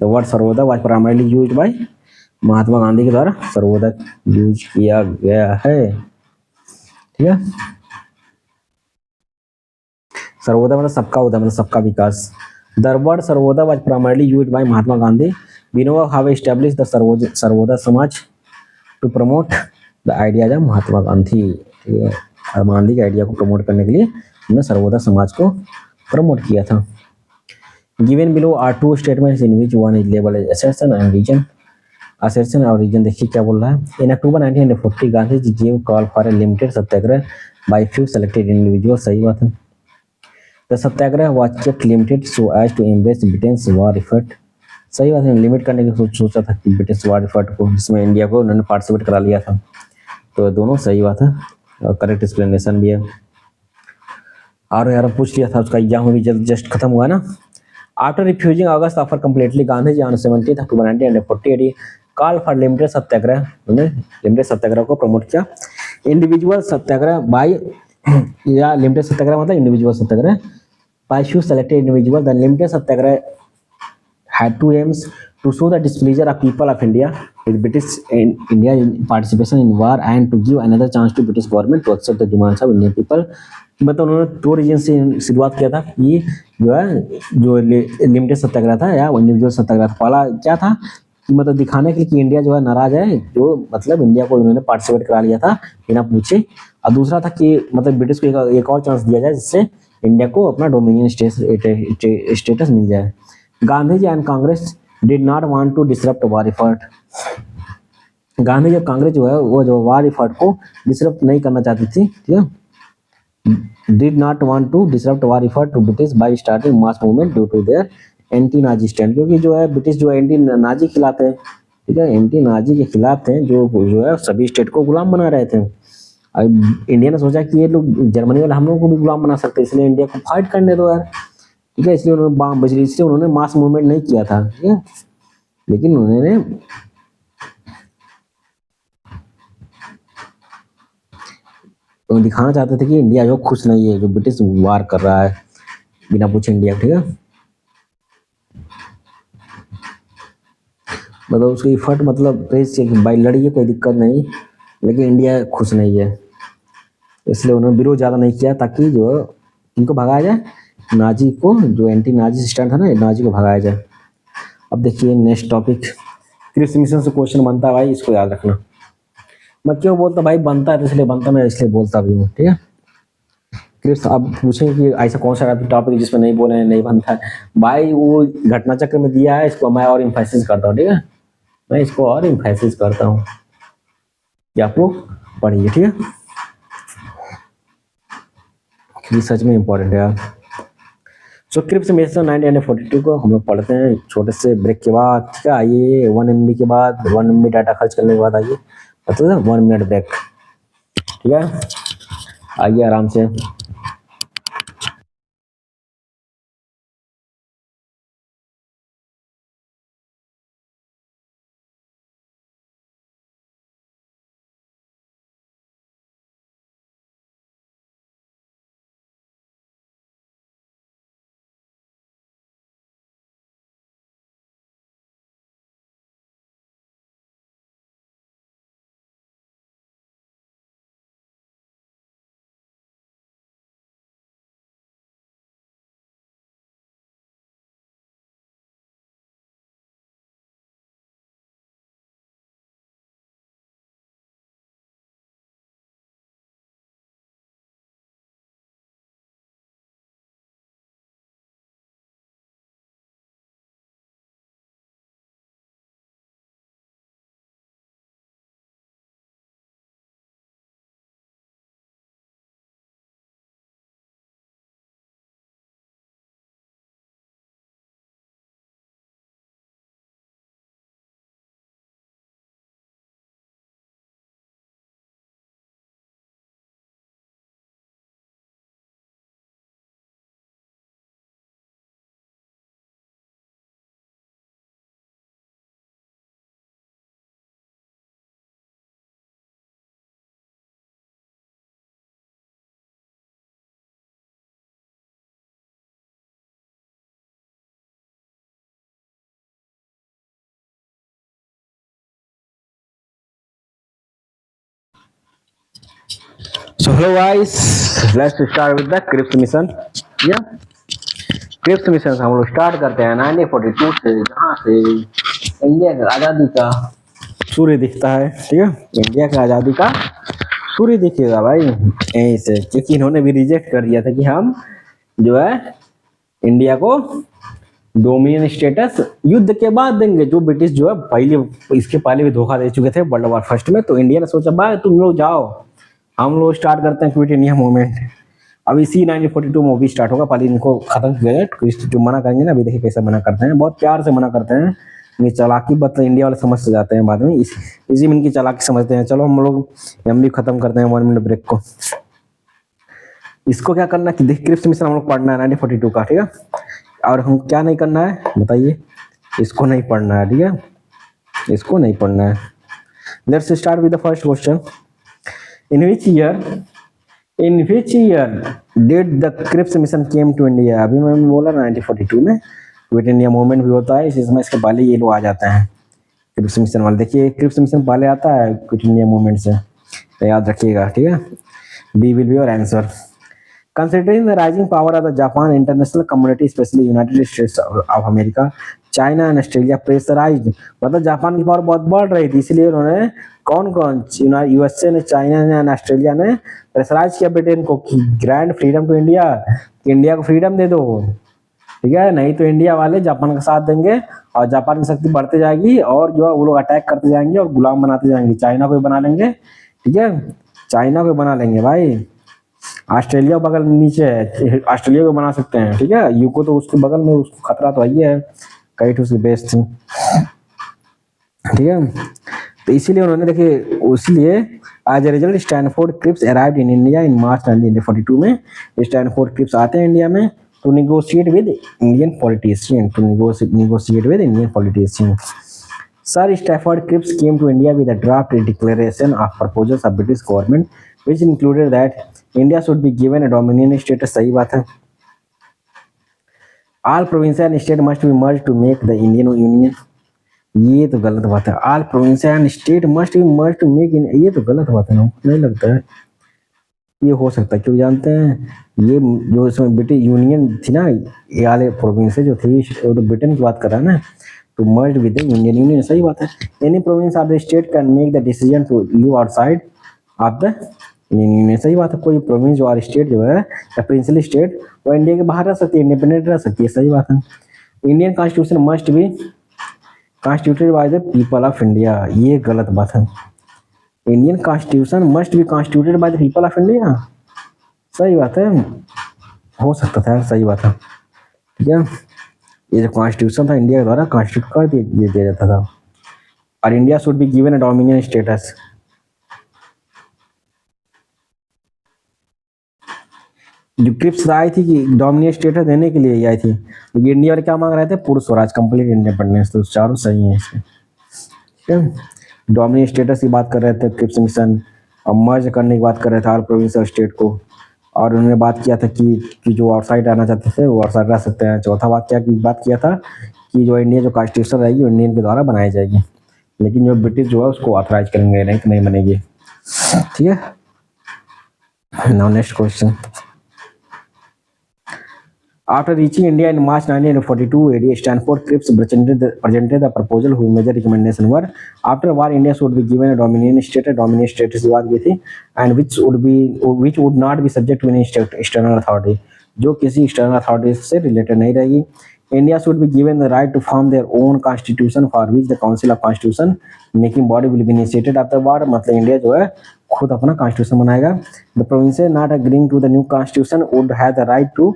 The word Sarvodaya was primarily used by, Mahatma Gandhi के द्वारा सर्वोदय यूज किया गया है, ठीक है। सर्वोदय मतलब सबका उदय, मतलब सबका विकास। The word Sarvodaya was primarily used by Mahatma Gandhi. Vinoba Bhave establish the Sarvodaya Samaj to promote the ideas of Mahatma Gandhi, ठीक है, महात्मा गांधी के आइडिया को प्रमोट करने के लिए उन्होंने सर्वोदय समाज को प्रमोट किया था। Given below are two statements in which one is labelled as assertion and region। assertion और रीजन देखिए क्या बोल रहा है। In October 1940 Gandhi ji gave call for a limited satyagraha by few selected individual, सही बात है। The satyagraha was kept limited so as to embarrass Britain's war effort, सही बात है, लिमिट करने की सोचा था कि ब्रिटिश वॉर एफर्ट को, जिसमें इंडिया को उन्होंने पार्टिसिपेट करा लिया था, तो दोनों सही बात है और करेक्ट एक्सप्लेनेशन भी है। और यार पूछ लिया था, उसका एग्जाम भी जस्ट खत्म हुआ ना। After refusing August offer completely Gandhi ji on 17 October 1948 call for limited satyagraha, उन्होंने लिमिटेड सत्याग्रह को प्रमोट किया। इंडिविजुअल सत्याग्रह बाय, या लिमिटेड सत्याग्रह मतलब individual satyagraha, by few selected individual. The limited satyagraha had two aims: to show the displeasure of people of India with British and India participation in war, and to give another chance to British government to accept the demands of Indian people। मतलब उन्होंने दो reason से शुरुआत किया था कि जो है जो लिमिटेड सत्याग्रह था या इंडिविजुअल सत्याग्रह था। पहला क्या था कि मतलब दिखाने के लिए कि इंडिया जो है नाराज है, जो मतलब इंडिया को उन्होंने पार्टिसिपेट करा लिया था बिना पूछे, और दूसरा था कि मतलब ब्रिटिश को एक और चांस दिया जाए जिससे इंडिया को अपना डोमिनियन स्टेटस मिल जाए। Gandhi ji and Congress did not want to disrupt war effort. Gandhi ji Congress जो है वो जो वॉर एफर्ट को डिसरप्ट नहीं करना चाहती थी, ठीक है। Did not want to disrupt war effort to British by starting mass movement due to their anti Nazi stand, क्योंकि जो है ब्रिटिश जो एंटी नाजी के खिलाफ है, ठीक है, एंटी नाजी के खिलाफ थे, जो है सभी स्टेट को गुलाम बना रहे थे। अब इंडिया ने सोचा कि ये लोग जर्मनी वाले हम लोग को भी गुलाम बना सकते हैं, इसलिए इंडिया को फाइट करने दो यार, ठीक है, इसलिए उन्होंने बम बजरी, इसलिए उन्होंने मास मूवमेंट नहीं किया था, ठीक है, लेकिन उन्होंने तो दिखाना चाहते थे कि इंडिया जो खुश नहीं है, जो ब्रिटिश वार कर रहा है बिना पूछे इंडिया, ठीक है, मतलब उसकी इफर्ट मतलब भाई लड़िए कोई दिक्कत नहीं, लेकिन इंडिया खुश नहीं है, इसलिए उन्होंने विरोध ज़्यादा नहीं किया ताकि जो इनको भगाया जाए, नाजी को, जो एंटी नाजी सिस्टम था ना, नाजी को भगाया जाए। अब देखिए नेक्स्ट टॉपिक, क्रिस मिशन से क्वेश्चन बनता है भाई, इसको याद रखना। मैं क्यों बोलता भाई बनता है, तो इसलिए बनता, मैं इसलिए बोलता भी हूँ, ठीक है। क्रिस अब पूछेंगे कि ऐसा कौन सा टॉपिक जिसमें नहीं बोले नहीं बनता है, भाई वो घटना चक्र में दिया है, इसको मैं और इम्फेसिस करता हूँ, ठीक है, मैं इसको और इम्फेसिस करता हूँ कि आप लोग पढ़िए, ठीक है, ये सच में इम्पोर्टेंट है यार। सो क्रिप्स मिशन 1942 को हम लोग पढ़ते हैं छोटे से ब्रेक के बाद, ठीक है। आइए 1 MB के बाद, 1 MB डाटा खर्च करने के बाद आइए, मतलब 1 मिनट ब्रेक, ठीक है, आइए आराम से। So hello guys, let's start with the CRIPS mission. Yeah, CRIPS mission हम लोग स्टार्ट करते हैं 1942 से, जहाँ से इंडिया की आज़ादी का सूर्य दिखता है। ठीक है, इंडिया की आज़ादी का सूर्य दिखेगा भाई यहीं से, क्योंकि इन्होंने भी रिजेक्ट कर दिया था कि हम जो है इंडिया को डोमिनियन स्टेटस युद्ध के बाद देंगे। जो ब्रिटिश जो है पहले इसके पहले भी धोखा दे चुके थे वर्ल्ड वॉर फर्स्ट में, तो इंडिया ने सोचा भाई तुम लोग जाओ, हम लोग स्टार्ट करते हैं क्विट इंडिया मूवमेंट। अब इसी 1942 में वो भी स्टार्ट होगा, पहले इनको खत्म किया जाए। जो मना करेंगे ना, अभी देखिए कैसे मना करते हैं, बहुत प्यार से मना करते हैं। ये चालाकी बत इंडिया वाले समझ से जाते हैं बाद में, इसी में इनकी चालाकी समझते हैं। चलो हम भी खत्म करते हैं 1 मिनट ब्रेक को। इसको क्या करना है कि देखिए क्रिप्स मिशन हम लोग पढ़ना है 1942 का। ठीक है, और हम क्या नहीं करना है बताइए, इसको नहीं पढ़ना है। ठीक है, इसको नहीं पढ़ना है। Let's start with the first question. In which year did the Cripps mission came to India? अभी मैंने बोला 1942 में क्विट इंडिया मूवमेंट भी होता है, इसमें इसके पहले ये लोग आ जाते हैं क्रिप्स मिशन वाले। देखिए क्रिप्स मिशन पहले आता है क्विट इंडिया मूवमेंट से, तो याद रखिएगा। ठीक है, B will be your answer. Considering the rising power of the Japan international community, especially United States of America, China and Australia pressurised, मतलब जापान की पावर बहुत बढ़ रही थी, इसलिए उन्होंने कौन यूएसए ने, चाइना ने एंड ऑस्ट्रेलिया ने प्रेशराइज किया ब्रिटेन को कि grand freedom to India, India को फ्रीडम दे दो। ठीक है, नहीं तो इंडिया वाले जापान का साथ देंगे और जापान की शक्ति बढ़ते जाएगी और जो है वो लोग अटैक करते जाएंगे और गुलाम बनाते जाएंगे। चाइना को भी बना लेंगे। ठीक है, चाइना को बना लेंगे भाई। ऑस्ट्रेलिया बगल नीचे है, ऑस्ट्रेलिया को बना सकते हैं। ठीक है, यूको तो उसके बगल में, उसको खतरा तो वही है, कई ठो उसकी बेस थी। ठीक है, तो इसीलिए उन्होंने देखिए, इसलिए as a result Stafford Cripps arrived in India in March 1942 में। स्टैनफोर्ड क्रिप्स आते हैं इंडिया में to negotiate with Indian politician, Sir Stafford Cripps came to India with a draft declaration of proposals of British government, which included that India should be given a dominion status. सही बात है। All provinces and states must be merged to make the Indian Union. ये तो गलत बात है। All provinces and states must be merged to make ये तो गलत बात है ना, नहीं लगता है ये हो सकता है। क्यों जानते हैं, ये जो इसमें ब्रिटिश यूनियन थी ना, ये वाले प्रोविंस जो थी, वो तो ब्रिटेन की बात कर रहा है ना, to merge with the Indian Union, सही बात है। Any province or the state can make the decision to live outside of the Indian Union, सही बात है। कोई प्रोविंस और स्टेट जो है या प्रिंसिपल स्टेट, वो इंडिया के बाहर रह सकती है, इंडिपेंडेंट रह सकती है, सही बात है। Indian constitution must be constituted by the people of India, ये गलत बात है। Indian constitution must be constituted by the people of India, सही बात है, हो सकता था, सही बात है। ठीक है, ये जो कॉन्स्टिट्यूशन था इंडिया के द्वारा कॉन्स्टिट्यूट कर दिया जाता था, और India should be given a dominion status. जो क्रिप्स आई थी कि डोमिनियन स्टेटस देने के लिए आई थी, तो इंडिया वाले क्या मांग रहे थे, पूर्ण स्वराज, कंप्लीट इंडिपेंडेंस, तो चारों सही है इसमें। डोमिनियन स्टेटस की बात कर रहे थे क्रिप्स मिशन, और मर्ज करने की बात कर रहे थे हर प्रोविंस और स्टेट को, और उन्होंने बात किया था कि जो आउटसाइड आना चाहते थे वो आउटसाइड रह सकते हैं। चौथा बात क्या की बात किया था कि जो इंडिया जो कॉन्स्टिट्यूशन रहेगी वो इंडियन के द्वारा बनाई जाएगी, लेकिन जो ब्रिटिश जो है उसको ऑथराइज करेंगे, नहीं तो नहीं बनेगी। ठीक है, now next question. After reaching India in March 1942 AD, Stanford Cripps presented the proposal whose major recommendations were: after war, India should be given a dominion status की बात की थी, and which would not be subject to any external authority, जो किसी external authority से related नहीं रहेगी। India should be given the right to form their own constitution, for which the Council of Constitution making body will be initiated after war, मतलब India जो है खुद अपना कॉन्स्टिट्यूशन बनाएगा। The provinces not agreeing to the new constitution would have the right to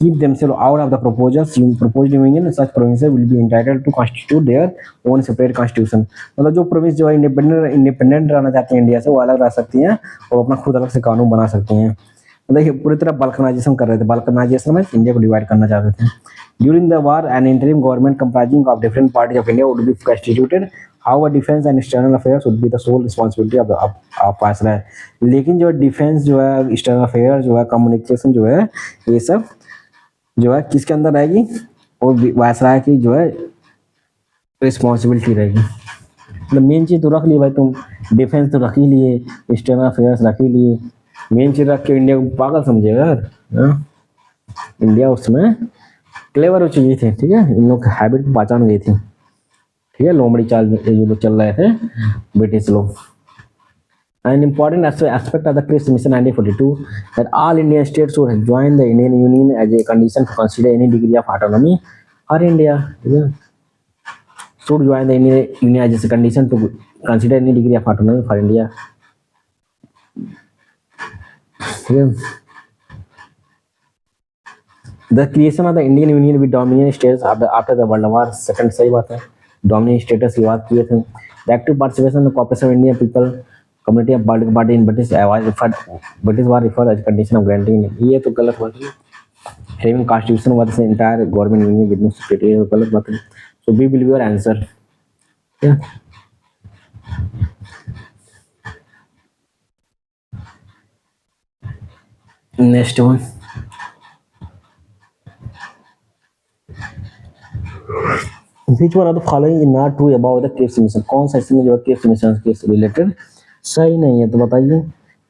keep themselves out of the proposed union. Such provinces will be entitled to constitute their own separate constitution, मतलब जो province जो है independent रहना चाहती हैं India से, वो अलग रह सकती हैं और अपना खुद अलग से कानून बना सकती हैं। मतलब ये पूरी तरह बल्कनाइजेशन कर रहे थे, बल्कनाइजेशन में इंडिया को डिवाइड करना चाहते थे। During the war an interim government comprising of different parties of India would be constituted, however defence and external affairs would be the sole responsibility of viceroy. लेकिन जो डिफेंस जो है, external affair जो है, communication जो है, ये सब जो है किसके अंदर रहेगी, और वायसराय की जो है रिस्पॉन्सिबिलिटी रहेगी। मतलब मेन चीज तो रख ली भाई तुम, डिफेंस तो रख ही लिए, एक्सटर्नल अफेयर्स रख ही लिए, मेन चीज रख के इंडिया को पागल समझेगा यार। हाँ? इंडिया उसमें क्लेवर हो चुकी थी, ठीक है, इन लोग की हैबिट पहचान गई थी, ठीक है, लोमड़ी चाल ये लोग चल रहे थे ब्रिटिश लोग। An important aspect of the Cripps Mission 1942 that all Indian states should join the Indian Union as a condition to consider any degree of autonomy for India. Yeah. Should join the Indian Union as a condition to consider any degree of autonomy for India. Yeah. The creation of the Indian Union with Dominion states after the World War Second सही बात है, Dominion status की बात किए थे। The active participation and cooperation of Indian people community of political party in British was referred as condition of granting। ये तो गलत बात है। Having constitution was the entire government union with no secretary, ये तो गलत बात है। So B will be your answer। Yeah. Next one। Which one of the following is not true about the Cripps mission? कौन सा इसमें जो Cripps mission के रिलेटेड सही नहीं है, तो बताइए।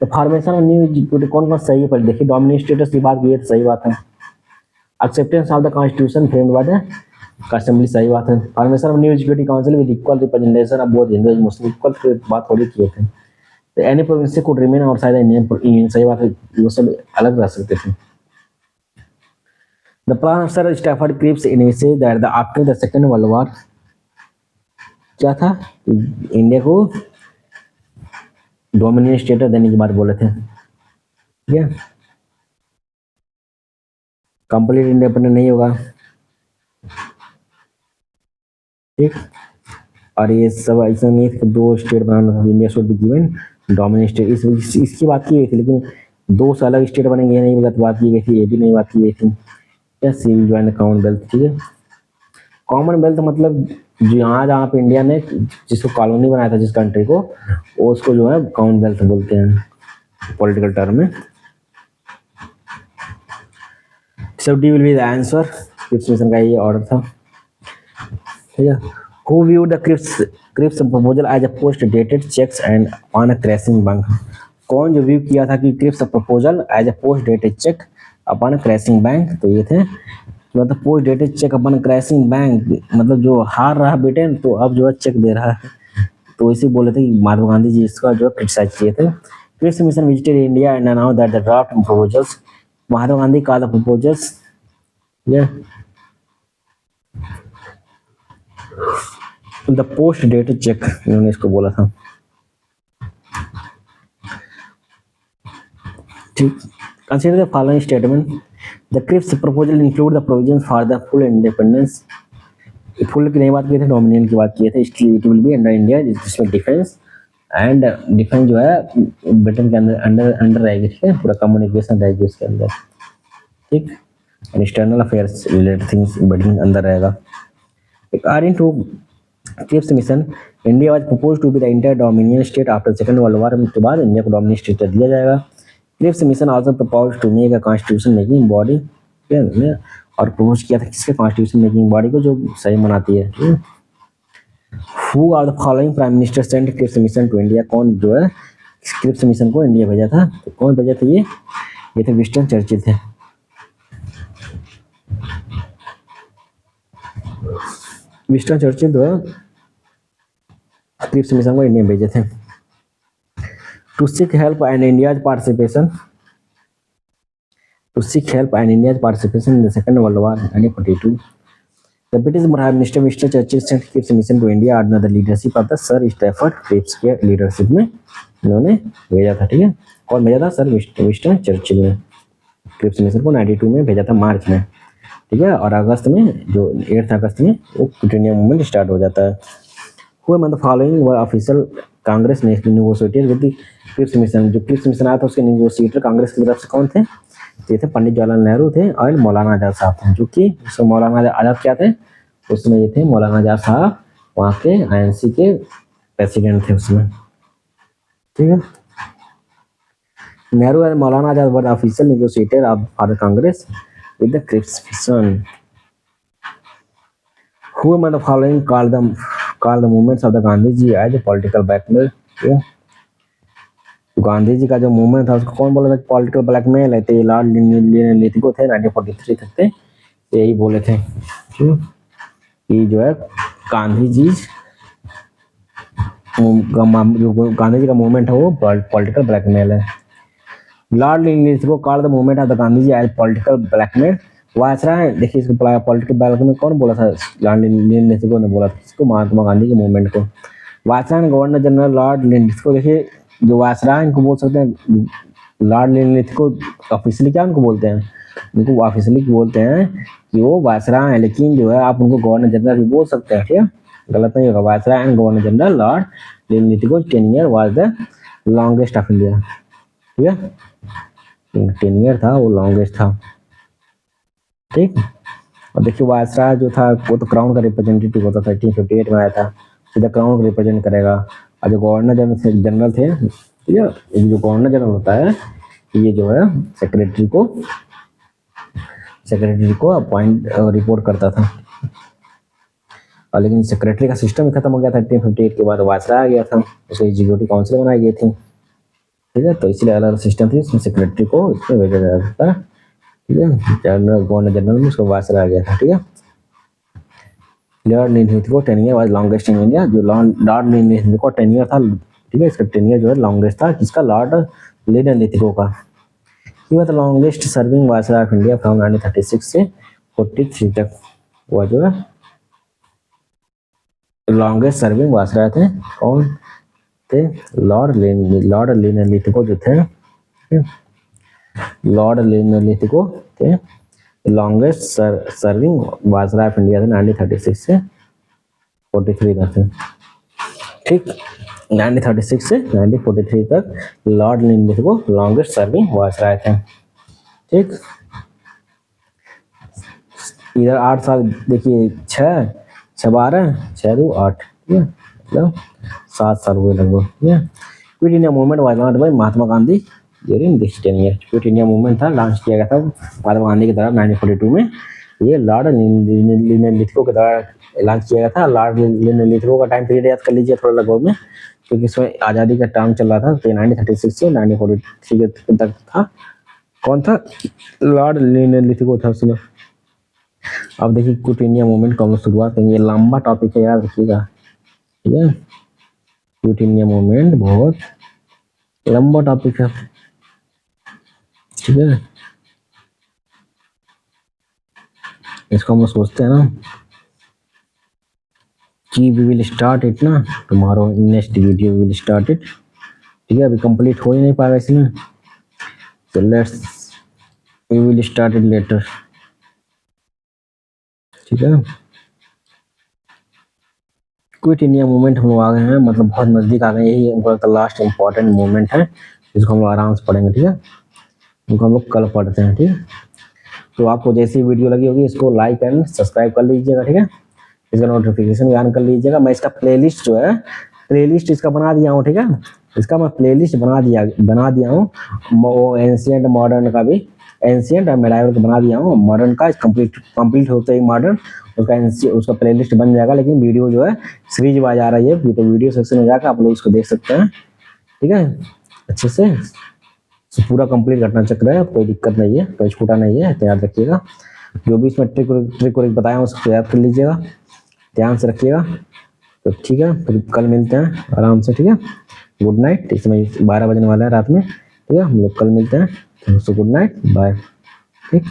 तो फॉर्मेशन ऑफ न्यू इक्विटी कौन कौन सही है, पहले देखिए। डोमिनेट स्टेटस की बात की है तो सही बात है। Acceptance of the constitution framed by the assembly सही बात है। Formation of new educative council with equal representation of both Hindu and Muslim, equal की बात थोड़ी किए थे। तो any province could remain outside the Indian union सही बात है, वो सब अलग रह सकते थे। The plan of Sir Stafford Cripps envisaged that after the Second World War क्या था, इंडिया को डोमिनियन स्टेटस देने की बात बोले थे, ठीक है। कंप्लीट इंडिपेंडेंट नहीं होगा, ठीक। और ये सब ऐसा नहीं कि दो स्टेट बनाना था, India should be given dominion state, इसकी बात की गई थी, लेकिन दो से अलग स्टेट बनेंगे ये नहीं बात की गई थी, ये भी नहीं बात की गई थी। Yes, she will join the Commonwealth, ठीक है। कॉमनवेल्थ मतलब जहाँ जहाँ पे इंडिया ने जिसको कॉलोनी बनाया था जिस कंट्री को, वो उसको जो है कॉमनवेल्थ बोलते हैं पॉलिटिकल टर्म में। So D will be the answer। Cripps mission का ये ऑर्डर था, ठीक है। Who viewed the Cripps proposal as a post dated checks and on a crashing bank? कौन जो व्यू किया था कि Cripps proposal as a post dated cheque upon crashing bank, तो ये थे। मतलब post dated cheque upon crashing bank मतलब जो हार रहा ब्रिटेन तो अब जो है चेक दे रहा है, तो इसी बोले थे कि महात्मा गांधी जी इसका जो है क्रिटिसाइज किए थे। Cripps mission visited India and announce that the draft proposals, Mahatma Gandhi का द प्रपोजल्स, ये द पोस्ट डेटेड चेक इन्होंने इसको बोला था, ठीक। Consider the following statement: the Cripps proposal include the provisions for the full independence। Full की नहीं बात की थी, डोमिनियन की बात की थी। इसलिए it will be under India, जिसमें डिफेंस एंड डिफेंस जो है ब्रिटेन के अंडर रहेगी, ठीक है। पूरा कम्युनिकेशन रहेगी उसके अंदर, ठीक। And external affairs related things Britain अंदर रहेगा। According to Cripps mission, India was propose to be the India dominion state after second world war. के बाद इंडिया को डोमिनियन स्टेट दिया जाएगा। Cripps mission also propose to make a constitution making body, और propose किया था किसके, constitution making body को जो सही मनाती है। Who are the following prime minister sent Cripps mission to India, कौन जो है क्रिप्स मिशन को इंडिया भेजा था, तो कौन भेजा था ये थे विंस्टन चर्चिल थे। विंस्टन चर्चिल जो है क्रिप्स मिशन को इंडिया भेजे थे। To seek help and India's participation in the Second World War 1942, the British Prime Minister Mr. Churchill sent Cripps mission to India under the leadership of the Sir Stafford Cripps के leadership में इन्होंने भेजा था, ठीक है। कौन भेजा था, सर विंस्टन चर्चिल ने क्रिप्स मिशन को 92 में भेजा था, मार्च में, ठीक है। और अगस्त में जो 8 अगस्त में वो क्विट इंडिया मूवमेंट स्टार्ट हो जाता है। Who among the following were official Congress ने नेगोशिएटेड विद क्रिप्स मिशन, जो क्रिप्स मिशन आया था उसके नेगोशिएटर कांग्रेस की तरफ से कौन थे, तो ये थे पंडित जवाहरलाल नेहरू थे और मौलाना आजाद साहब थे, जो कि उसमें मौलाना आजाद क्या थे, उसमें ये थे मौलाना आजाद साहब वहाँ के आईएनसी के प्रेसिडेंट थे उसमें, ठीक है। Nehru and Maulana Azad were official negotiator of for Congress with the Cripps mission. Who among the following called the movements of the Gandhi ji as a political blackmail? Yeah. तो गांधी जी का जो मूवमेंट था उसको कौन बोला था पॉलिटिकल ब्लैकमेल है, तो ये लॉर्ड लिथगो थे 1943 तक थे, यही बोले थे कि जो है गांधी जी जो गांधी जी का मूवमेंट है वो पॉलिटिकल ब्लैकमेल है। Lord Linlithgow called the movement of the Gandhi ji as political blackmail. Viceroy, देखिए इसको पॉलिटिकल ब्लैकमेल कौन बोला था, लॉर्ड लिथगो ने बोला था इसको, महात्मा गांधी के मूवमेंट को। Viceroy governor general Lord Lithgow, देखिए जो वायसराय इनको बोल सकते हैं, लॉर्ड लिथगो ऑफिशियली क्या उनको बोलते हैं, उनको ऑफिशियली बोलते हैं कि वो वायसराय है, लेकिन जो है आप उनको गवर्नर जनरल भी बोल सकते हैं, ठीक है, गलत नहीं होगा। Viceroy and governor general Lord Lithgow tenure was the longest of India, ठीक है, टेन्योर था वो लॉन्गेस्ट था, ठीक। और देखिए वायसराय जो था वो तो क्राउन का रिप्रेजेंटेटिव होता था, 1858 में आया था, सीधा क्राउन को रिप्रेजेंट करेगा। और जो गवर्नर जनरल थे, ठीक है, जो गवर्नर जनरल होता है ये जो है सेक्रेटरी को अपॉइंट रिपोर्ट करता था। और लेकिन सेक्रेटरी का सिस्टम ही खत्म हो गया था 1858 के बाद, वायसराय आ गया था, उसे एग्जीक्यूटिव काउंसिल बनाई गई थी, ठीक है, तो इसलिए अलग सिस्टम थी, इसमें सेक्रेटरी को इसमें भेजा जाता था, ठीक है, जनरल गवर्नर जनरल में उसको वायसराय आ गया था, ठीक है। Lord Lithgow tenure was longest in India, जो लॉर्ड लिथगो टेन्योर था, ठीक है, इसका टेन्योर जो है लॉन्गेस्ट था, किसका, लॉर्ड लिथगो का। He was the longest serving viceroy of India from 1936 से 43 तक, वो जो है लॉन्गेस्ट सर्विंग वायसराय थे। कौन थे, लॉर्ड लिथगो जो थे, लॉर्ड लिथगो थे longest serving viceroy of India थे 1936 से 43 तक थे, ठीक, 1936 से 1943 तक Lord Lithgow longest serving viceroy थे, ठीक। इधर 8 साल, देखिए 12 6 2 8, ठीक है, मतलब 7 साल हुए लगभग, ठीक है। Quit India movement was launched by Mahatma Gandhi during this 10 year. Quit India movement था लॉन्च किया गया था महात्मा गांधी के द्वारा 1942 में, ये लॉर्ड लिथगो के द्वारा लॉन्च किया गया था। लॉर्ड लिथगो का टाइम पीरियड याद कर लीजिए थोड़ा लगभग में, क्योंकि इसमें आज़ादी का टाइम चल रहा था, तो 1936 से 1943 तक था। कौन था, लॉर्ड लिथगो था उसमें। अब देखिए क्विट इंडिया मूवमेंट को हम लोग शुरुआत करेंगे, लंबा टॉपिक है याद रखिएगा, ठीक है, क्विट इंडिया मूवमेंट बहुत लंबा टॉपिक है, ठीक है। इसको हम लोग सोचते हैं ना कि वी विल स्टार्ट इट ना tomorrow, next video will start it, ठीक है, अभी कंप्लीट हो ही नहीं पाएगा इसमें, तो let's we will start it later, ठीक है। क्विट इंडिया मूवमेंट हम लोग आ गए हैं, मतलब बहुत नज़दीक आ गए, यही हमको लगता है लास्ट इम्पॉर्टेंट मूवमेंट है, जिसको हम लोग आराम से पढ़ेंगे, ठीक है, उनको हम लोग कल पढ़ते हैं, ठीक है। तो आपको जैसी वीडियो लगी होगी इसको लाइक एंड सब्सक्राइब कर लीजिएगा, ठीक है, इसका नोटिफिकेशन भी ऑन कर लीजिएगा। मैं इसका प्लेलिस्ट जो है, प्लेलिस्ट इसका बना दिया हूँ, ठीक है, इसका मैं प्लेलिस्ट बना दिया हूँ, वो एंशिएंट मॉडर्न का भी, एंशिएंट और मेडाइवल का बना दिया हूँ, मॉडर्न का कंप्लीट होते ही मॉडर्न उसका प्लेलिस्ट बन जाएगा, लेकिन वीडियो जो है सीरीज वाइज आ रही है, तो वीडियो सेक्शन में जाकर आप लोग इसको देख सकते हैं, ठीक है, अच्छे से पूरा कंप्लीट घटना चक्र है, कोई दिक्कत नहीं है, कोई छूटा नहीं है, तो याद रखिएगा। जो भी इसमें ट्रिक बताया हूँ उसको याद कर लीजिएगा, ध्यान से रखिएगा, तो ठीक है, फिर कल मिलते हैं आराम से, ठीक है, गुड नाइट। इस समय 12 बजने वाला है रात में, ठीक है, हम लोग कल मिलते हैं, तो गुड नाइट, बाय, ठीक।